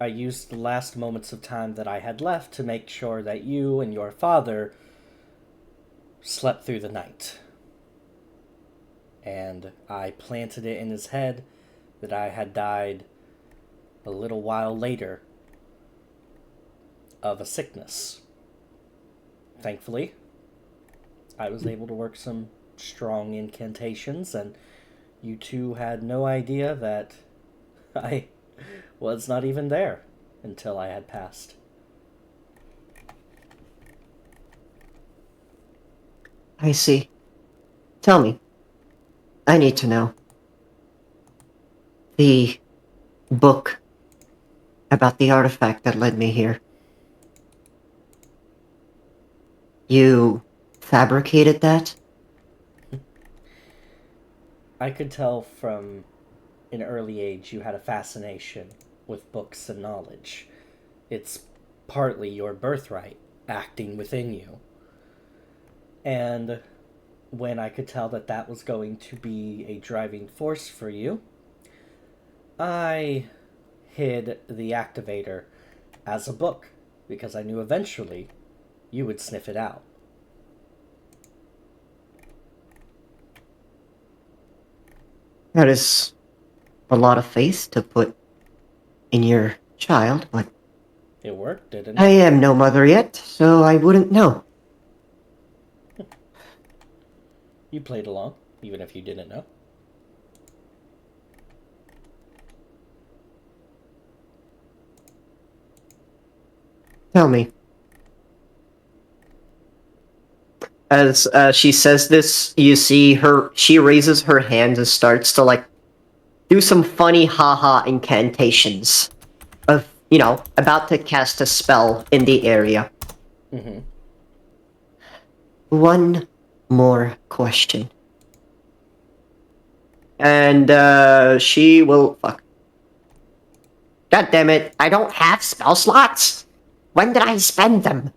B: used the last moments of time that I had left to make sure that you and your father slept through the night. And I planted it in his head that I had died a little while later of a sickness. Thankfully, I was able to work some strong incantations, and you two had no idea that I was not even there until I had passed.
D: I see. Tell me. I need to know. The book about the artifact that led me here. You fabricated that?
B: I could tell from an early age you had a fascination with books and knowledge. It's partly your birthright acting within you. And when I could tell that that was going to be a driving force for you, I hid the activator as a book because I knew eventually you would sniff it out.
D: That is a lot of faith to put in your child, but
B: It worked, didn't
D: I
B: it?
D: am no mother yet, so I wouldn't know.
B: You played along, even if you didn't know.
D: Tell me. As she says this, you see her. She raises her hand and starts to like do some funny haha incantations of about to cast a spell in the area.
B: Mm-hmm.
D: One more question, and she will fuck. God damn it! I don't have spell slots. When did I spend them?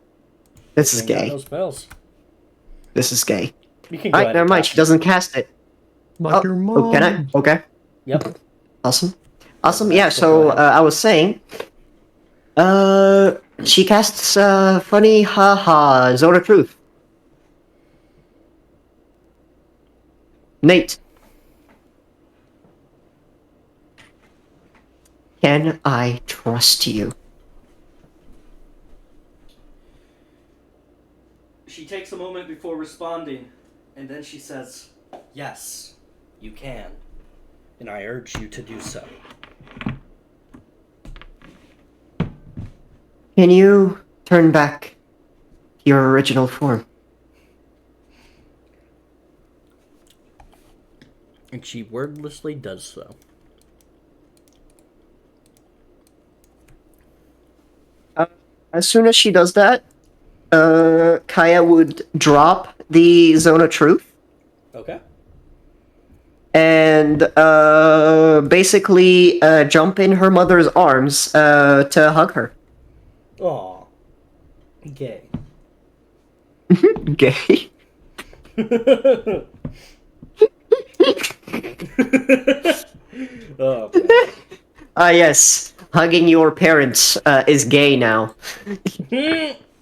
D: This is
B: You ain't got
D: gay.
B: no spells.
D: This is gay.
B: You can go
D: Alright,
B: ahead
D: never
B: and
D: mind.
B: cast
D: She
B: it.
D: doesn't cast it.
C: Like your mom.
D: Can I? Okay.
B: Yep.
D: Awesome. Awesome.
B: Alright,
D: Yeah.
B: so
D: So
B: go ahead.
D: I was saying, she casts funny haha Zone of Truth. Nate, can I trust you?
B: She takes a moment before responding, and then she says, "Yes, you can. And I urge you to do so."
D: Can you turn back to your original form?
B: And she wordlessly does so.
D: As soon as she does that, Kaya would drop the Zone of Truth
B: Okay.
D: and basically jump in her mother's arms to hug her.
B: Aw. Gay.
D: Gay.
B: Oh, man.
D: Ah, yes. Hugging your parents is gay now.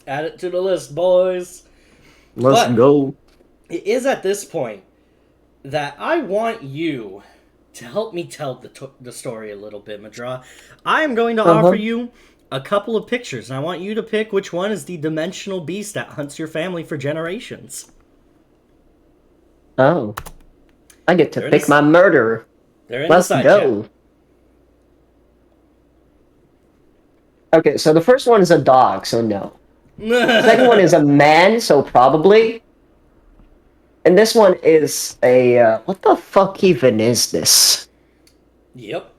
B: Add it to the list, boys.
D: Let's
B: But-
D: go.
B: It is at this point that I want you to help me tell the story a little bit, Madra. I am going to offer you a couple of pictures, and I want you to pick which one is the dimensional beast that hunts your family for generations.
D: Oh. I get to
B: They're
D: pick
B: this-
D: my murderer.
B: They're in
D: Let's
B: the side
D: go. Okay, so the first one is a dog, so no. The second one is a man, so probably. And this one is a what the fuck even is this?
B: Yep.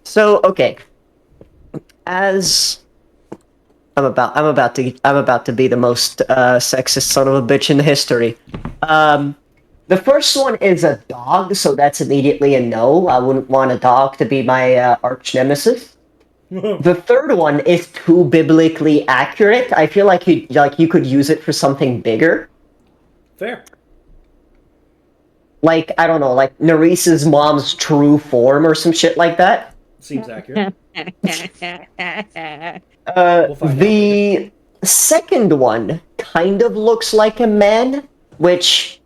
D: So okay, as I'm about to be the most sexist son of a bitch in history. The first one is a dog, so that's immediately a no. I wouldn't want a dog to be my arch nemesis. The third one is too biblically accurate. I feel like you could use it for something bigger.
B: Fair.
D: Like, I don't know, like Nerese's mom's true form or some shit like that.
B: Seems accurate. We'll find out
D: The second one kind of looks like a man, which,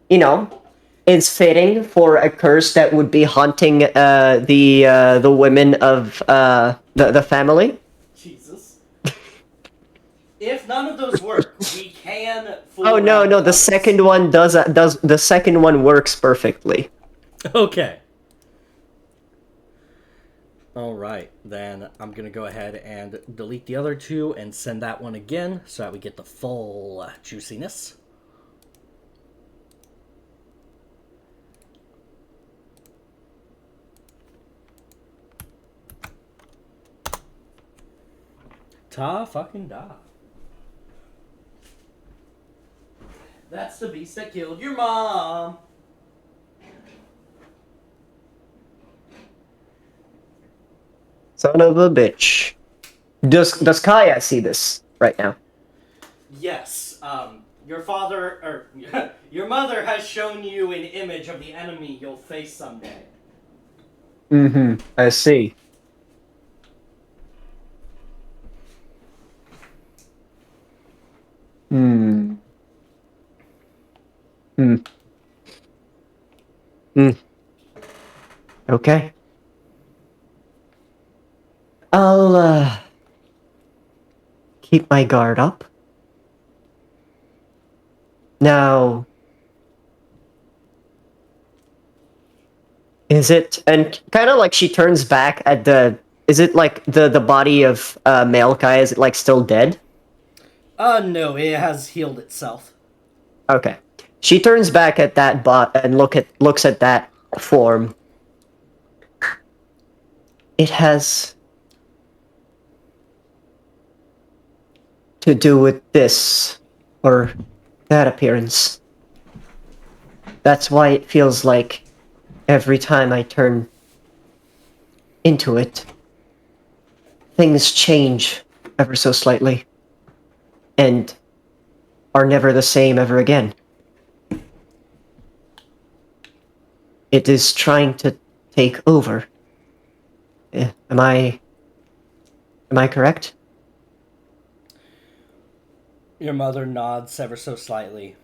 D: is fitting for a curse that would be haunting the women of the family.
B: Jesus. If none of those work, we can fool
D: Oh no,
B: around
D: no,
B: with
D: the
B: others.
D: second one does the second one works perfectly.
B: Okay. Alright, then I'm gonna go ahead and delete the other two and send that one again so that we get the full juiciness. Ta fucking da. That's the beast that killed your mom.
D: Son of a bitch. Does Kaya see this right now?
B: Yes, your father, or your mother has shown you an image of the enemy you'll face someday.
D: Mm-hmm. I see. Hmm. Hmm. Hmm. Okay. I'll keep my guard up. Now, is it, and kind of like she turns back at the, is it like the body of Maelkai, is it like still dead?
B: No, it has healed itself.
D: Okay. She turns back at that bot and looks at that form. It has to do with this or that appearance. That's why it feels like every time I turn into it, things change ever so slightly and are never the same ever again. It is trying to take over. Am I correct?
B: Your mother nods ever so slightly.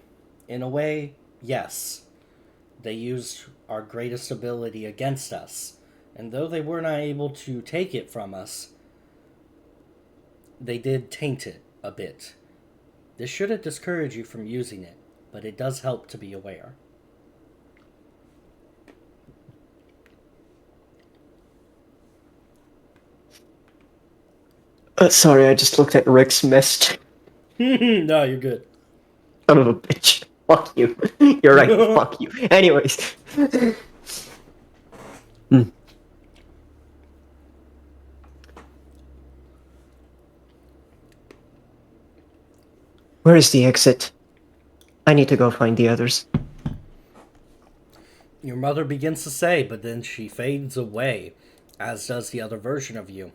B: In a way, yes. They used our greatest ability against us, and though they were not able to take it from us, they did taint it a bit. This shouldn't discourage you from using it, but it does help to be aware.
D: Sorry, I just looked at Rick's message.
B: No, you're good.
D: Son of a bitch. Fuck you. You're right, fuck you. Anyways. Hmm. Where is the exit? I need to go find the others.
B: Your mother begins to say, but then she fades away, as does the other version of you.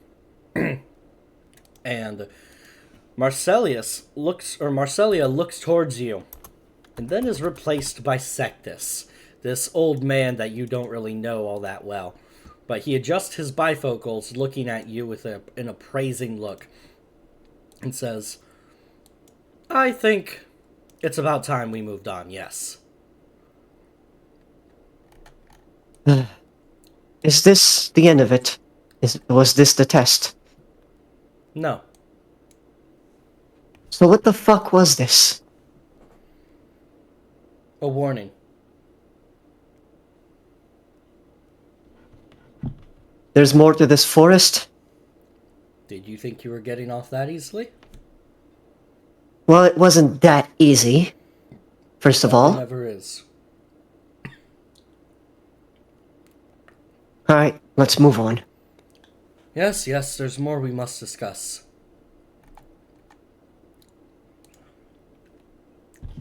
B: And Marcelia looks towards you, and then is replaced by Sectus, this old man that you don't really know all that well. But he adjusts his bifocals, looking at you with an appraising look, and says, I think it's about time we moved on, yes.
D: Is this the end of it? Was this the test?
B: No.
D: So what the fuck was this?
B: A warning.
D: There's more to this forest?
B: Did you think you were getting off that easily?
D: Well, it wasn't that easy. First of
B: It
D: all.
B: never is.
D: Alright, let's move on.
B: Yes, there's more we must discuss.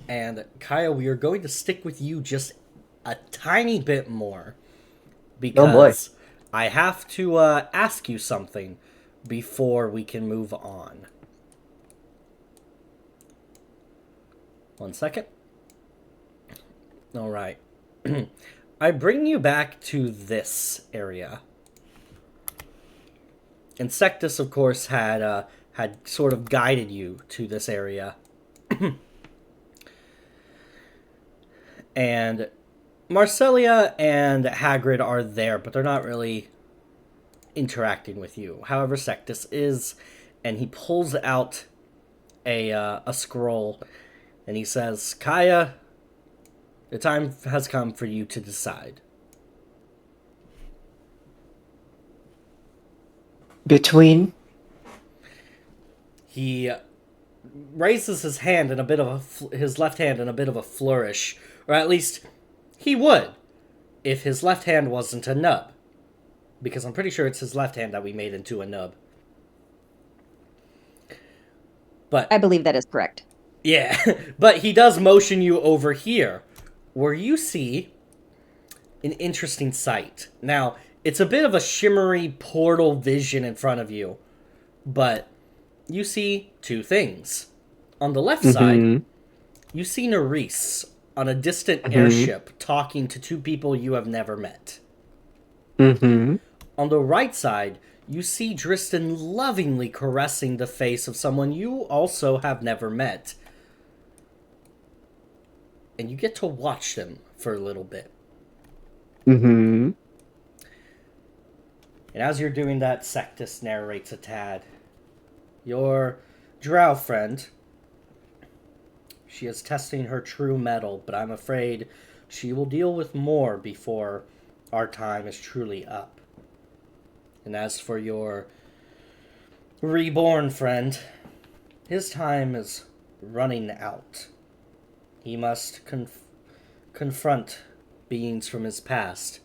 B: And Kaya, we are going to stick with you just a tiny bit more. Because I have to ask you something before we can move on. 1 second. Alright. I bring you back to this area. Insectus, of course, had sort of guided you to this area. And Marcelia and Hagrid are there, but they're not really interacting with you. However, Sectus is, and he pulls out a scroll, and he says, Kaya, the time has come for you to decide.
D: Between?
B: He raises his hand in a bit of his left hand in a bit of a flourish, or at least he would if his left hand wasn't a nub, because I'm pretty sure it's his left hand that we made into a nub. But
E: I believe that is correct.
B: yeah, but he does motion you over here, where you see an interesting sight. Now, it's a bit of a shimmery portal vision in front of you, but you see two things. On the left side, you see Nerisse on a distant airship talking to two people you have never met. On the right side, you see Dristan lovingly caressing the face of someone you also have never met. And you get to watch them for a little bit. And as you're doing that, Sectus narrates a tad. Your Drow friend. She is testing her true mettle, but I'm afraid she will deal with more before our time is truly up. And as for your reborn friend, his time is running out. He must confront beings from his past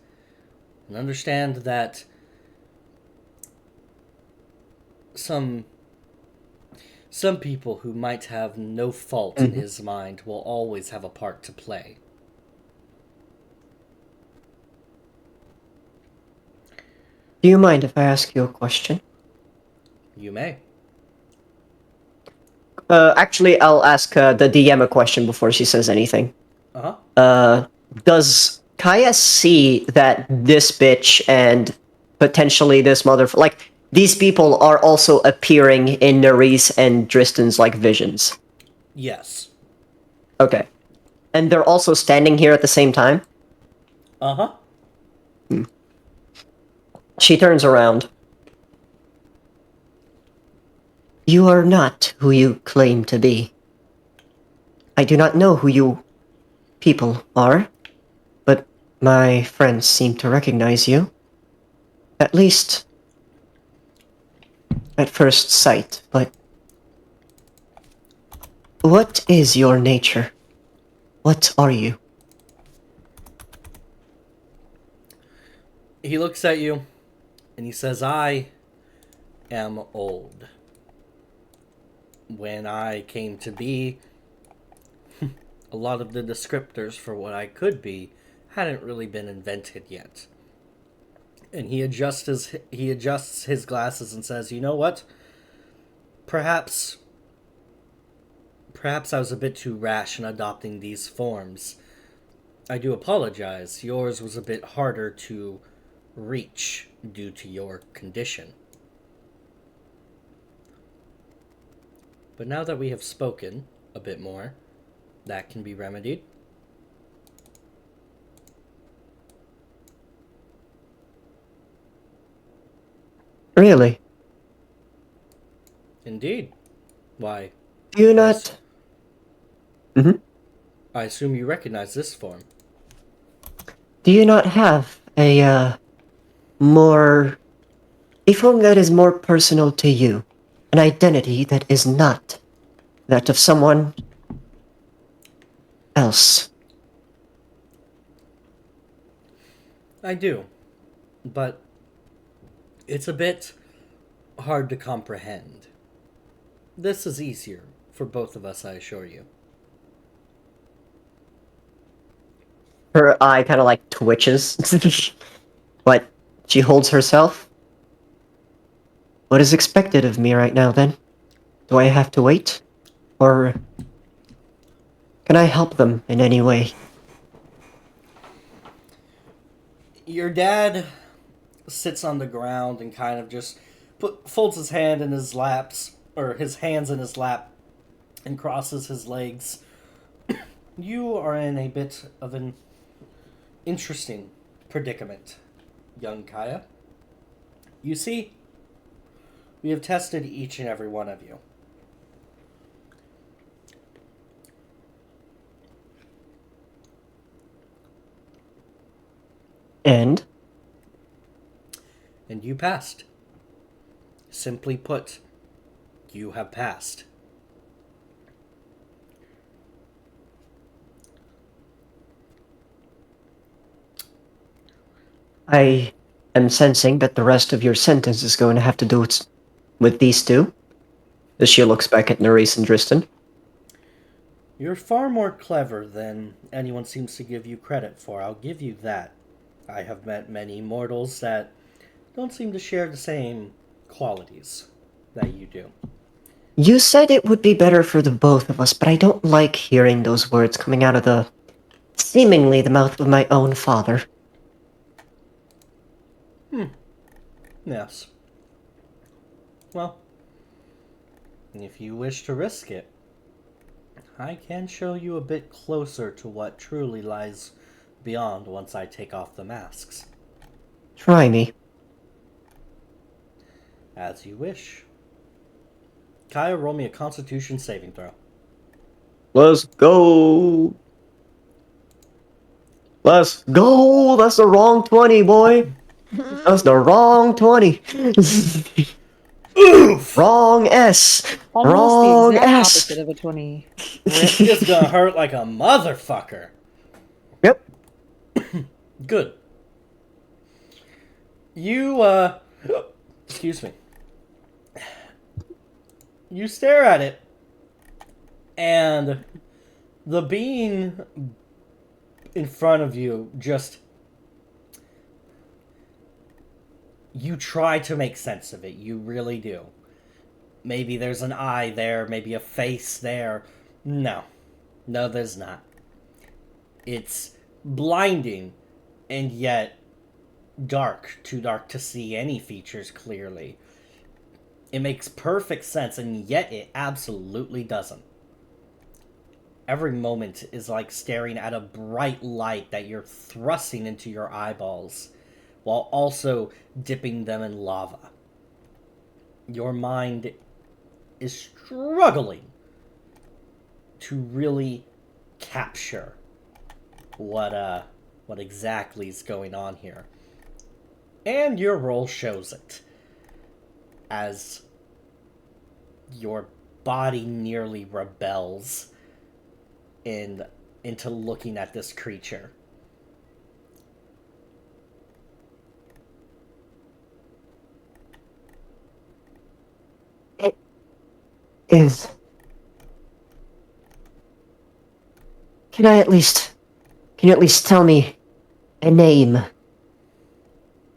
B: and understand that some people who might have no fault in his mind will always have a part to play.
D: Do you mind if I ask you a question?
B: You may.
D: Actually, I'll ask the DM a question before she says anything.
B: Uh-huh.
D: Does Kaya see that this bitch and potentially this like, these people are also appearing in Nerys and Dristan's, like, visions?
B: Yes.
D: Okay. And they're also standing here at the same time?
B: Uh-huh.
D: She turns around. You are not who you claim to be. I do not know who you people are, but my friends seem to recognize you. At least at first sight, but what is your nature? What are you?
B: He looks at you and he says, I am old. When I came to be, a lot of the descriptors for what I could be hadn't really been invented yet. And he adjusts his glasses and says, "You know what? Perhaps I was a bit too rash in adopting these forms. I do apologize. Yours was a bit harder to reach due to your condition. But now that we have spoken a bit more, that can be remedied."
D: Really?
B: Indeed. Why,
D: Do you not...
B: I assume you recognize this form.
D: Do you not have a form that is more personal to you? An identity that is not that of someone else?
B: I do. But it's a bit hard to comprehend. This is easier for both of us, I assure you.
D: Her eye kind of, like, twitches. But she holds herself. What is expected of me right now, then? Do I have to wait? Or can I help them in any way?
B: Your dad sits on the ground and kind of just folds his hand in his laps, or his hands in his lap, and crosses his legs. You are in a bit of an interesting predicament, young Kaya. You see, we have tested each and every one of you.
D: And
B: And you passed. Simply put, you have passed.
D: I am sensing that the rest of your sentence is going to have to do with these two. As she looks back at Nerys and Dristan.
B: You're far more clever than anyone seems to give you credit for. I'll give you that. I have met many mortals that don't seem to share the same qualities that you do.
D: You said it would be better for the both of us, but I don't like hearing those words coming out of seemingly the mouth of my own father.
B: Yes. Well, if you wish to risk it, I can show you a bit closer to what truly lies beyond once I take off the masks.
D: Try me.
B: As you wish. Kaya, roll me a Constitution saving throw.
D: Let's go. Let's go. That's the wrong 20, boy. That's the wrong 20.
B: Oof!
D: Wrong S.
F: Almost
D: Wrong
F: the exact
D: S.
F: opposite of a 20.
B: It's gonna hurt like a motherfucker.
D: Yep.
B: Good. You, excuse me. You stare at it, and the being in front of you just. You try to make sense of it. You really do. Maybe there's an eye there, maybe a face there. No. No, there's not. It's blinding, and yet dark. Too dark to see any features clearly. It makes perfect sense, and yet it absolutely doesn't. Every moment is like staring at a bright light that you're thrusting into your eyeballs, while also dipping them in lava. Your mind is struggling to really capture what exactly is going on here. And your roll shows it. As your body nearly rebels into looking at this creature.
D: It is. Can you at least tell me a name?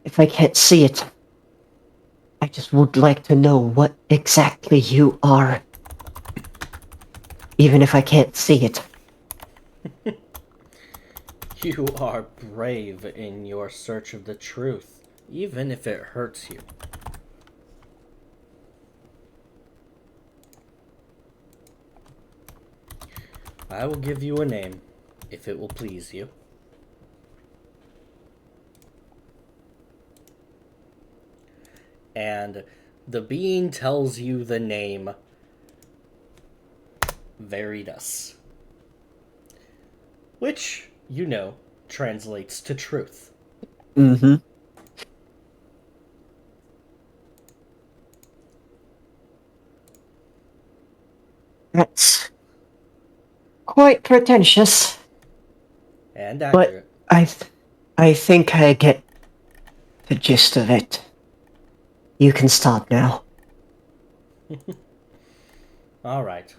D: If I can't see it, I just would like to know what exactly you are. Even if I can't see it.
B: You are brave in your search of the truth, even if it hurts you. I will give you a name, if it will please you. And the being tells you the name Veritas, which, you know, translates to truth.
D: Mm-hmm. That's quite pretentious,
B: And
D: but
B: accurate.
D: I think I get the gist of it. You can stop now.
B: Alright.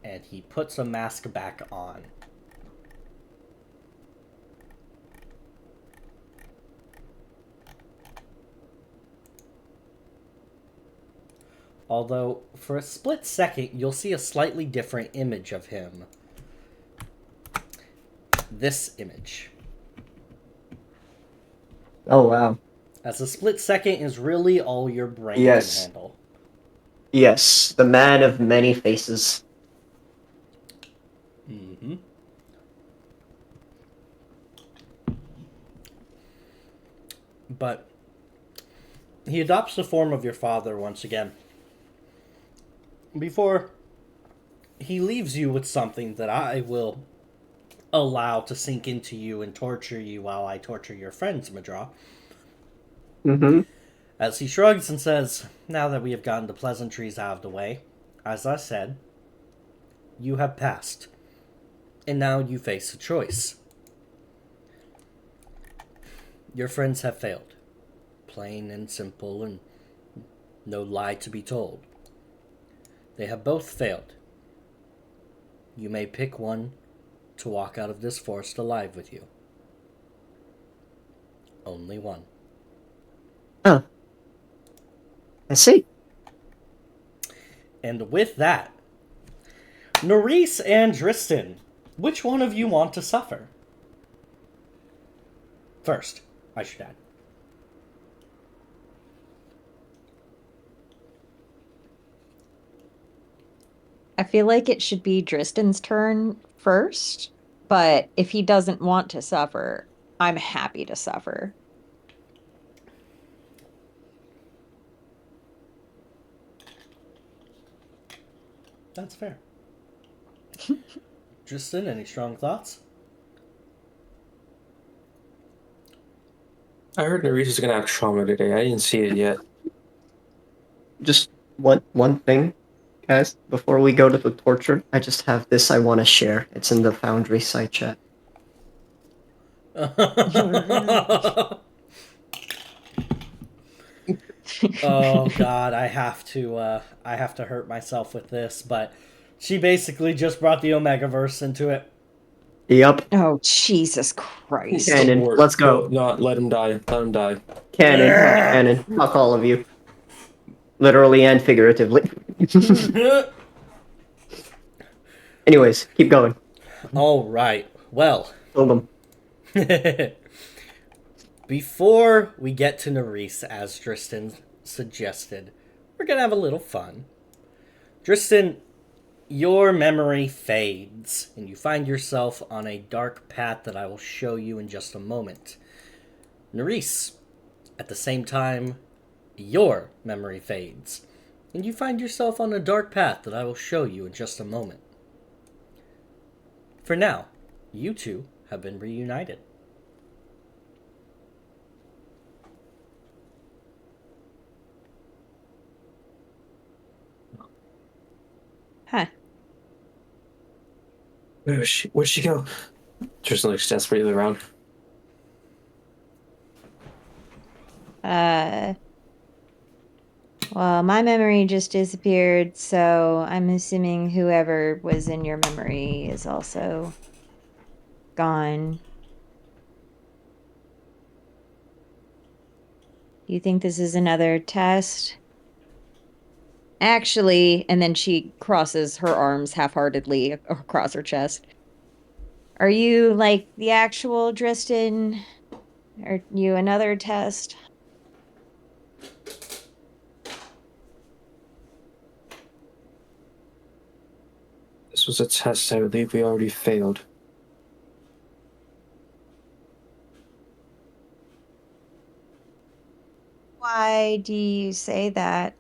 B: And he puts a mask back on. Although, for a split second, you'll see a slightly different image of him. This image.
D: Oh, wow.
B: As a split second is really all your brain
D: Yes.
B: can handle.
D: Yes, the man of many faces.
B: Mm-hmm. But he adopts the form of your father once again. Before he leaves you with something that I will allow to sink into you and torture you while I torture your friends, Madraw.
D: Mm-hmm.
B: As he shrugs and says, now that we have gotten the pleasantries out of the way, as I said, you have passed. And now you face a choice. Your friends have failed. Plain and simple, and no lie to be told. They have both failed. You may pick one to walk out of this forest alive with you. Only one.
D: Oh. I see.
B: And with that, Nerys and Dristan, which one of you want to suffer? First, I should add.
E: I feel like it should be Dristan's turn first, but if he doesn't want to suffer, I'm happy to suffer.
B: That's fair. Tristan, any strong thoughts?
C: I heard Nerys is gonna have trauma today. I didn't see it yet.
D: Just one thing, guys. Before we go to the torture, I just have this I want to share. It's in the Foundry side chat.
B: Oh God, I have to hurt myself with this, but she basically just brought the Omegaverse into it.
D: Yep.
E: Oh, Jesus Christ.
D: Cannon,
C: Abort.
D: let's go.
C: No, let him die. Let him die.
D: Cannon,
B: Yeah.
D: cannon. Fuck all of you. Literally and figuratively. Anyways, keep going.
B: All right. Well,
D: Kill them.
B: before we get to Nerys, as Tristan suggested, we're gonna have a little fun. Tristan, your memory fades, and you find yourself on a dark path that I will show you in just a moment. Nerys, at the same time, your memory fades, and you find yourself on a dark path that I will show you in just a moment. For now, you two have been reunited.
E: Huh.
C: Where'd she go? Tristan looks desperately around.
A: Well, my memory just disappeared, so I'm assuming whoever was in your memory is also gone. Do you think this is another test?
E: Actually, and then she crosses her arms half-heartedly across her chest.
A: Are you like the actual Dristan? Are you another test?
C: This was a test I believe we already failed.
A: Why do you say that?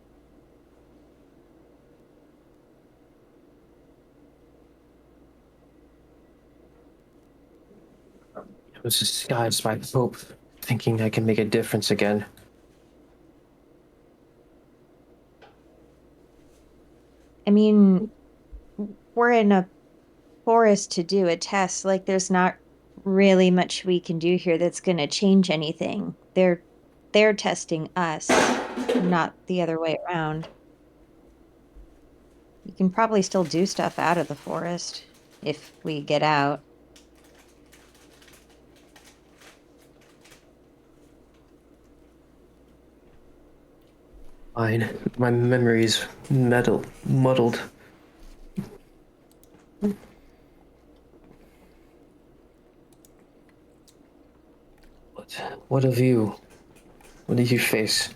C: It was disguised by hope, thinking I can make a difference again.
A: I mean, we're in a forest to do a test. Like, there's not really much we can do here that's going to change anything. They're testing us, not the other way around. You can probably still do stuff out of the forest if we get out.
C: Fine. My memory's muddled. What of you? What did you face?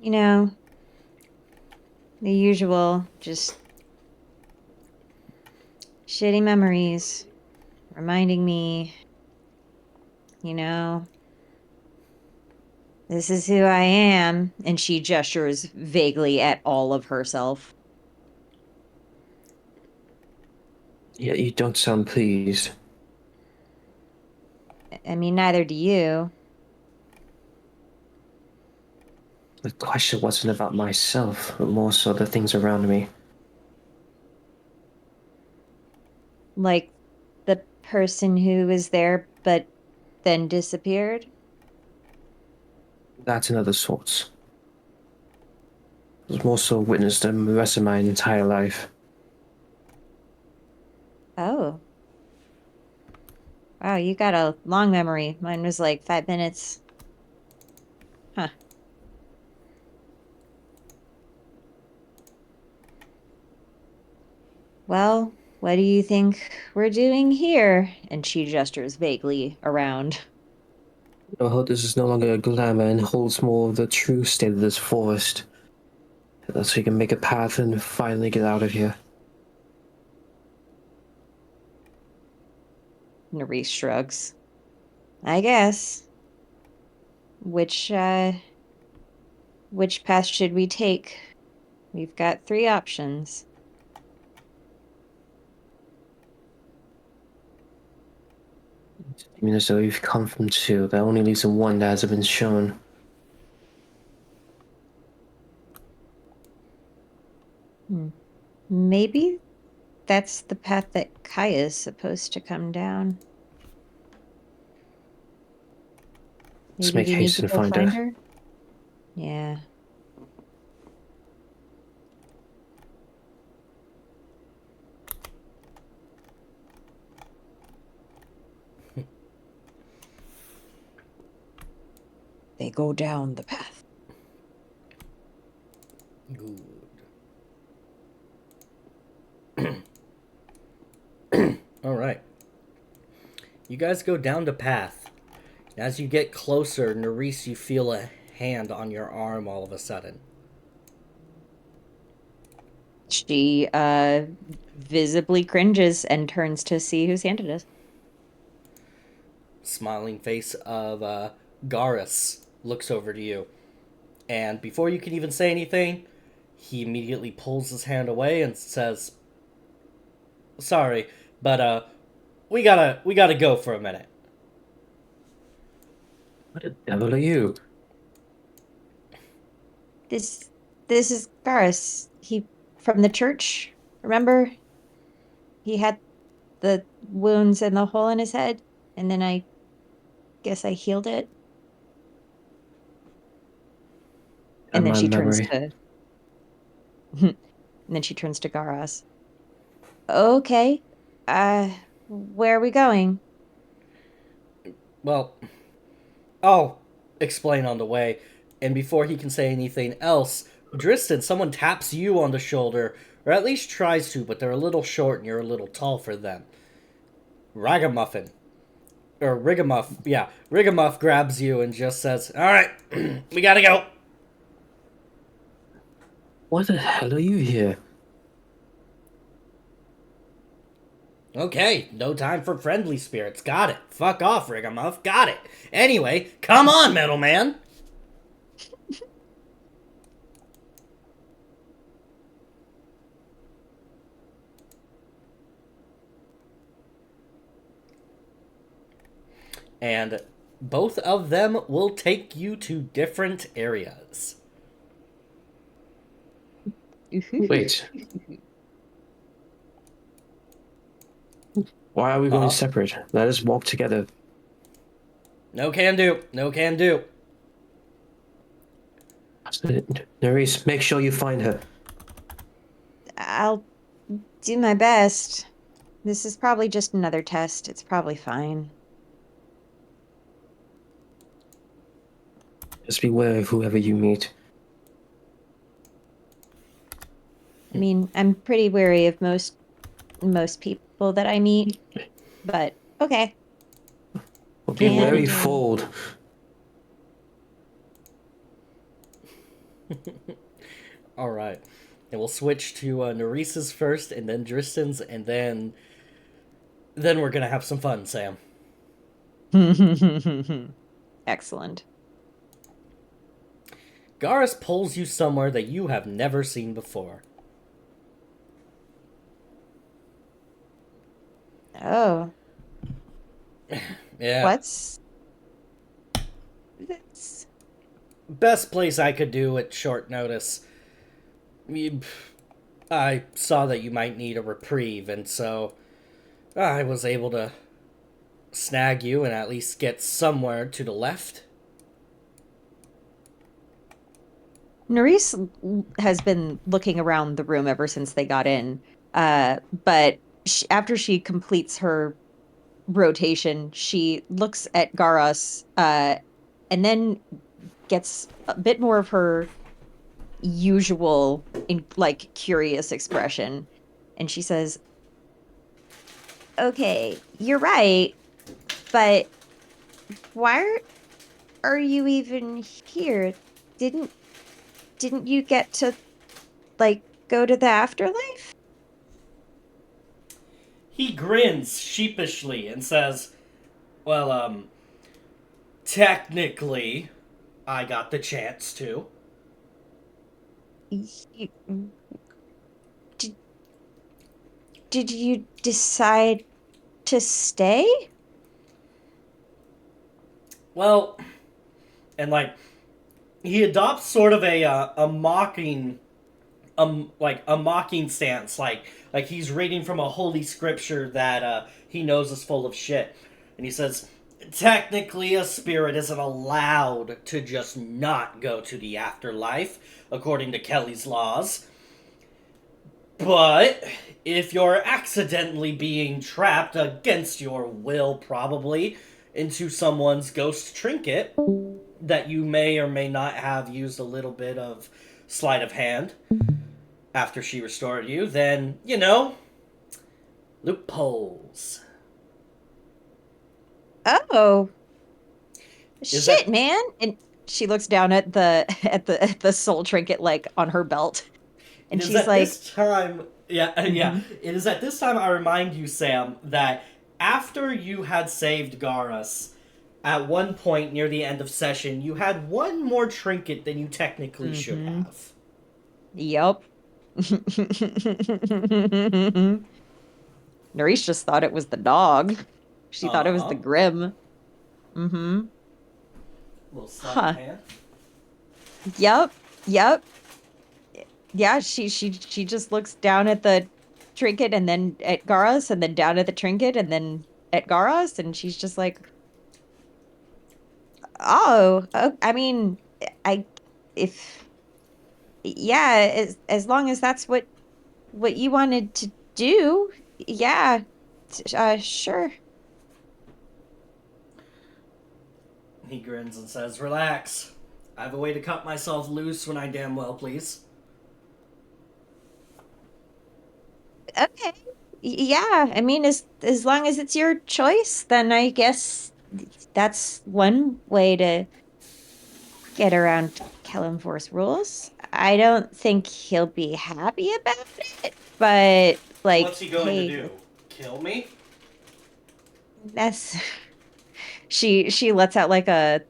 A: You know, the usual, just shitty memories reminding me, you know, this is who I am.
E: And she gestures vaguely at all of herself.
C: Yet you don't sound pleased.
A: I mean, neither do you.
C: The question wasn't about myself, but more so the things around me.
A: Like the person who was there but then disappeared.
C: That's another source. I was more so witnessed the rest of my entire life.
A: Oh. Wow, you got a long memory. Mine was like 5 minutes. Huh. Well, what do you think we're doing here?
E: And she gestures vaguely around.
C: I hope this is no longer a glamour and holds more of the true state of this forest. So we can make a path and finally get out of here.
E: Nerys shrugs.
A: I guess. Which path should we take? We've got 3 options.
C: I mean, as though you've come from two. That only leaves the one that hasn't been shown.
A: Maybe that's the path that Kaya's supposed to come down.
C: Let's
A: Maybe
C: make
A: we need
C: haste
A: to
C: and
A: go
C: find
A: find
C: her.
A: her? Yeah. They go down the path.
B: Good. All right. You guys go down the path. As you get closer, Nerisse, you feel a hand on your arm all of a sudden.
A: She visibly cringes and turns to see whose hand it is.
B: Smiling face of Garrus looks over to you. And before you can even say anything, he immediately pulls his hand away and says, "Sorry, but we gotta go for a minute."
C: What the devil are you?
A: This is Garrus. He from the church. Remember? He had the wounds and the hole in his head, and then I guess I healed it. And then
C: My
A: she turns
C: memory.
A: to and then she turns to Garrus. Okay. Where are we going?
B: Well, I'll explain on the way. And before he can say anything else, Dristan, someone taps you on the shoulder, or at least tries to, but they're a little short and you're a little tall for them. Ragamuffin. Or Rigamuff, yeah. Rigamuff grabs you and just says, "Alright, we gotta go."
C: Why the hell are you here?
B: Okay, no time for friendly spirits. Got it. Fuck off, Rigamuff. Got it. Anyway, come on, Metal Man. And both of them will take you to different areas.
C: Wait. Why are we going separate? Let us walk together.
B: No can do. No can do.
C: Nerisse, make sure you find her.
A: I'll do my best. This is probably just another test. It's probably fine.
C: Just beware of whoever you meet.
A: I mean, I'm pretty wary of most people that I meet, but okay.
C: Well, be
A: And,
C: very fooled.
B: Alright. And we'll switch to Nerissa's first, and then Dristan's, and then we're gonna have some fun, Sam.
A: Excellent.
B: Garrus pulls you somewhere that you have never seen before.
A: Oh,
B: Yeah.
A: what's this?
B: Best place I could do at short notice. I saw that you might need a reprieve, and so I was able to snag you and at least get somewhere to the left.
A: Nerisse has been looking around the room ever since they got in, but after she completes her rotation, she looks at Garrus, and then gets a bit more of her usual, curious expression, and she says, "Okay, you're right, but why are you even here? Didn't you get to go to the afterlife?"
B: He grins sheepishly and says, "Well, technically, I got the chance to."
A: you, did, did you decide to stay?
B: Well, and like he adopts sort of a mocking like a mocking stance, like he's reading from a holy scripture that he knows is full of shit, and he says, technically, a spirit isn't allowed to just not go to the afterlife, according to Kelly's laws. But if you're accidentally being trapped against your will, probably, into someone's ghost trinket that you may or may not have used a little bit of sleight of hand after she restored you, then, loopholes.
A: Oh,
B: Is
A: shit,
B: that
A: man. And she looks down at the at the soul trinket like on her belt.
B: It
A: And
B: is
A: she's
B: at
A: like,
B: this time, yeah.
A: mhm.
B: It is at this time I remind you, Sam, that after you had saved Garas, at one point near the end of session, you had one more trinket than you technically should
A: Mhm.
B: have.
A: Yup. Narice just thought it was the dog. She thought it was the Grim. Mm-hmm.
B: Little sleight of
A: Huh.
B: hand.
A: Yup. Yup. Yeah, she just looks down at the trinket and then at Garas and then down at the trinket and then at Garas and she's just like, oh, I mean, I if yeah, as long as that's what you wanted to do, yeah, sure.
B: He grins and says, relax. I have a way to cut myself loose when I damn well please.
A: Okay. Yeah, I mean, as long as it's your choice, then I guess that's one way to get around Kellenforce rules. I don't think he'll be happy about it, but like,
B: What's he going to
A: hey,
B: do? Kill me?
A: that's she lets out like a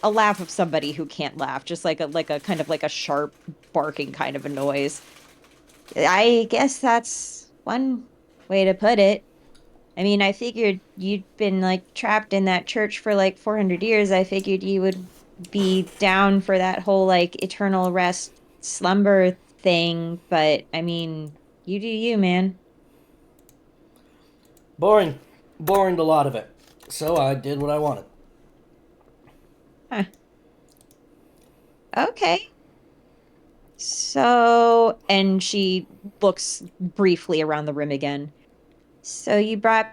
A: laugh of somebody who can't laugh, just like a kind of like a sharp barking kind of a noise. I guess that's one way to put it. I mean, I figured you'd been like trapped in that church for like 400 years. I figured you would be down for that whole like eternal rest slumber thing, but I mean, you do you, man.
B: Boring. Boring a lot of it. So I did what I wanted.
A: Huh. Okay. So, and she looks briefly around the room again. So you brought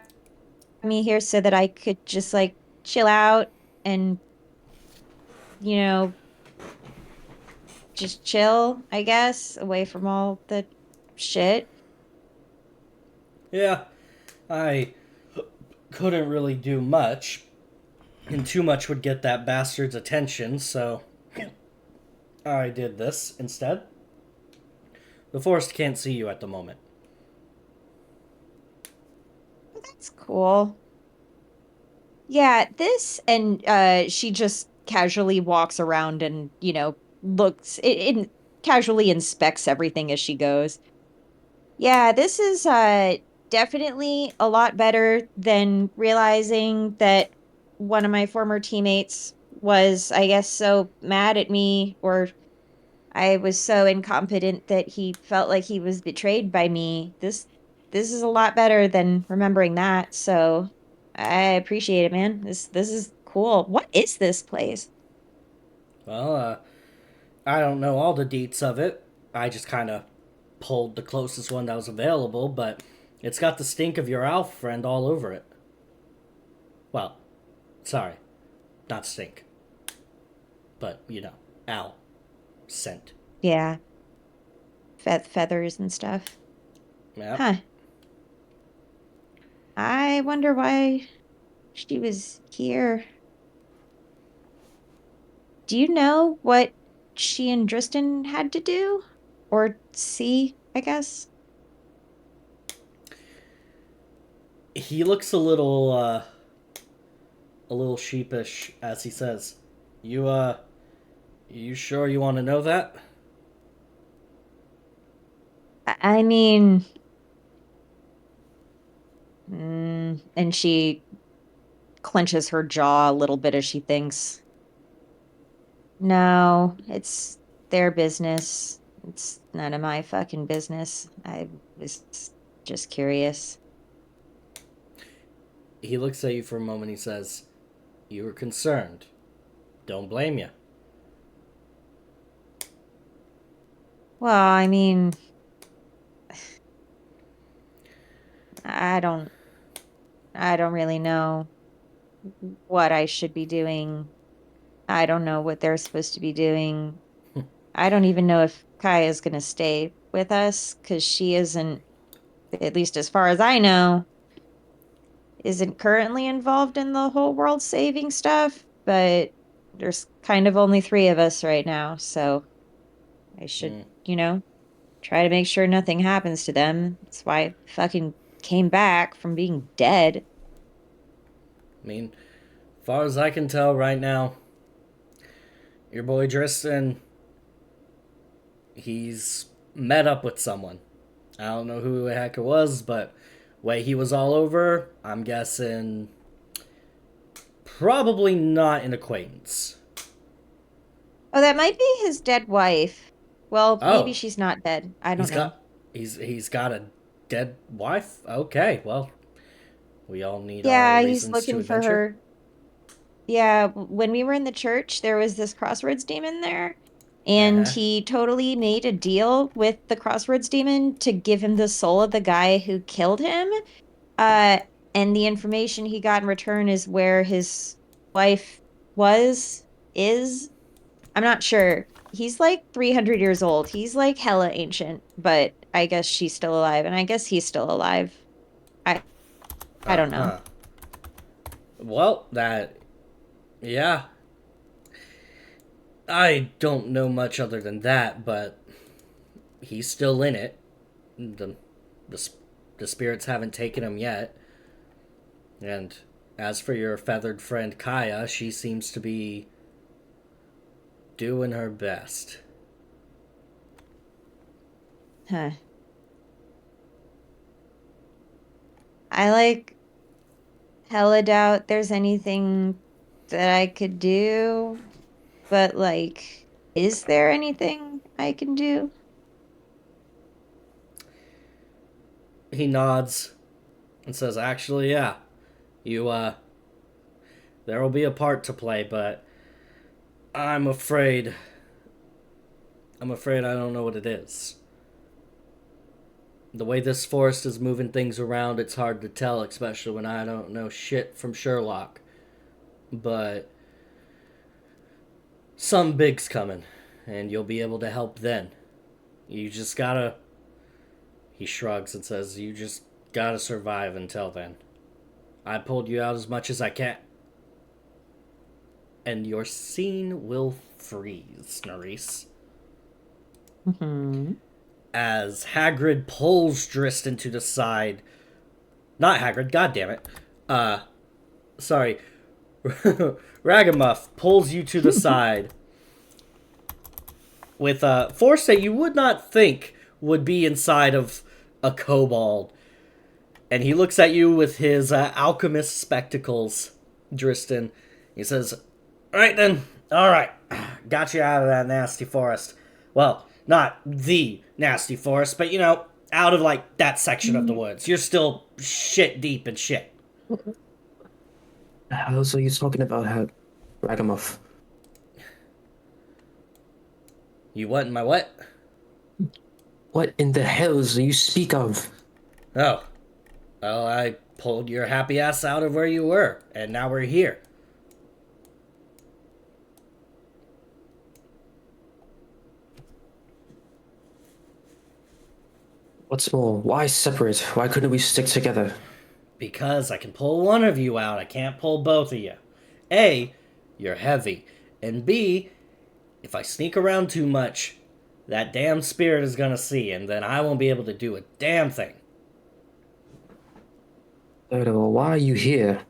A: me here so that I could just like chill out and, you know, just chill, I guess, away from all the shit.
B: Yeah, I couldn't really do much, and too much would get that bastard's attention, so I did this instead. The forest can't see you at the moment.
A: That's cool. Yeah, this and she just casually walks around and, looks it casually inspects everything as she goes. Yeah, this is definitely a lot better than realizing that one of my former teammates was, I guess, so mad at me, or I was so incompetent that he felt like he was betrayed by me. This is a lot better than remembering that, so I appreciate it, man. This is cool. What is this place?
B: Well, I don't know all the deets of it. I just kind of pulled the closest one that was available, but it's got the stink of your Alf friend all over it. Well, sorry, not stink, but Al scent.
A: Yeah, feathers and stuff.
B: Yep.
A: Huh. I wonder why she was here. Do you know what she and Dristan had to do? Or see, I guess?
B: He looks a little sheepish as he says, "You you sure you want to know that?"
E: I mean, and she clenches her jaw a little bit as she thinks. No, it's their business. It's none of my fucking business. I was just curious.
B: He looks at you for a moment. He says, "You were concerned. Don't blame you."
E: Well, I mean, I don't I don't really know what I should be doing. I don't know what they're supposed to be doing. I don't even know if Kaya's going to stay with us because she isn't, at least as far as I know, isn't currently involved in the whole world saving stuff. But there's kind of only three of us right now. So I should,
B: Mm.
E: try to make sure nothing happens to them. That's why I fucking came back from being dead.
B: I mean, as far as I can tell right now, your boy Dristan, he's met up with someone. I don't know who the heck it was, but way he was all over, I'm guessing probably not an acquaintance.
E: Oh, that might be his dead wife. Well, maybe
B: Oh,
E: she's not dead. I don't
B: he's
E: know.
B: got he's got a dead wife. Okay, well, we all need our
E: Yeah, he's
B: reasons to
E: looking for
B: adventure.
E: her. Yeah, when we were in the church, there was this Crossroads demon there,
B: Uh
E: and
B: huh.
E: he totally made a deal with the Crossroads demon to give him the soul of the guy who killed him. Uh, and the information he got in return is where his wife was, is. I'm not sure. He's like 300 years old. He's like hella ancient, but I guess she's still alive, and I guess he's still alive. I I
B: Uh
E: don't know.
B: huh. Well, that yeah. I don't know much other than that, but he's still in it. The the spirits haven't taken him yet. And as for your feathered friend Kaya, she seems to be doing her best.
E: Huh. I like hella doubt there's anything that I could do, but like, is there anything I can do?
B: He nods and says, "Actually, yeah. You there will be a part to play, but I'm afraid I don't know what it is. The way this forest is moving things around, it's hard to tell, especially when I don't know shit from Sherlock. But some big's coming, and you'll be able to help then. You just gotta." He shrugs and says, "You just gotta survive until then. I pulled you out as much as I can." And your scene will freeze, Nerys,
E: Hmm.
B: as Hagrid pulls Dristan to the side. Not Hagrid, god damn it. Sorry. Ragamuff pulls you to the side with a force that you would not think would be inside of a kobold. And he looks at you with his alchemist spectacles, Dristan. He says, "Right then, alright. Got you out of that nasty forest. Well, not the nasty forest, but out of like that section of the woods. You're still shit deep in shit."
C: The hell are you talking about, Ragamuff?
B: You what in my what?
C: What in the hells do you speak of?
B: Oh. Well, I pulled your happy ass out of where you were, and now we're here.
C: What's more, why separate? Why couldn't we stick together?
B: Because I can pull one of you out, I can't pull both of you. A, you're heavy. And B, if I sneak around too much, that damn spirit is gonna see, and then I won't be able to do a damn thing.
C: Dodo, why are you here?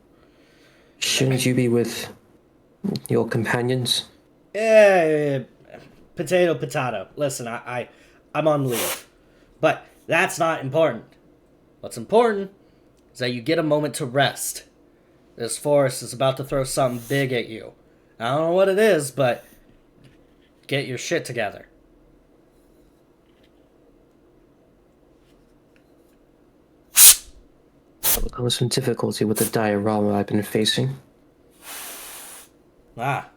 C: Shouldn't you be with your companions?
B: Eh, potato, potato. Listen, I'm on leave. But That's not important. What's important is that you get a moment to rest. This forest is about to throw something big at you. I don't know what it is, but get your shit together.
C: I've got some difficulty with the diorama I've been facing.
B: Ah,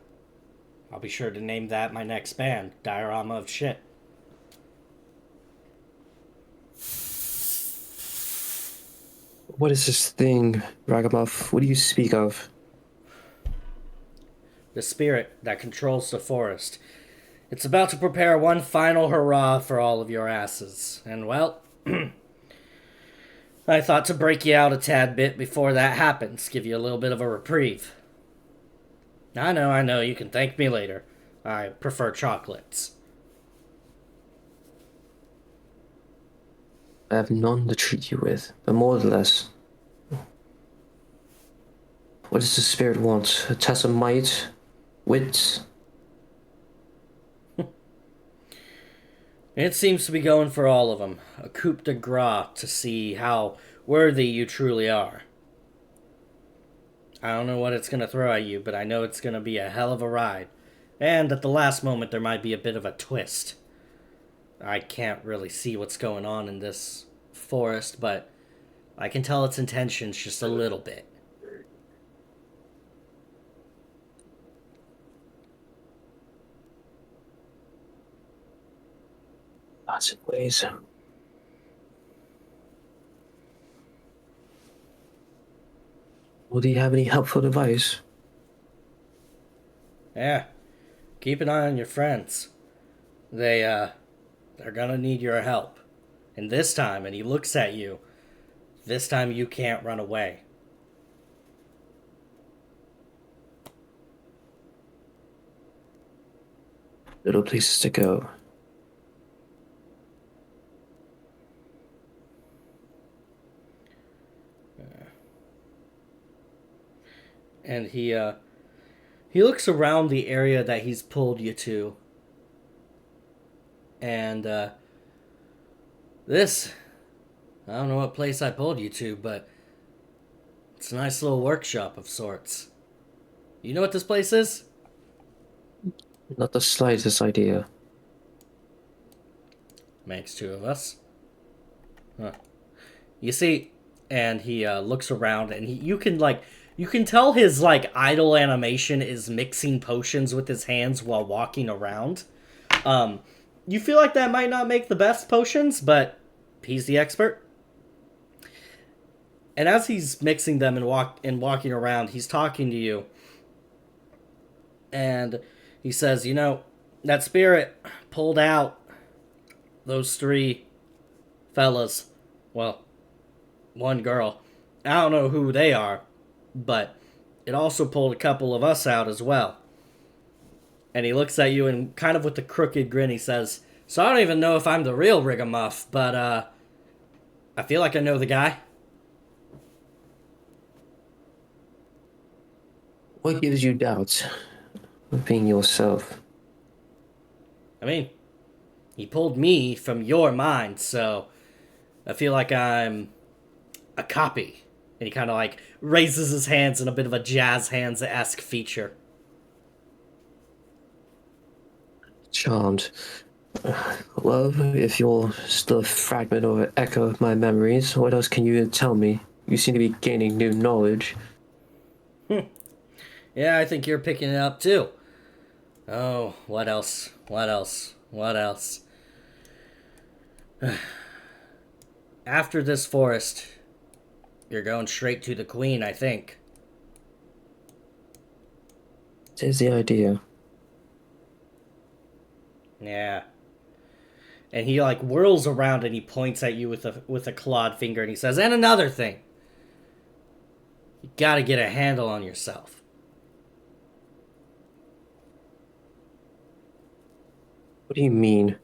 B: I'll be sure to name that my next band, Diorama of Shit.
C: What is this thing, Ragamuff? What do you speak of?
B: The spirit that controls the forest. It's about to prepare one final hurrah for all of your asses. And well, I thought to break you out a tad bit before that happens, give you a little bit of a reprieve. I know, you can thank me later. I prefer chocolates.
C: I have none to treat you with, but more or less. What does the spirit want? A test of might? Wits?
B: It seems to be going for all of them. A coup de grace to see how worthy you truly are. I don't know what it's going to throw at you, but I know it's going to be a hell of a ride. And at the last moment, there might be a bit of a twist. I can't really see what's going on in this forest, but I can tell its intentions just a little bit.
C: Lots of ways. Well, do you have any helpful advice?
B: Yeah, keep an eye on your friends. They're gonna need your help. And this time, and he looks at you, this time you can't run away.
C: Little places to go.
B: And he looks around the area that he's pulled you to. And this, I don't know what place I pulled you to, but it's a nice little workshop of sorts. You know what this place is?
C: Not the slightest idea.
B: Makes two of us. Huh. You see, and he looks around, and you can tell his like idle animation is mixing potions with his hands while walking around. You feel like that might not make the best potions, but he's the expert. And as he's mixing them and walking around, he's talking to you. And he says, you know, that spirit pulled out those three fellas. Well, one girl. I don't know who they are, but it also pulled a couple of us out as well. And he looks at you and kind of with a crooked grin, he says, so I don't even know if I'm the real Rigamuff, but I feel like I know the guy.
C: What gives you doubts of being yourself?
B: I mean, he pulled me from your mind, so I feel like I'm a copy. And he kind of like raises his hands in a bit of a jazz hands-esque feature.
C: Charmed. Well, if you're still a fragment or echo of my memories, what else can you tell me? You seem to be gaining new knowledge.
B: Yeah, I think you're picking it up too. Oh, what else? After this forest, you're going straight to the Queen, I think.
C: Tis the idea.
B: Yeah. And he like whirls around and he points at you with a clawed finger and he says, and another thing. You gotta get a handle on yourself.
C: What do you mean?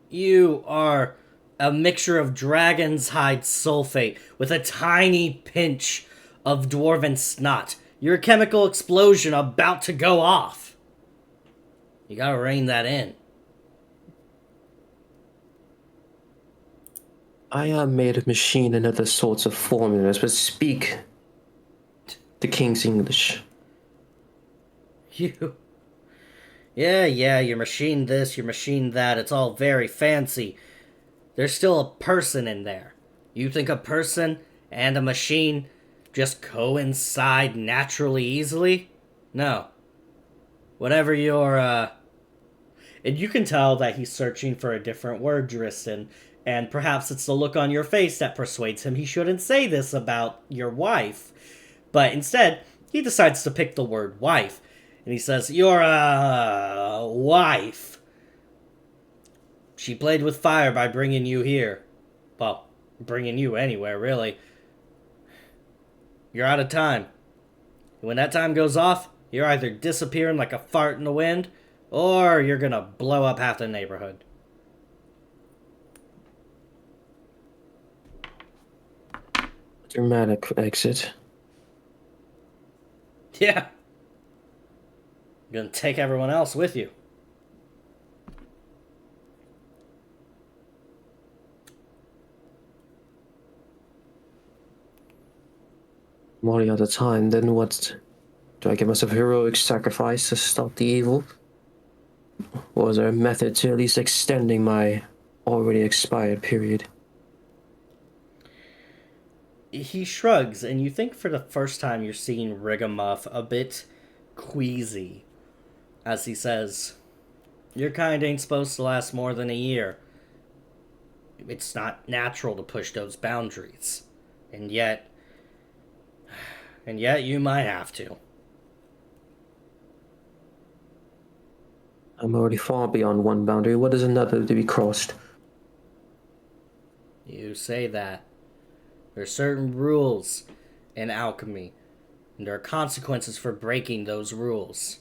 B: You are a mixture of dragon's hide sulfate with a tiny pinch of dwarven snot. You're a chemical explosion about to go off. You gotta rein that in.
C: I am made of machine and other sorts of formulas, but speak the king's English.
B: You. Yeah, your machine this, your machine that, it's all very fancy. There's still a person in there. You think a person and a machine just coincide naturally easily? No. Whatever your, And you can tell that he's searching for a different word, Driston, and perhaps it's the look on your face that persuades him he shouldn't say this about your wife. But instead, he decides to pick the word wife. And he says, Your, wife. She played with fire by bringing you here. Well, bringing you anywhere, really. You're out of time. And when that time goes off, you're either disappearing like a fart in the wind, or you're gonna blow up half the neighborhood.
C: Dramatic exit.
B: Yeah. You're gonna take everyone else with you.
C: I'm already out of time, then what? Do I give myself a heroic sacrifice to stop the evil? Or is there a method to at least extending my already expired period?
B: He shrugs, and you think for the first time you're seeing Rigamuff a bit queasy as he says, Your kind ain't supposed to last more than a year. It's not natural to push those boundaries. And yet you might have to.
C: I'm already far beyond one boundary. What is another to be crossed?
B: You say that. There are certain rules in alchemy, and there are consequences for breaking those rules.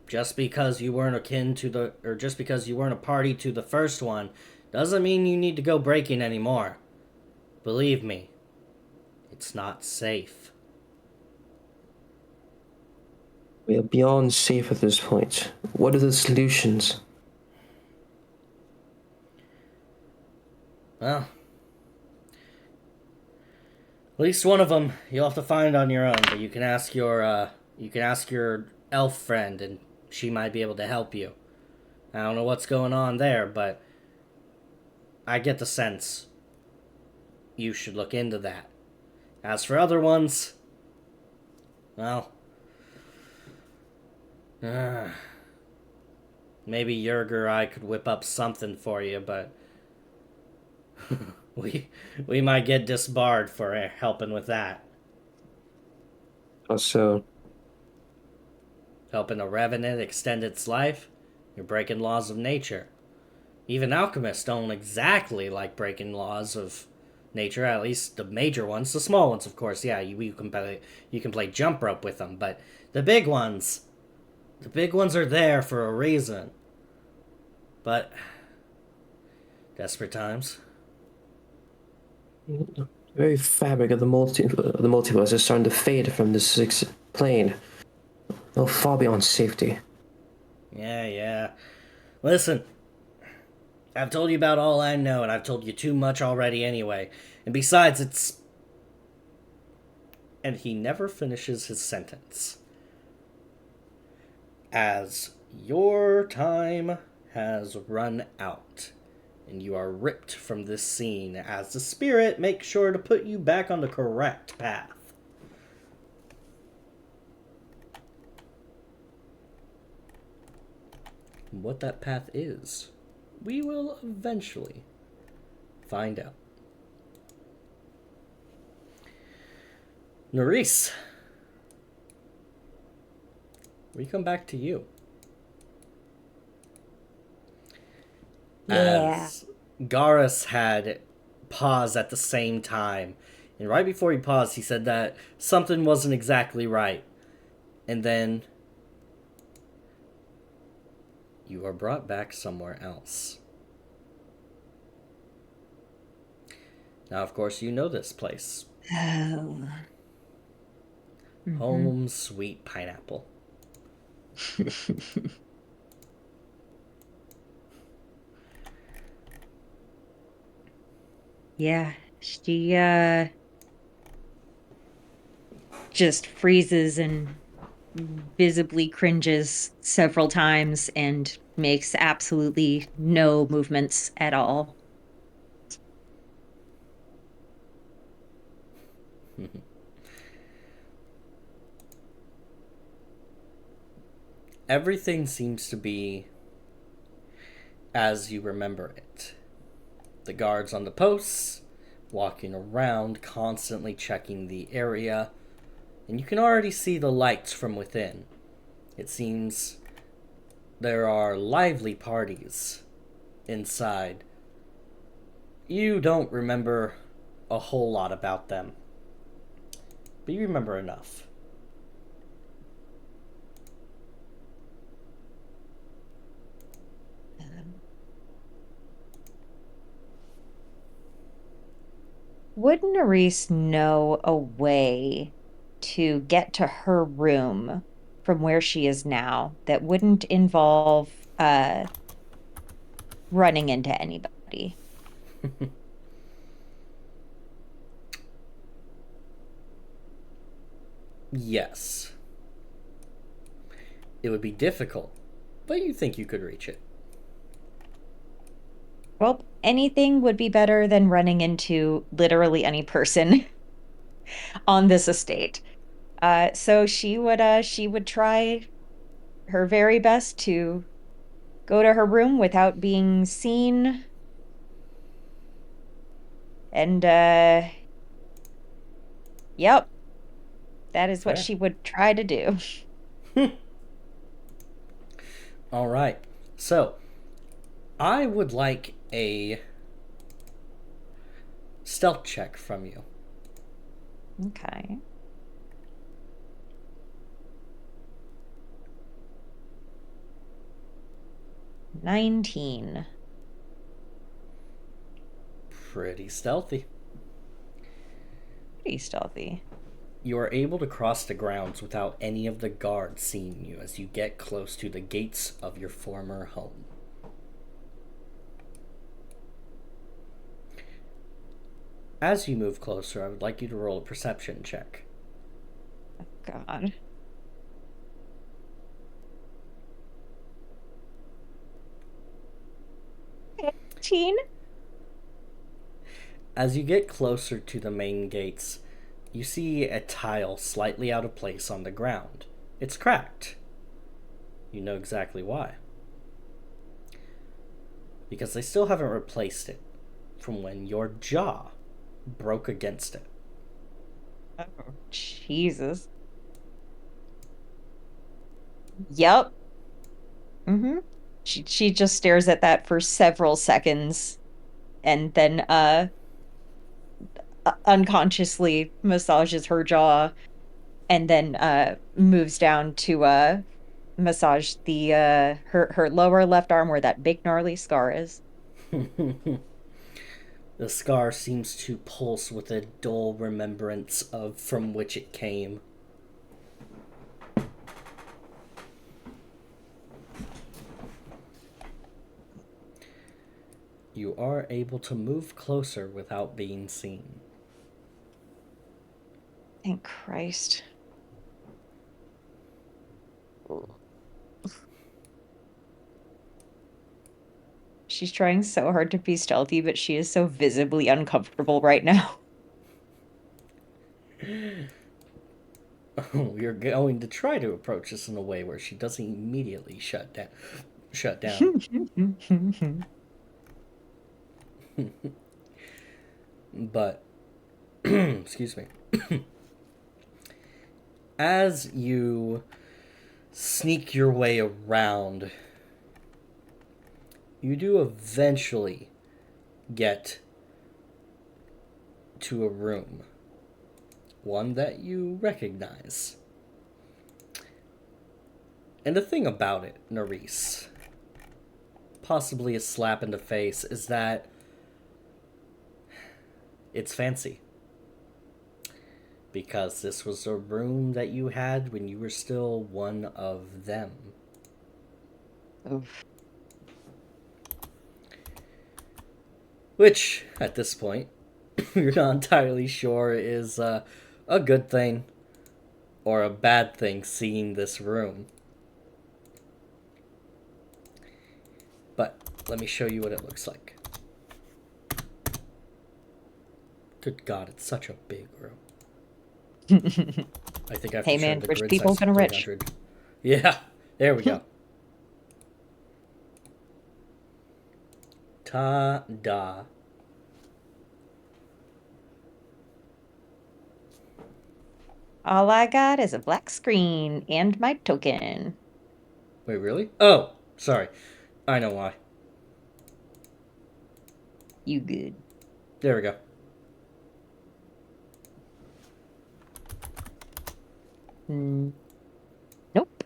B: Just because you weren't just because you weren't a party to the first one, doesn't mean you need to go breaking anymore. Believe me, it's not safe.
C: We are beyond safe at this point. What are the solutions?
B: Well, at least one of them you'll have to find on your own, but you can ask your elf friend, and she might be able to help you. I don't know what's going on there, but I get the sense you should look into that. As for other ones, well, maybe Yerg or I could whip up something for you, but we might get disbarred for helping with that.
C: Also,
B: Helping a revenant extend its life, you're breaking laws of nature. Even alchemists don't exactly like breaking laws of nature, at least the major ones. The small ones, of course, yeah, you can play jump rope with them, but the big ones are there for a reason. But desperate times.
C: the very fabric of the multiverse is starting to fade from this sixth plane. Oh, far beyond safety.
B: Yeah. Listen, I've told you about all I know, and I've told you too much already anyway. And besides, it's... And he never finishes his sentence. As your time has run out, and you are ripped from this scene as the spirit makes sure to put you back on the correct path. What that path is, we will eventually find out. Nerys, we come back to you.
A: Yeah.
B: As Garrus had paused at the same time, and right before he paused, he said that something wasn't exactly right. And then you are brought back somewhere else. Now, of course, you know this place.
A: Oh.
B: Home Sweet Pineapple.
E: Yeah, she just freezes and visibly cringes several times and makes absolutely no movements at all.
B: Everything seems to be as you remember it. The guards on the posts, walking around, constantly checking the area, and you can already see the lights from within. It seems there are lively parties inside. You don't remember a whole lot about them, but you remember enough.
E: Would Nerisse know a way to get to her room from where she is now that wouldn't involve running into anybody?
B: Yes. It would be difficult, but you think you could reach it.
E: Well, anything would be better than running into literally any person on this estate. So she would try her very best to go to her room without being seen. And yep, that is what
B: Fair.
E: she would try to do.
B: All right. So, I would like a stealth check from you.
E: Okay. $19.
B: Pretty stealthy.
E: Pretty stealthy.
B: You are able to cross the grounds without any of the guards seeing you as you get close to the gates of your former home. As you move closer, I would like you to roll a perception check.
E: God. Teen?
B: As you get closer to the main gates, you see a tile slightly out of place on the ground. It's cracked. You know exactly why. Because they still haven't replaced it from when your jaw broke against it.
E: Oh, Jesus. Yep. Mm-hmm. She just stares at that for several seconds and then unconsciously massages her jaw and then moves down to massage the her lower left arm where that big gnarly scar is.
B: The scar seems to pulse with a dull remembrance of from which it came. You are able to move closer without being seen.
E: Thank Christ. She's trying so hard to be stealthy, but she is so visibly uncomfortable right now.
B: Oh, you're going to try to approach this in a way where she doesn't immediately shut down. But excuse me. As you sneak your way around, you do eventually get to a room. One that you recognize. And the thing about it, Nerisse, possibly a slap in the face, is that it's fancy. Because this was a room that you had when you were still one of them.
E: Oof.
B: Which, at this point, you're not entirely sure is a good thing or a bad thing seeing this room. But let me show you what it looks like. Good God, it's such a big room. I think I have
E: Hey,
B: to turn
E: man,
B: the
E: rich
B: grid
E: people
B: size to
E: gonna rich.
B: 300. Yeah, there we go. Ta-da.
E: All I got is a black screen and my token.
B: Wait, really? Oh, sorry. I know why.
E: You good.
B: There we go.
E: Nope.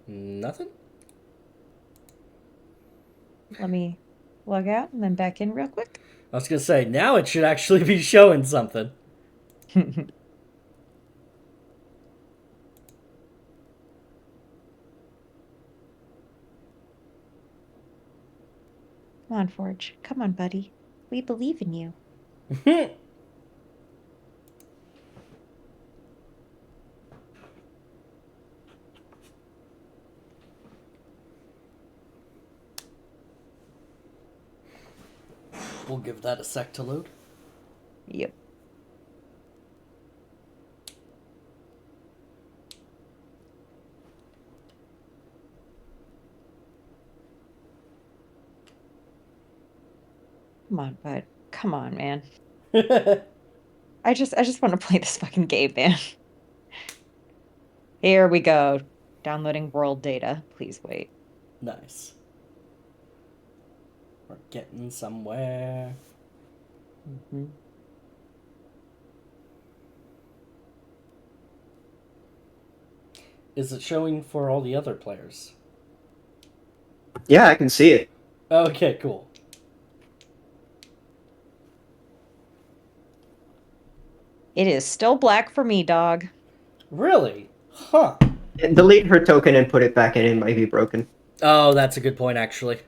B: Nothing?
E: Let me log out and then back in real quick.
B: I was gonna say, now it should actually be showing something.
E: Come on, Forge. Come on, buddy. We believe in you.
B: We'll give that a sec to load.
E: Yep. Come on, bud. Come on, man. I just want to play this fucking game, man. Here we go. Downloading world data. Please wait.
B: Nice. We're getting somewhere.
E: Mhm.
B: Is it showing for all the other players?
D: Yeah, I can see it.
B: Okay, cool.
E: It is still black for me, dog.
B: Really? Huh.
D: Delete her token and put it back in. It might be broken.
B: Oh, that's a good point, actually.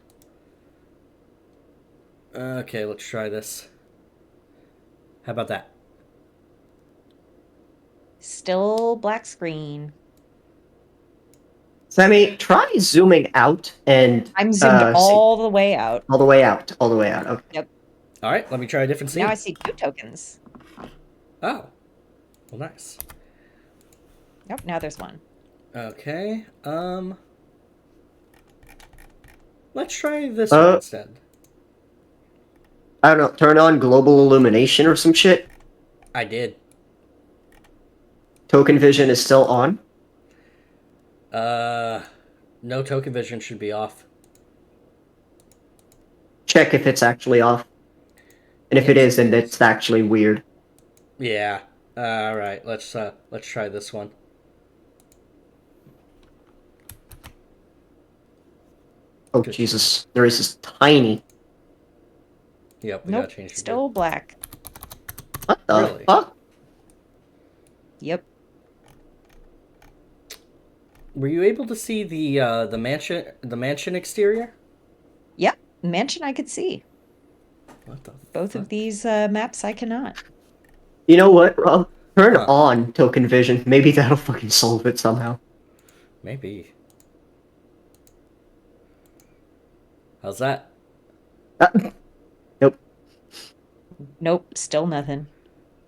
B: Okay, let's try this. How about that?
E: Still black screen.
D: Sammy, try zooming out and
E: I'm zoomed
D: see
E: all the way out.
D: all the way out. All the way out. Okay.
E: Yep.
B: All right, let me try a different scene.
E: Now I see 2 tokens.
B: Oh, well, nice.
E: Nope, now there's 1.
B: Okay, let's try this one instead.
D: I don't know. Turn on global illumination or some shit.
B: I did.
D: Token vision is still on.
B: No token vision should be off.
D: Check if it's actually off. And if it is, then that's actually weird.
B: Yeah. All right. Let's try this one.
D: Oh,
B: Good.
D: Jesus. There is this tiny.
B: Yep. We
E: Nope,
B: gotta change the
E: still black.
D: What the
B: Really?
D: fuck?
E: Yep.
B: Were you able to see the mansion exterior?
E: Yep. Mansion I could see.
B: What the
E: Both
B: fuck?
E: of these maps I cannot.
D: You know what, Rob? Turn
B: Huh.
D: on token vision. Maybe that'll fucking solve it somehow.
B: Maybe. How's that?
D: Nope.
E: Nope, still nothing.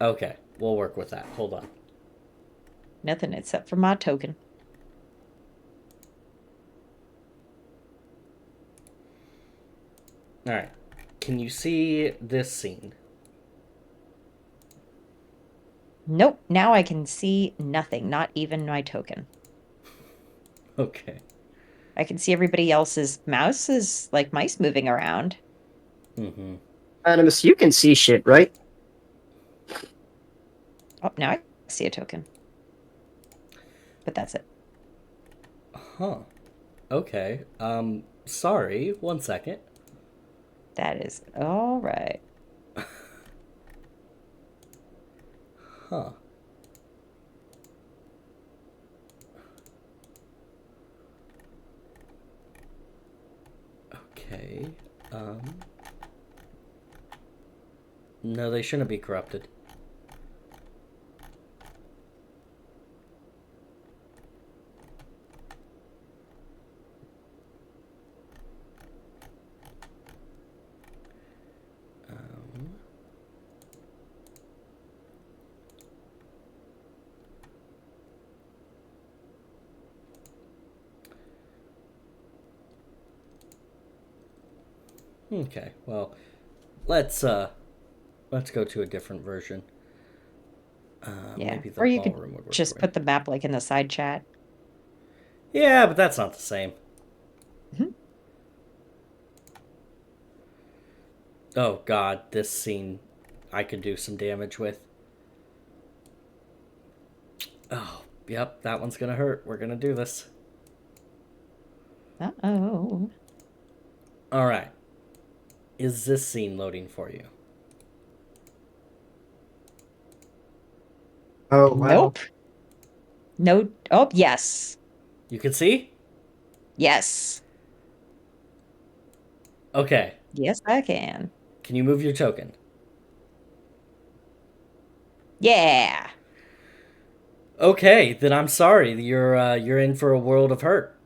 B: Okay, we'll work with that. Hold on.
E: Nothing except for my token.
B: All right. Can you see this scene?
E: Nope, now I can see nothing, not even my token.
B: Okay.
E: I can see everybody else's mouses, like mice moving around.
B: Mm-hmm.
D: Animus, you can see shit, right?
E: Oh, now I see a token. But that's it.
B: Huh. Okay. Sorry. 1 second.
E: That is all right.
B: Huh. Okay. No, they shouldn't be corrupted. Okay, well, let's go to a different version.
E: Yeah.
B: Maybe the
E: Or you could
B: ballroom would work
E: just
B: for you.
E: put the map like in the side chat.
B: Yeah, but that's not the same.
E: Mhm.
B: Oh god, this scene I could do some damage with. Oh, yep, that one's gonna hurt. We're gonna do this.
E: Uh-oh.
B: Alright. Is this scene loading for you?
D: Oh, wow.
E: Nope. No. Oh, yes.
B: You can see?
E: Yes.
B: Okay.
E: Yes, I can.
B: Can you move your token?
E: Yeah.
B: Okay, then I'm sorry. You're in for a world of hurt.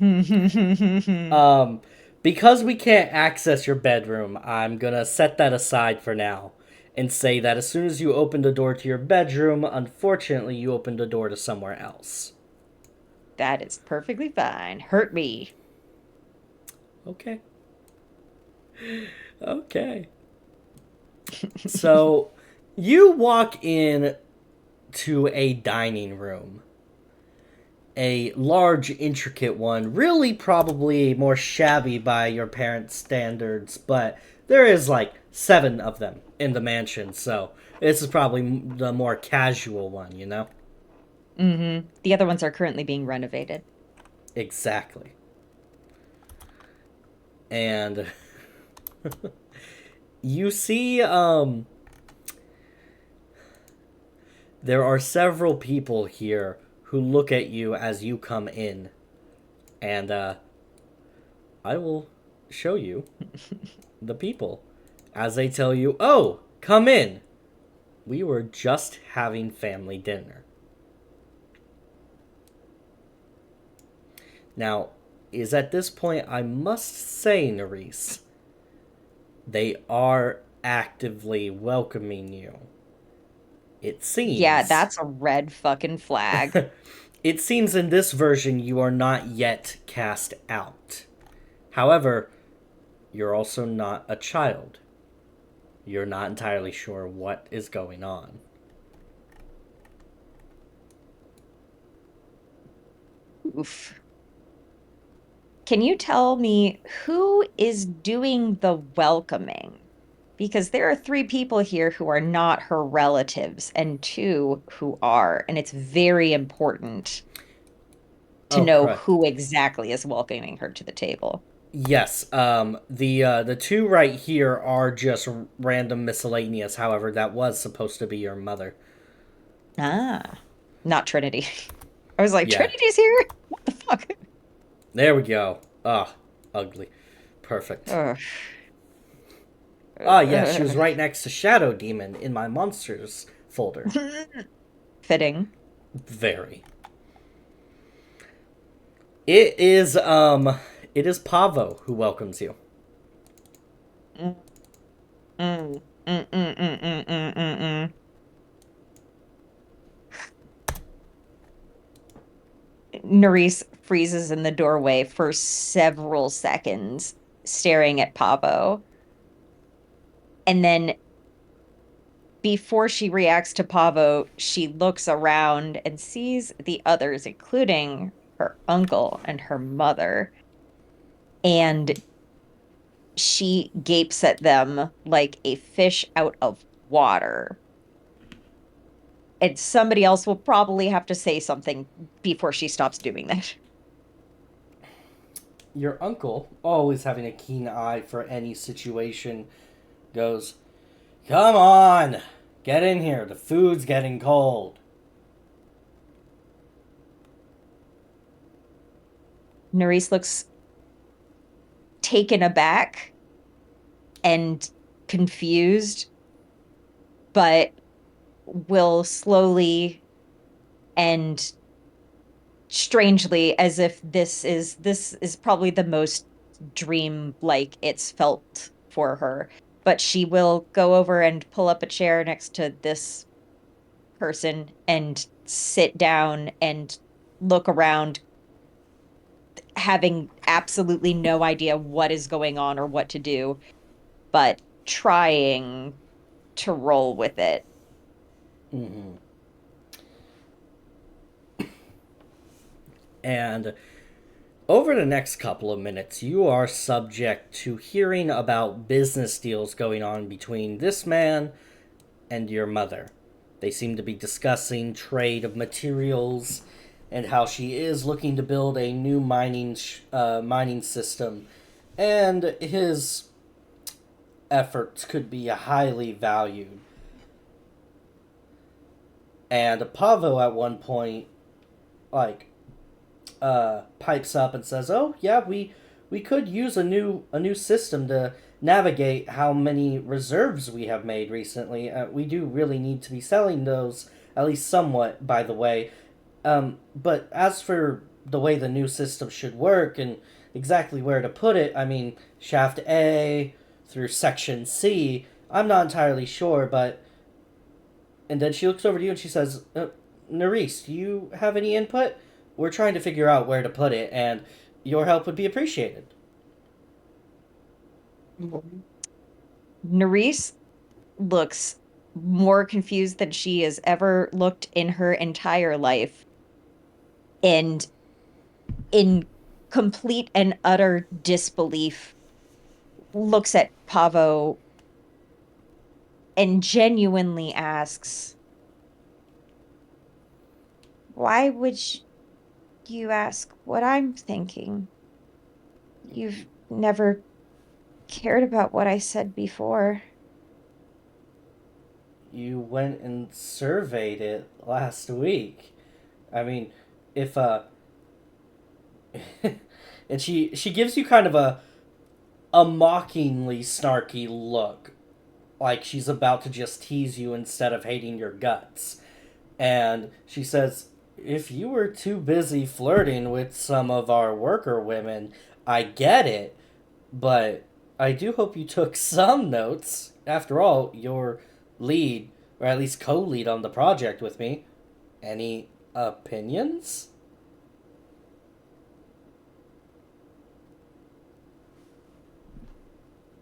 B: Um, because we can't access your bedroom, I'm gonna set that aside for now and say that as soon as you opened the door to your bedroom, unfortunately, you opened the door to somewhere else.
E: That is perfectly fine. Hurt me.
B: Okay. Okay. So, you walk in to a dining room. A large, intricate one, really probably more shabby by your parents' standards, but there is like 7 of them in the mansion, so this is probably the more casual one, you know?
E: Mm-hmm. The other ones are currently being renovated.
B: Exactly. And you see, there are several people here who look at you as you come in, and I will show you the people as they tell you, "Oh, come in. We were just having family dinner." Now, is at this point I must say, Nerys, they are actively welcoming you. It seems.
E: Yeah, that's a red fucking flag.
B: It seems in this version you are not yet cast out. However, you're also not a child. You're not entirely sure what is going on.
E: Oof. Can you tell me who is doing the welcoming? Because there are 3 people here who are not her relatives and 2 who are, and it's very important to
B: Oh,
E: know
B: correct.
E: who exactly is welcoming her to the table.
B: Yes, the 2 right here are just random miscellaneous. However, that was supposed to be your mother.
E: Ah, not Trinity. I was like,
B: Yeah,
E: Trinity's here? What the fuck?
B: there we go. Ah, ugly. Perfect.
E: Ugh.
B: Ah, yes, she was right next to Shadow Demon in my monsters folder.
E: Fitting.
B: Very. It is Pavo who welcomes you.
E: Mm, mm, mm, mm, mm, mm, mm, mm, mm. Nerys freezes in the doorway for several seconds, staring at Pavo. And then before she reacts to Pavo, she looks around and sees the others, including her uncle and her mother. And she gapes at them like a fish out of water. And somebody else will probably have to say something before she stops doing that.
B: Your uncle, always having a keen eye for any situation, goes, "Come on! Get in here. The food's getting cold."
E: Nerys looks taken aback and confused but will slowly and strangely, as if this is probably the most dream like it's felt for her, but she will go over and pull up a chair next to this person and sit down and look around, having absolutely no idea what is going on or what to do, but trying to roll with it.
B: Mm-hmm. And over the next couple of minutes, you are subject to hearing about business deals going on between this man and your mother. They seem to be discussing trade of materials and how she is looking to build a new mining system, and his efforts could be highly valued. And Pavo at one point, like, pipes up and says, "Oh yeah, we could use a new system to navigate how many reserves we have made recently. We do really need to be selling those, at least somewhat, by the way. But as for the way the new system should work and exactly where to put it, I mean, shaft A through section C, I'm not entirely sure, but..." And then she looks over to you and she says, "Nerys, do you have any input? We're trying to figure out where to put it, and your help would be appreciated."
E: Nerys looks more confused than she has ever looked in her entire life. And in complete and utter disbelief, looks at Pavo and genuinely asks, "Why would you ask what I'm thinking? You've never cared about what I said before."
B: You went and surveyed it last week. I mean, if and she gives you kind of a mockingly snarky look, like she's about to just tease you instead of hating your guts. And she says, "If you were too busy flirting with some of our worker women, I get it, but I do hope you took some notes. After all, you're lead, or at least co lead on the project with me. Any opinions?"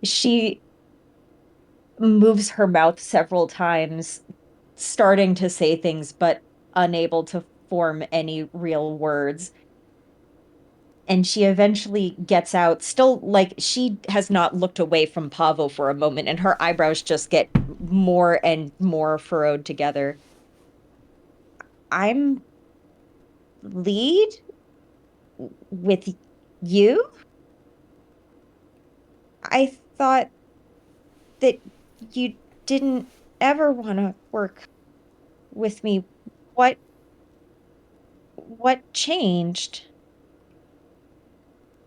E: She moves her mouth several times, starting to say things, but unable to form any real words. And she eventually gets out, still like she has not looked away from Pavo for a moment, and her eyebrows just get more and more furrowed together. "I'm lead with you? I thought that you didn't ever want to work with me. What what changed?"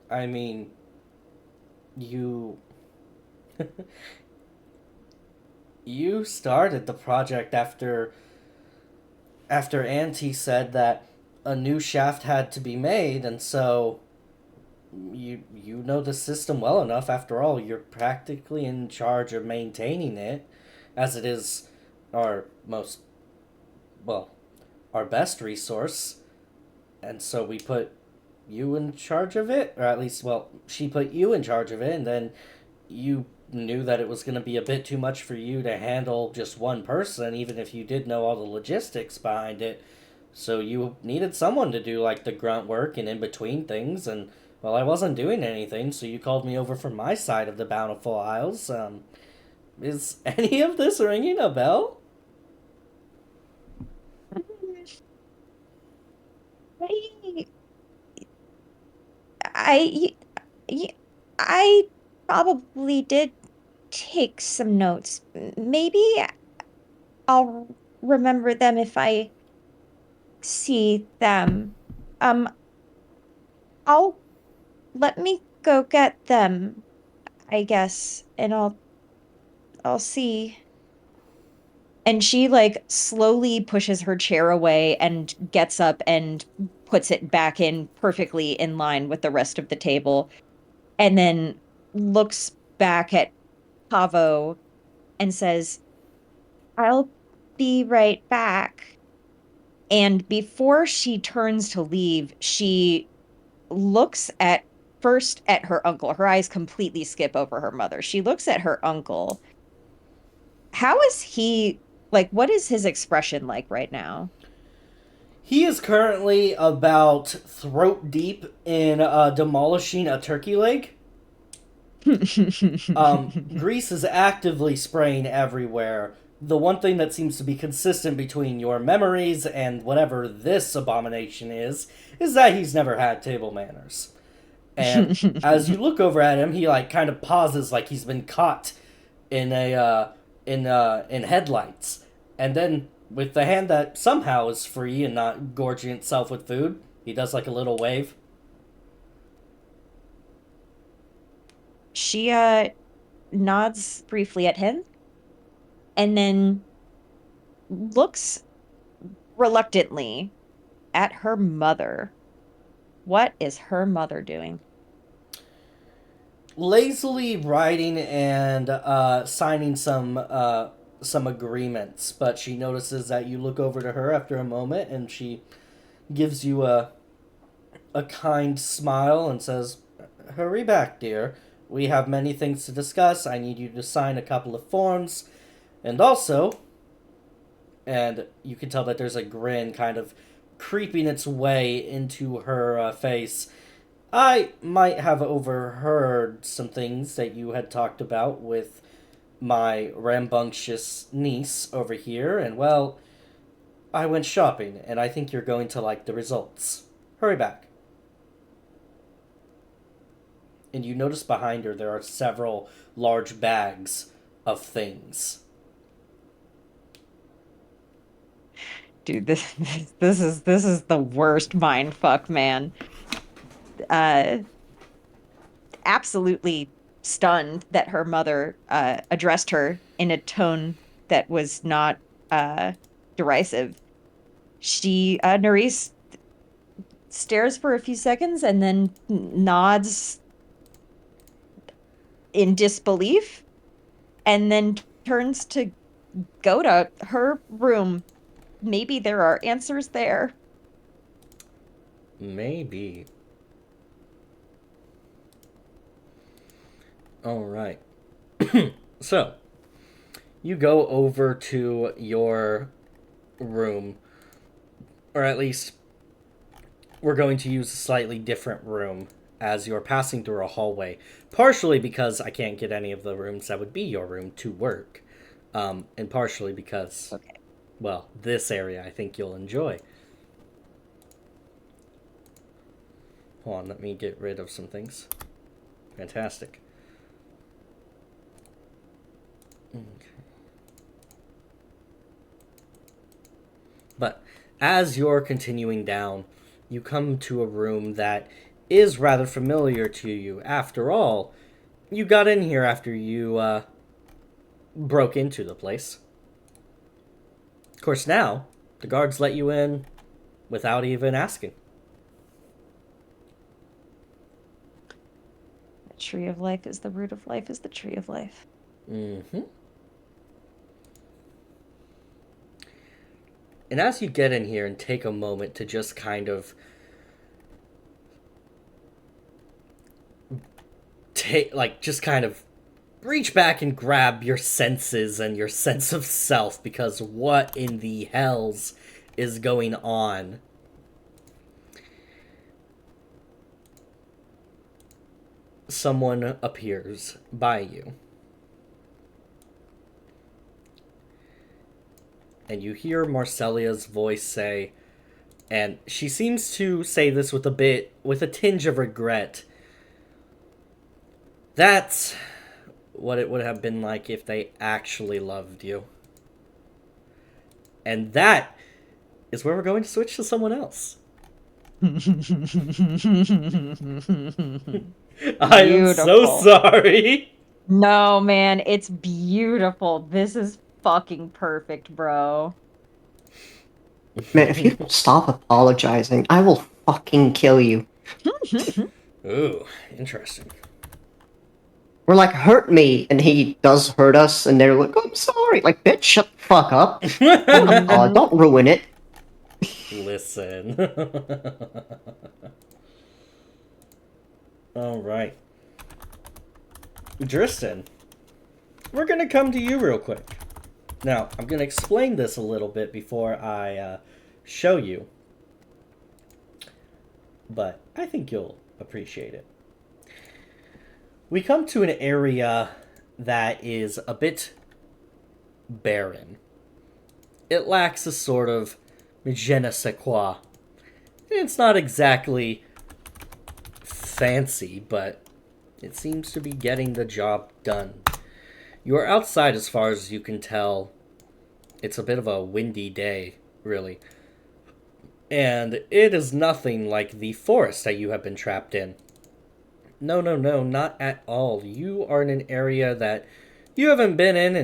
B: I mean, you. You started the project after Auntie said that a new shaft had to be made, and so you know the system well enough. After all, you're practically in charge of maintaining it, as it is our most, well, our best resource. And so we put you in charge of it, or at least, well, she put you in charge of it, and then you knew that it was going to be a bit too much for you to handle just one person, even if you did know all the logistics behind it. So you needed someone to do like the grunt work and in between things, and well, I wasn't doing anything, so you called me over from my side of the Bountiful Isles. Is any of this ringing a bell?
E: I, I, y- I probably did take some notes. Maybe I'll remember them if I see them. Um, I'll let me go get them, I guess, and I'll see. And she like slowly pushes her chair away and gets up and puts it back in perfectly in line with the rest of the table. And then looks back at Pavo and says, I'll be right back. And before she turns to leave, she looks at first at her uncle. Her eyes completely skip over her mother. She looks at her uncle. How is he, like, what is his expression like right now?
B: He is currently about throat deep in demolishing a turkey leg. Grease is actively spraying everywhere. The one thing that seems to be consistent between your memories and whatever this abomination is that he's never had table manners. And as you look over at him, he like kind of pauses, like he's been caught in in headlights, and then with the hand that somehow is free and not gorging itself with food, he does like a little wave.
E: She nods briefly at him and then looks reluctantly at her mother. What is her mother doing?
B: Lazily writing and signing some agreements, but she notices that you look over to her after a moment, and she gives you a kind smile and says, "Hurry back, dear. We have many things to discuss. I need you to sign a couple of forms, and also," and you can tell that there's a grin kind of creeping its way into her face. "I might have overheard some things that you had talked about with my rambunctious niece over here, and well, I went shopping, and I think you're going to like the results. Hurry back." And you notice behind her there are several large bags of things.
E: Dude, this is the worst mind fuck, man. Absolutely stunned that her mother addressed her in a tone that was not derisive. She Nerys stares for a few seconds and then nods in disbelief and then turns to go to her room. Maybe there are answers there.
B: Maybe. Alright. So, you go over to your room, or at least we're going to use a slightly different room as you're passing through a hallway, partially because I can't get any of the rooms that would be your room to work, and partially because,
E: Okay.
B: well, this area I think you'll enjoy. Hold on, let me get rid of some things. Fantastic. Okay. But as you're continuing down, you come to a room that is rather familiar to you. After all, you got in here after you broke into the place. Of course, now the guards let you in without even asking.
E: The tree of life is the root of life is the tree of life.
B: Mm-hmm. And as you get in here and take a moment to just kind of just kind of reach back and grab your senses and your sense of self, because what in the hells is going on? Someone appears by you. And you hear Marcelia's voice say, and she seems to say this with a tinge of regret. "That's what it would have been like if they actually loved you." And that is where we're going to switch to someone else. I am so
E: Beautiful.
B: sorry.
E: No, man, it's beautiful. This is fucking perfect, bro.
D: Man, if you don't stop apologizing, I will fucking kill you.
B: Ooh, interesting.
D: We're like, hurt me, and he does hurt us, and they're like, I'm sorry. Like, bitch, shut the fuck up. Don't ruin it.
B: Listen. All right. Dristan, we're going to come to you real quick. Now, I'm going to explain this a little bit before I show you. But I think you'll appreciate it. We come to an area that is a bit barren. It lacks a sort of je ne sais quoi. It's not exactly fancy, but it seems to be getting the job done. You are outside as far as you can tell. It's a bit of a windy day, really. And it is nothing like the forest that you have been trapped in. No, not at all. You are in an area that you haven't been in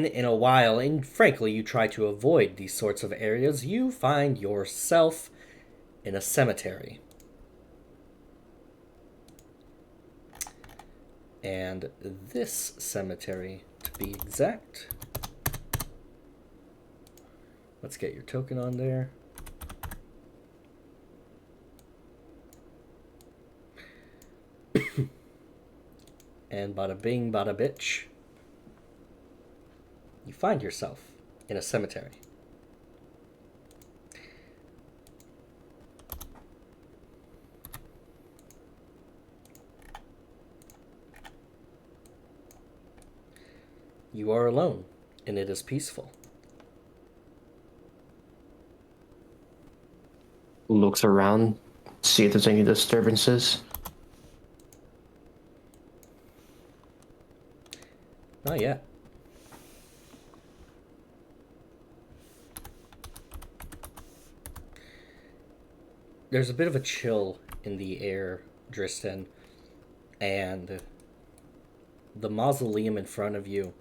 B: in a while, and frankly, you try to avoid these sorts of areas. You find yourself in a cemetery. And this cemetery, to be exact. Let's get your token on there. And bada bing, bada bitch. You find yourself in a cemetery. You are alone, and it is peaceful.
C: Looks around, see if there's any disturbances.
B: Not yet. There's a bit of a chill in the air, Dristan, and the mausoleum in front of you,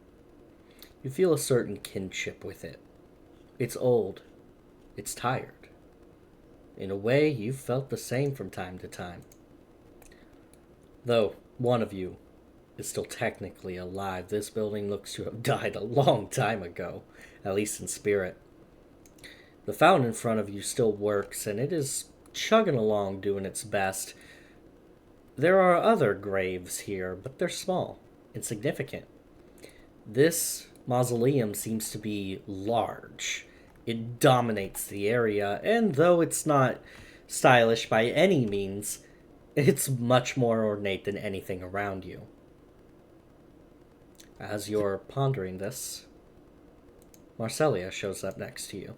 B: you feel a certain kinship with it. It's old. It's tired. In a way, you've felt the same from time to time. Though one of you is still technically alive, this building looks to have died a long time ago, at least in spirit. The fountain in front of you still works, and it is chugging along doing its best. There are other graves here, but they're small, insignificant. This mausoleum seems to be large. It dominates the area, and though it's not stylish by any means, it's much more ornate than anything around you. As you're pondering this, Marcelia shows up next to you.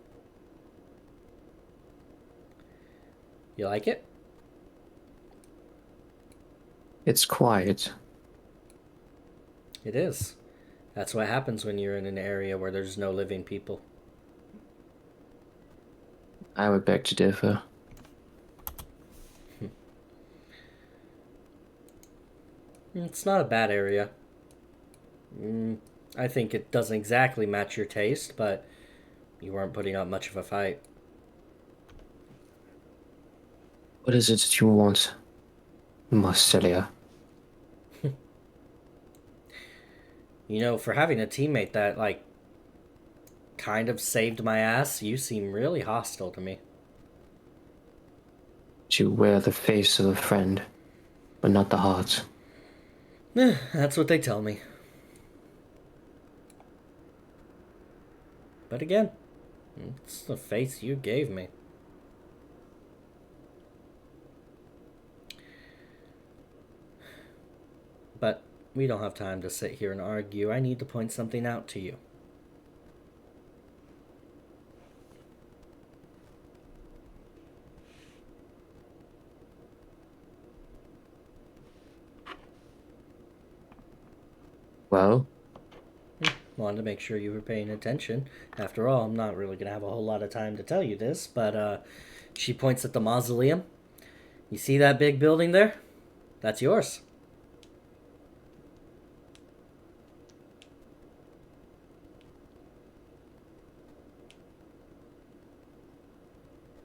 B: You like it?
C: It's quiet.
B: It is. That's what happens when you're in an area where there's no living people.
C: I would beg to differ.
B: It's not a bad area. I think it doesn't exactly match your taste, but you weren't putting up much of a fight.
C: What is it that you want, Marcelia?
B: You know, for having a teammate that, like, kind of saved my ass, you seem really hostile to me.
C: You wear the face of a friend, but not the heart.
B: That's what they tell me. But again, it's the face you gave me. But we don't have time to sit here and argue. I need to point something out to you.
C: Well,
B: Wanted to make sure you were paying attention. After all, I'm not really going to have a whole lot of time to tell you this, but she points at the mausoleum. You see that big building there? That's yours.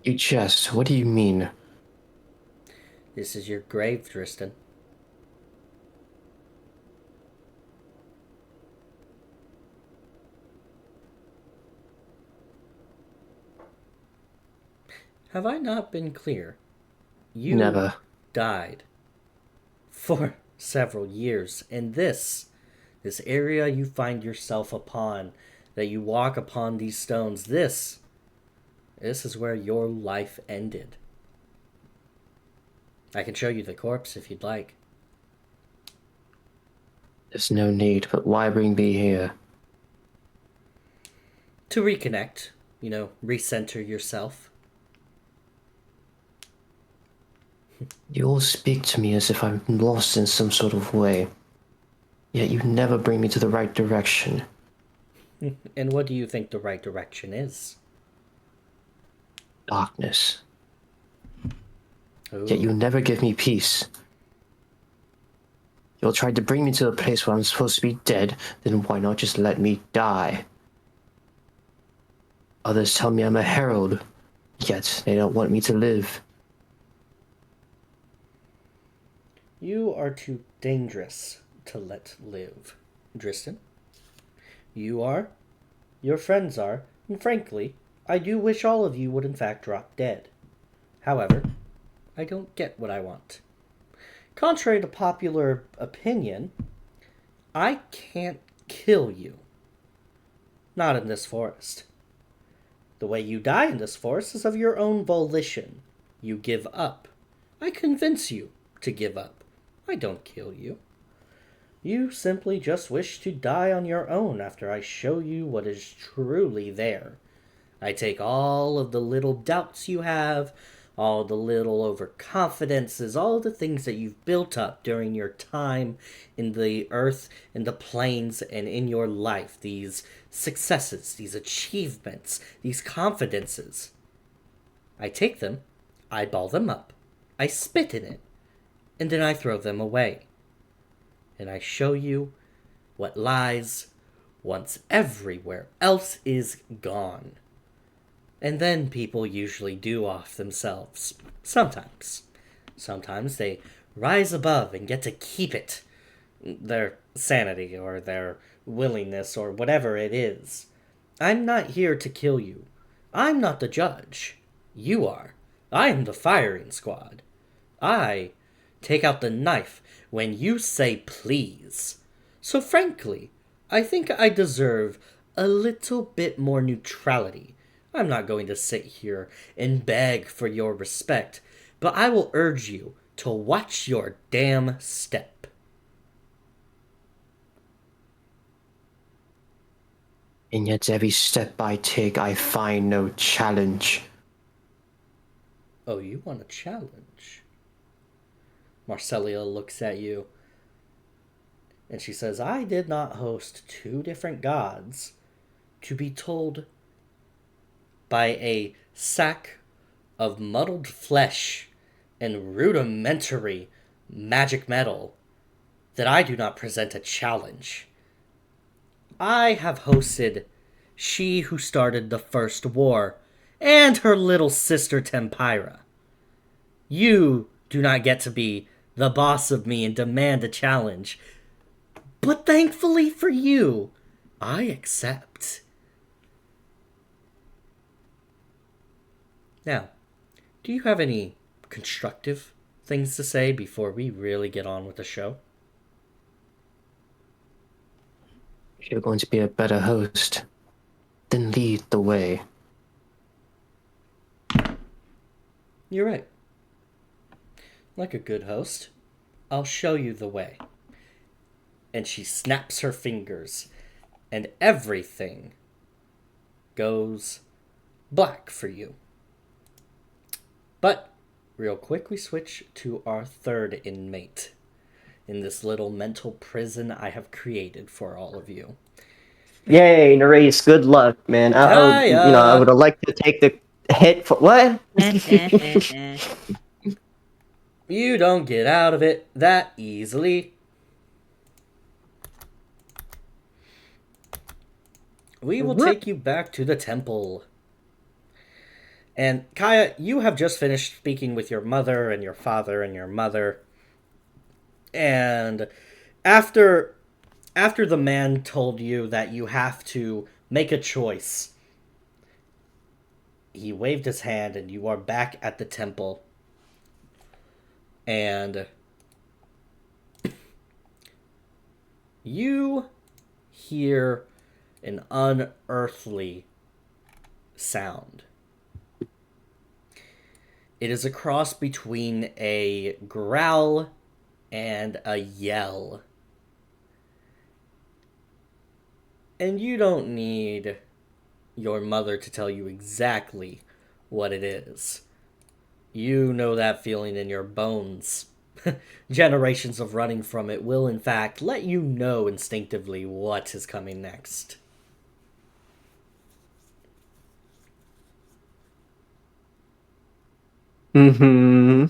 C: You jest. What do you mean?
B: This is your grave, Tristan. Have I not been clear? You
C: Never.
B: died for several years, and this area you find yourself upon, that you walk upon these stones, this is where your life ended. I can show you the corpse if you'd like.
C: There's no need, but why bring me here?
B: To reconnect, recenter yourself.
C: You all speak to me as if I'm lost in some sort of way. Yet you never bring me to the right direction.
B: And what do you think the right direction is?
C: Darkness.
B: Ooh.
C: Yet you never give me peace. You'll try to bring me to a place where I'm supposed to be dead, then why not just let me die? Others tell me I'm a herald, yet they don't want me to live.
B: You are too dangerous to let live, Dristan. You are, your friends are, and frankly, I do wish all of you would in fact drop dead. However, I don't get what I want. Contrary to popular opinion, I can't kill you. Not in this forest. The way you die in this forest is of your own volition. You give up. I convince you to give up. I don't kill you. You simply just wish to die on your own after I show you what is truly there. I take all of the little doubts you have, all the little overconfidences, all the things that you've built up during your time in the earth, in the plains, and in your life. These successes, these achievements, these confidences. I take them, I ball them up, I spit in it, and then I throw them away. And I show you what lies once everywhere else is gone. And then people usually do off themselves. Sometimes. Sometimes they rise above and get to keep it. Their sanity or their willingness or whatever it is. I'm not here to kill you. I'm not the judge. You are. I am the firing squad. I take out the knife when you say please. So frankly, I think I deserve a little bit more neutrality. I'm not going to sit here and beg for your respect, but I will urge you to watch your damn step.
C: And yet every step I take, I find no challenge.
B: Oh, you want a challenge? Marcelia looks at you, and she says, I did not host two different gods to be told by a sack of muddled flesh and rudimentary magic metal that I do not present a challenge. I have hosted she who started the first war and her little sister Tempyra. You do not get to be the boss of me and demand a challenge. But thankfully for you, I accept. Now, do you have any constructive things to say before we really get on with the show?
C: If you're going to be a better host, then lead the way.
B: You're right. Like a good host, I'll show you the way. And she snaps her fingers, and everything goes black for you. But, real quick, we switch to our third inmate in this little mental prison I have created for all of you.
D: Yay, Nerase, good luck, man. I would have liked to take the hit for what?
B: You don't get out of it that easily. We will take you back to the temple. And Kaya, you have just finished speaking with your mother and your father and your mother. And after the man told you that you have to make a choice, he waved his hand and you are back at the temple. And you hear an unearthly sound. It is a cross between a growl and a yell. And you don't need your mother to tell you exactly what it is. You know that feeling in your bones. Generations of running from it will, in fact, let you know instinctively what is coming next.
D: Mm-hmm.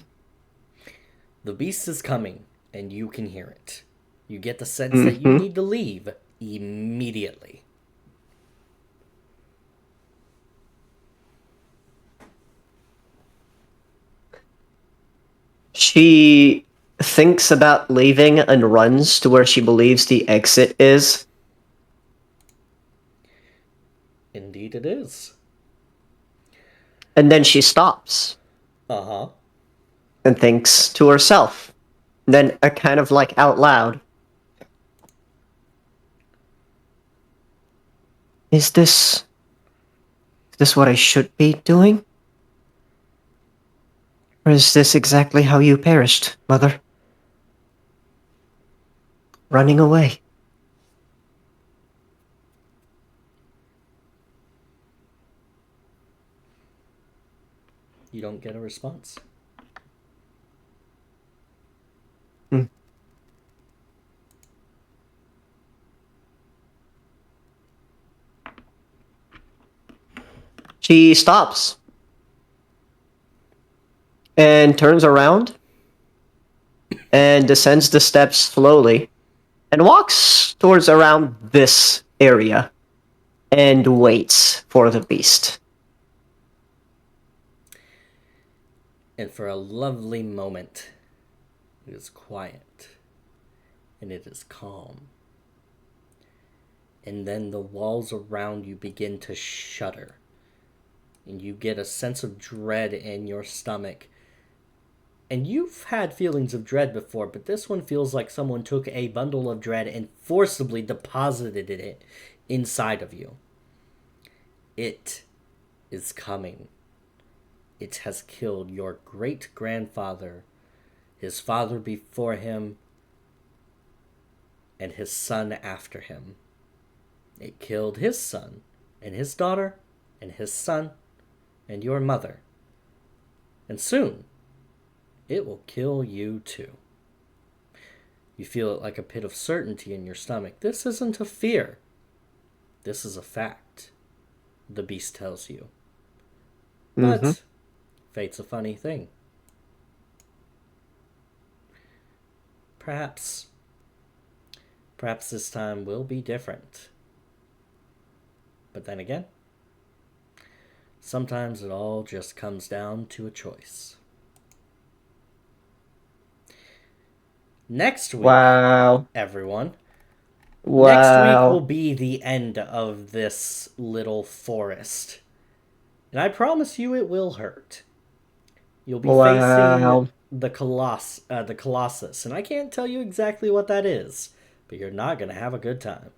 B: The beast is coming, and you can hear it. You get the sense that you need to leave immediately.
D: She thinks about leaving and runs to where she believes the exit is.
B: Indeed it is.
D: And then she stops
B: Uh-huh.
D: and thinks to herself. Then kind of like out loud. Is this what I should be doing? Or is this exactly how you perished, Mother? Running away.
B: You don't get a response.
D: She stops and turns around and descends the steps slowly and walks towards around this area and waits for the beast.
B: And for a lovely moment, it is quiet and it is calm. And then the walls around you begin to shudder. And you get a sense of dread in your stomach. And you've had feelings of dread before, but this one feels like someone took a bundle of dread and forcibly deposited it inside of you. It is coming. It has killed your great-grandfather, his father before him, and his son after him. It killed his son, and his daughter, and his son, and your mother. And soon, it will kill you too. You feel it like a pit of certainty in your stomach. This isn't a fear. This is a fact, the beast tells you. But fate's a funny thing. Perhaps this time will be different. But then again, sometimes it all just comes down to a choice. Next week,
D: Wow.
B: everyone,
D: Wow.
B: next week will be the end of this little forest. And I promise you it will hurt. You'll be facing the Colossus, and I can't tell you exactly what that is, but you're not going to have a good time.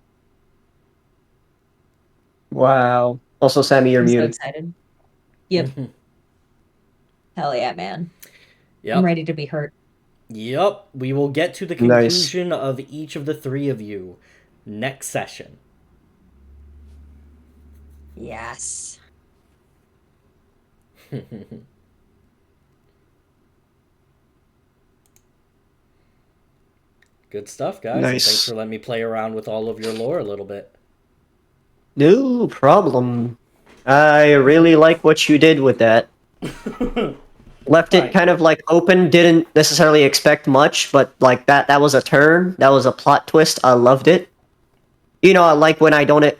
D: Wow. Also, Sammy, you're
E: I'm so
D: muted.
E: excited. Yep. Hell yeah, man.
B: Yep.
E: I'm ready to be hurt.
B: Yep. We will get to the conclusion of each of the three of you next session.
E: Yes.
B: Good stuff, guys.
D: Nice.
B: Thanks for letting me play around with all of your lore a little bit.
D: No problem. I really like what you did with that. Left it
B: Right.
D: kind of like open, didn't necessarily expect much, but like that was a turn, that was a plot twist. I loved it. You know, I like when I get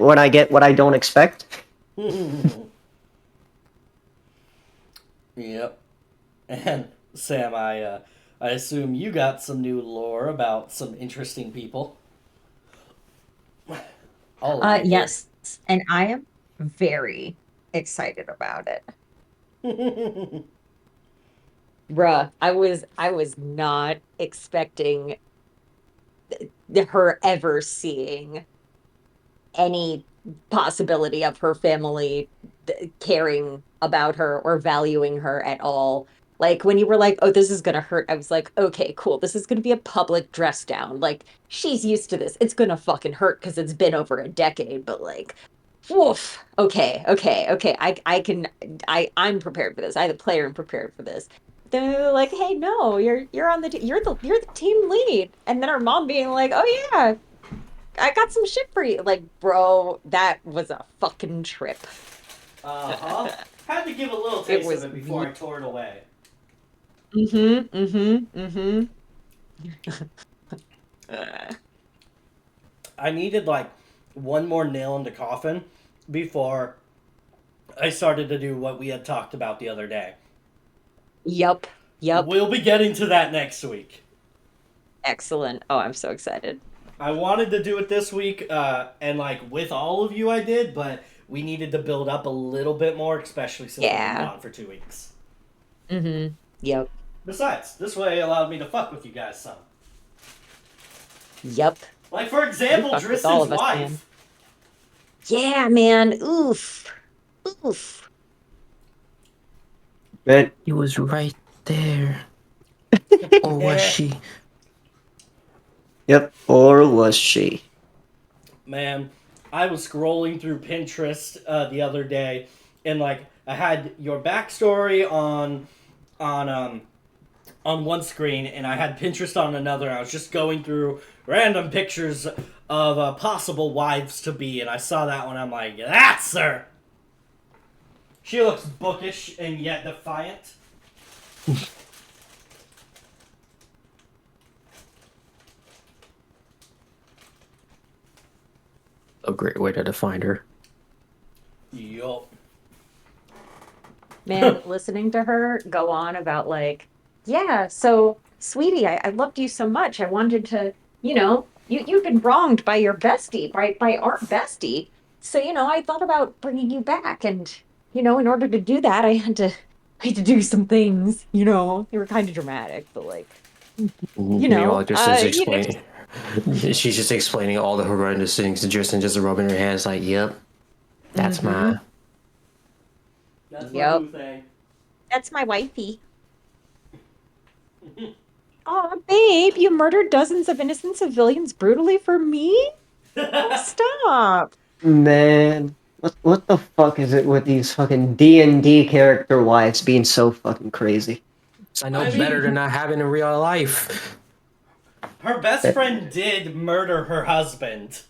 D: what I don't expect.
B: Yep. And Sam, I assume you got some new lore about some interesting people. All of you
E: Yes, and I am very excited about it.
B: did.
A: Bruh, I was not expecting her ever seeing any possibility of her family caring about her or valuing her at all. Like when you were like, "Oh, this is gonna hurt," I was like, "Okay, cool. This is gonna be a public dress down. Like she's used to this. It's gonna fucking hurt because it's been over a decade." But like, woof. Okay, okay, okay. I can. I'm prepared for this. I, the player, am prepared for this. Then they're like, "Hey, no, you're on the you're the team lead," and then our mom being like, "Oh yeah, I got some shit for you." Like, bro, that was a fucking trip.
B: Uh-huh. Had to give a little
A: It
B: taste
A: was
B: of it before I tore it away.
A: Uh,
B: I needed like one more nail in the coffin before I started to do what we had talked about the other day.
A: Yup. Yup.
B: We'll be getting to that next week.
A: Excellent. Oh, I'm so excited.
B: I wanted to do it this week, and like with all of you, I did, but we needed to build up a little bit more, especially since we've been
A: Yeah.
B: gone for 2 weeks.
A: Yep.
B: Besides, this way allowed me to fuck with you guys some.
A: Yup.
B: Like for example,
A: You fucked with all
B: Tristan's
A: of us,
B: wife.
A: man. Yeah, man. Oof. Oof.
D: Man,
C: He was right there. Or was she?
D: yep, or was she?
B: Man, I was scrolling through Pinterest the other day, and like I had your backstory on one screen, and I had Pinterest on another. I was just going through random pictures of possible wives to be, and I saw that one. I'm like, that's her. She looks bookish and yet defiant.
C: A great way to define her.
B: Yup.
A: Man, listening to her go on about like, yeah, so sweetie, I loved you so much. I wanted to, you've been wronged by your bestie, by our bestie. So, I thought about bringing you back. And, in order to do that, I had to do some things, They were kind of dramatic, but like,
C: Meanwhile, Tristan's
A: just,
C: explaining. She's just explaining all the horrendous things, and Tristan just rubbing her hands like, "Yep, that's my."
B: That's
A: Yup.
B: my boo thing.
A: that's my wifey. Oh, babe, you murdered dozens of innocent civilians brutally for me? Oh, stop.
D: Man, what the fuck is it with these fucking D&D character wives being so fucking crazy?
C: I know
B: I mean-
C: better than not having in real life.
B: Her best friend did murder her husband.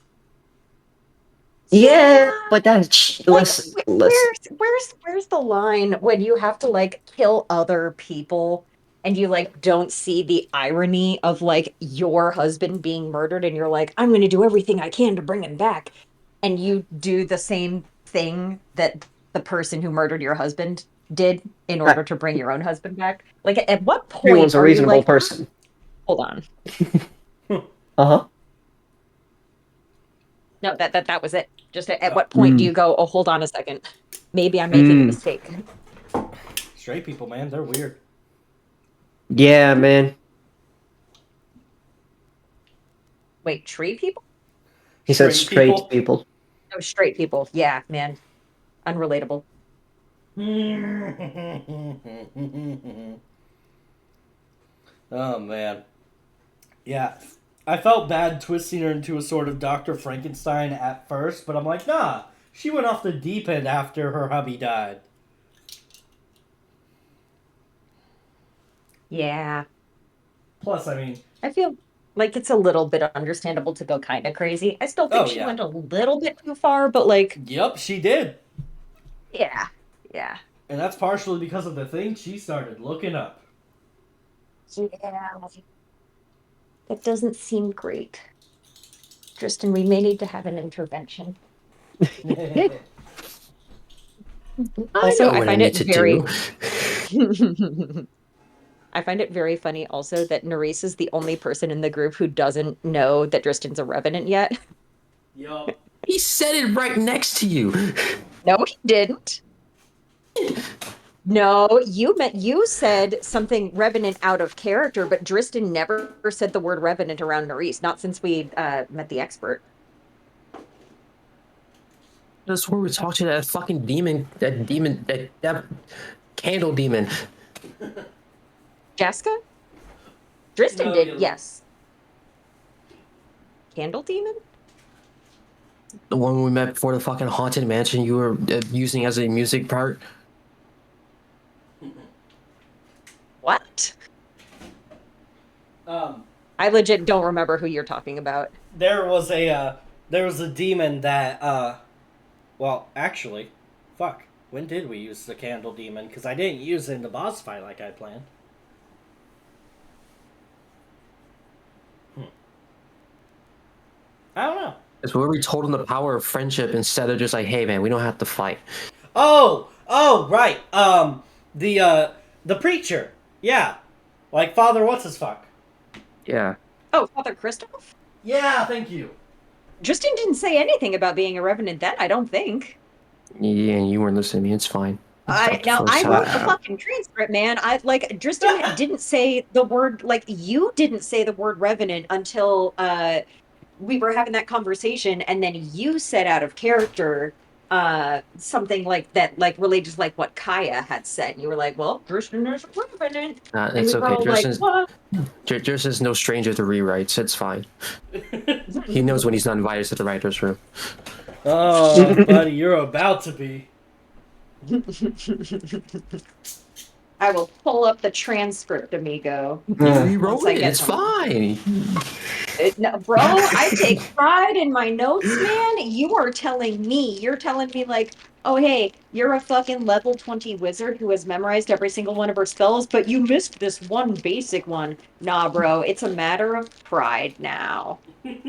D: Yeah, but that's
A: Like,
D: listen.
A: where's the line when you have to like kill other people and you like don't see the irony of like your husband being murdered and you're like, I'm gonna do everything I can to bring him back, and you do the same thing that the person who murdered your husband did in order to bring your own husband back. Like, at what point
D: Everyone's a
A: are you
D: reasonable
A: like,
D: person.
A: hold on?
D: Uh-huh.
A: No, that was it. Just at what point do
D: Mm.
A: you go, oh, hold on a second, maybe I'm making a mistake?
B: Straight people, man, they're weird.
D: Yeah, man.
A: Wait, tree people?
D: He said straight people.
A: Oh, straight people. Yeah, man. Unrelatable.
B: Oh man. Yeah. I felt bad twisting her into a sort of Dr. Frankenstein at first, but I'm like, nah. She went off the deep end after her hubby died.
A: Yeah.
B: Plus, I mean,
A: I feel like it's a little bit understandable to go kind of crazy. I still think
B: Oh,
A: she
B: yeah.
A: went a little bit too far, but like,
B: yep, she did.
A: yeah. Yeah.
B: And that's partially because of the thing she started looking up.
A: Yeah. That doesn't seem great. Tristan, we may need to have an intervention. Also, I
C: what
A: find
C: need
A: it very
C: do.
A: I find it very funny also that Nerys is the only person in the group who doesn't know that Dristan's a revenant yet.
B: Yup.
C: He said it right next to you.
A: No, he didn't. No, you said something revenant out of character, but Dristan never said the word revenant around Nerys, not since we met the expert.
C: That's where we talked to that fucking demon, that candle demon.
A: Jaska? Dristan
B: No,
A: did,
B: you-
A: yes. Candle demon?
C: The one we met before the fucking haunted mansion you were using as a music part.
A: What?
B: Um,
A: I legit don't remember who you're talking about.
B: there was a demon that well, actually, fuck. When did we use the candle demon? Because I didn't use it in the boss fight like I planned. I don't know.
C: It's where we told him the power of friendship instead of just like, hey man, we don't have to fight.
B: Oh, right. The preacher. Yeah, like Father what's his fuck.
C: Yeah.
A: Oh, Father Christoph?
B: Yeah, thank you.
A: Tristan didn't say anything about being a revenant then, I don't think.
C: Yeah, and you weren't listening to me. It's fine.
A: I wrote the fucking transcript, man. Tristan didn't say the word, like, you didn't say the word revenant until we were having that conversation, and then you said out of character something like that, like related to like what Kaya had said. And you were like, well, Tristan is a revenant. And
C: It's
A: we were
C: okay.
A: all like, what?
C: Tristan's no stranger to rewrites. It's fine. He knows when he's not invited to the writer's room.
B: Oh, buddy, you're about to be.
A: I will pull up the transcript, amigo.
C: You
D: Uh,
C: rewrote
A: Once I
C: it.
A: get
C: It's
A: home.
C: fine.
A: No, bro, I take pride in my notes, man. You're telling me, like, oh, hey, you're a fucking level 20 wizard who has memorized every single one of her spells, but you missed this one basic one. Nah, bro, it's a matter of pride now. I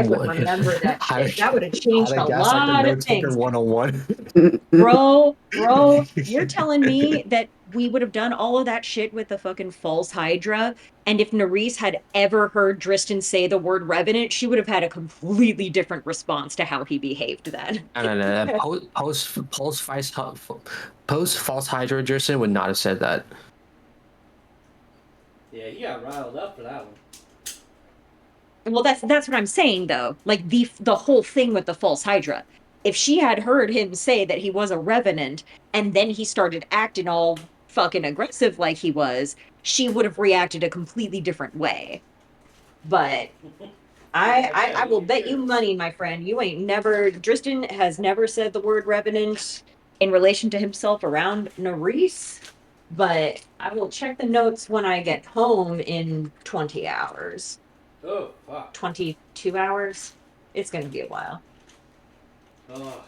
A: would remember that shit. That would have changed a lot of things.
C: 101.
A: Bro, you're telling me that we would have done all of that shit with the fucking false Hydra, and if Nerys had ever heard Dristan say the word revenant, she would have had a completely different response to how he behaved then.
C: No. Post false Hydra Jerson would not have said that.
B: Yeah, you got riled up for that one.
A: Well, that's what I'm saying though. Like the whole thing with the false Hydra. If she had heard him say that he was a revenant and then he started acting all fucking aggressive like he was, she would have reacted a completely different way. But I will bet you money, my friend, you ain't never Dristan has never said the word revenant in relation to himself around Nerys. But I will check the notes when I get home in 20 hours.
B: Oh, fuck.
A: 22 hours. It's going to be a while.
B: Oh,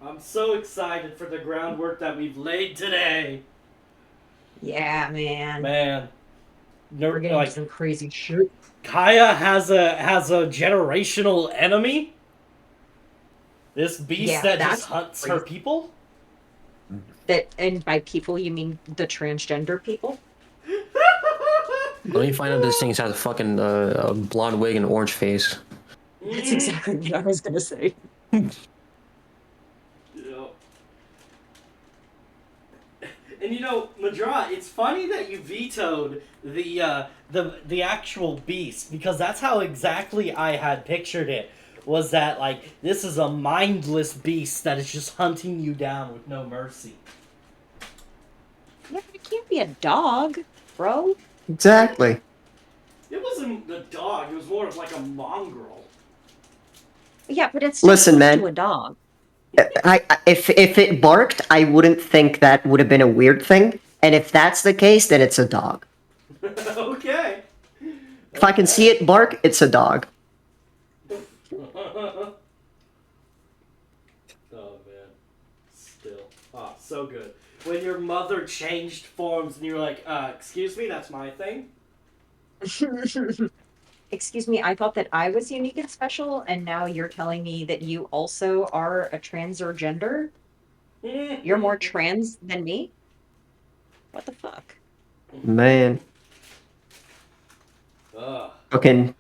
B: I'm so excited for the groundwork that we've laid today.
A: Yeah, man.
B: Man.
A: We're getting
B: Like,
A: some crazy shit.
B: Kaya has a generational enemy? This beast
A: Yeah,
B: that
A: that's
B: just hunts her
A: crazy.
B: people?
A: That, and by people, you mean the transgender people?
C: Let me find out this thing has a fucking a blonde wig and orange face.
A: That's exactly what I was going to say.
B: Yeah. And you know, Madra, it's funny that you vetoed the actual beast, because that's how exactly I had pictured it. Was that like, this is a mindless beast that is just hunting you down with no mercy.
A: Yeah, but it can't be a dog, bro.
D: exactly.
B: It wasn't the dog, it was more of like a mongrel.
A: Yeah, but it's
D: Listen,
A: close
D: man.
A: to a dog.
D: If it barked, I wouldn't think that would have been a weird thing. And if that's the case, then it's a dog.
B: Okay.
D: If I can see it bark, it's a dog.
B: Oh man. Still. Oh, so good. When your mother changed forms and you're like, excuse me, that's my thing?
A: Excuse me, I thought that I was unique and special, and now you're telling me that you also are a transgender?
E: You're more trans than me? What the fuck?
D: Man.
B: Ugh.
D: Fucking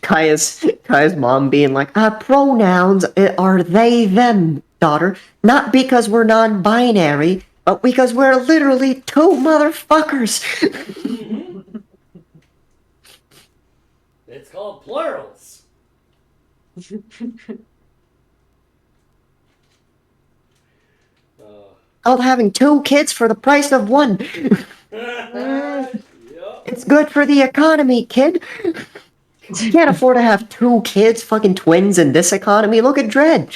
D: Kaya's mom being like, pronouns are they, them, daughter. Not because we're non-binary, but because we're literally two motherfuckers.
B: It's called plurals.
D: Called having two kids for the price of one.
B: Yup.
D: It's good for the economy, kid. You can't afford to have two kids, fucking twins in this economy. Look at Dredd.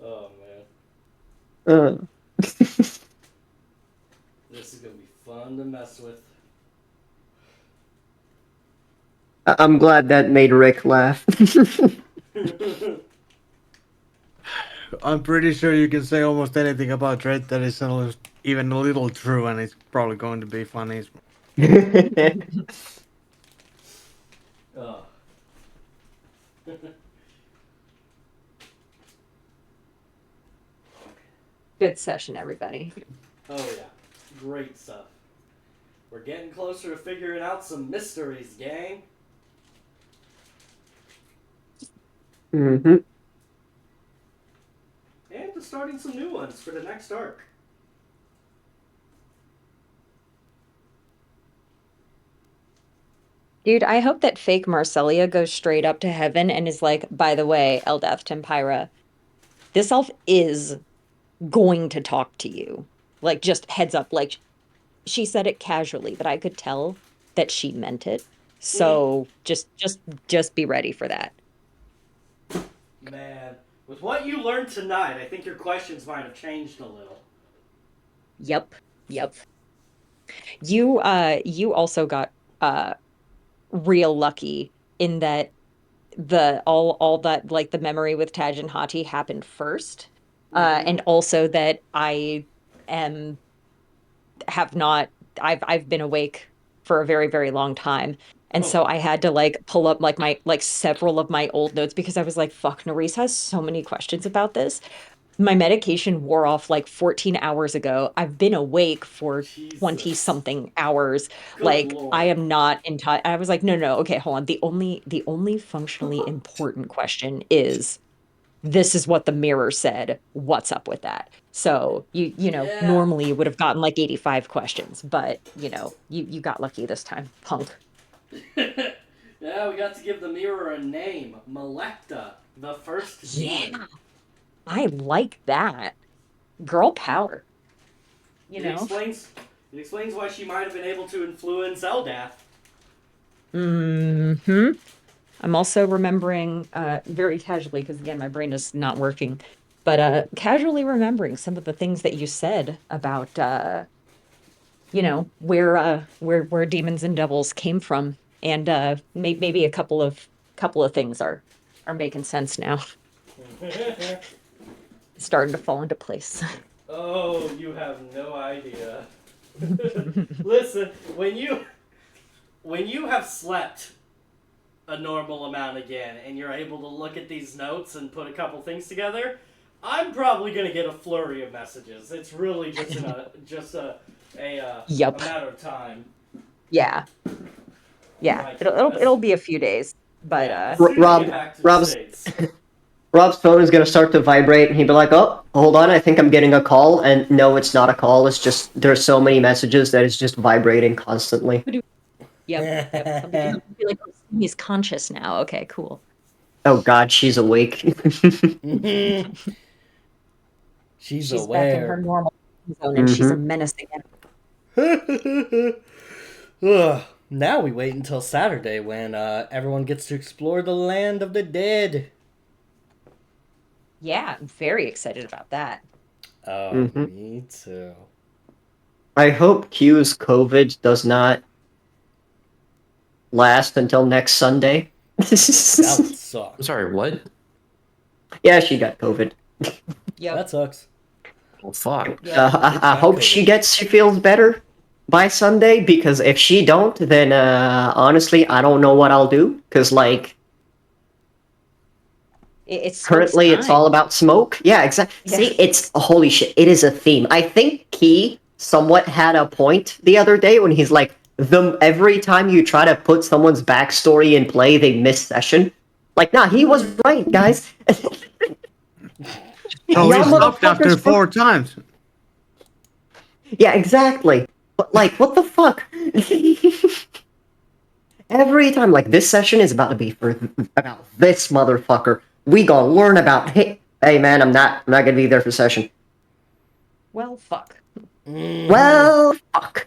B: Oh man,
D: Uh,
B: this is gonna be fun to mess with.
D: I'm glad that made Rick laugh.
F: I'm pretty sure you can say almost anything about Dredd that is even a little true, and it's probably going to be funny.
B: Ugh.
E: Good session, everybody.
B: Oh yeah, great stuff. We're getting closer to figuring out some mysteries, gang.
D: Mm-hmm.
B: And to starting some new ones for the next arc.
E: Dude, I hope that fake Marcelia goes straight up to heaven and is like, by the way, Eldath Tempyra, this elf is going to talk to you. Like, just heads up. Like, she said it casually, but I could tell that she meant it. So just be ready for that.
B: Man, with what you learned tonight, I think your questions might have changed a little.
E: Yep. You also got real lucky in that the all that like the memory with Taj and Hati happened first. And also that I am have not I've been awake for a very, very long time. And so I had to like pull up like my like several of my old notes because I was like, fuck, Nerys has so many questions about this. My medication wore off like 14 hours ago. I've been awake for 20
B: Jesus.
E: something hours.
B: Good
E: Like
B: Lord.
E: I am not in touch. I was like, no, okay, hold on. The only functionally important question is this is what the mirror said. What's up with that? So you know,
B: Yeah.
E: normally you would have gotten like 85 questions, but you got lucky this time, punk.
B: Yeah, we got to give the mirror a name. Melecta, the first demon.
E: Yeah. I like that. Girl power. You
B: It
E: know?
B: explains why she might have been able to influence Eldath.
E: Hmm. I'm also remembering very casually, because again, my brain is not working, but casually remembering some of the things that you said about where demons and devils came from. And maybe a couple of things are making sense now. Starting to fall into place.
B: Oh, you have no idea. Listen, when you have slept a normal amount again and you're able to look at these notes and put a couple things together, I'm probably gonna get a flurry of messages. It's really just a
E: Yup.
B: matter of time.
E: Yeah.
B: Right.
E: It'll be a few days. But
B: Yeah, as soon as
D: Rob-
B: you get back to the
D: Rob's-
B: States.
D: Rob's phone is gonna start to vibrate, and he'd be like, "Oh, hold on, I think I'm getting a call." And no, it's not a call. It's just there's so many messages that it's just vibrating constantly.
E: yep. Somebody be like, oh, he's conscious now. Okay, cool.
D: Oh God, she's awake.
B: She's
E: She's back in her
B: aware.
E: normal zone and she's a
D: Mhm.
E: menace again.
B: Ugh. Now we wait until Saturday when everyone gets to explore the land of the dead.
E: Yeah, I'm very excited about that.
B: Oh,
D: Mhm.
B: me too.
D: I hope Q's COVID does not last until next Sunday.
B: That would suck.
C: I'm sorry, what?
D: Yeah, she got COVID.
E: Yep.
B: That sucks.
C: Oh, fuck.
E: Yep.
D: I hope she feels better by Sunday, because if she don't, then honestly, I don't know what I'll do. Because like,
A: It's
D: Currently,
A: Smoke's
D: it's all
A: time.
D: about smoke. Yeah, exactly.
A: Yeah.
D: See, it's holy shit. It is a theme. I think Key somewhat had a point the other day when he's like, every time you try to put someone's backstory in play, they miss session. Like, nah, he was right, guys.
F: Oh, he
D: Y'all
F: stopped after
D: motherfuckers
F: 4 times.
D: Yeah, exactly. But like, what the fuck? Every time, like, this session is about to be for about this motherfucker. We gonna learn about. Hey, man, I'm not gonna be there for session.
A: Well, fuck.
B: Mhm.
D: Well, fuck.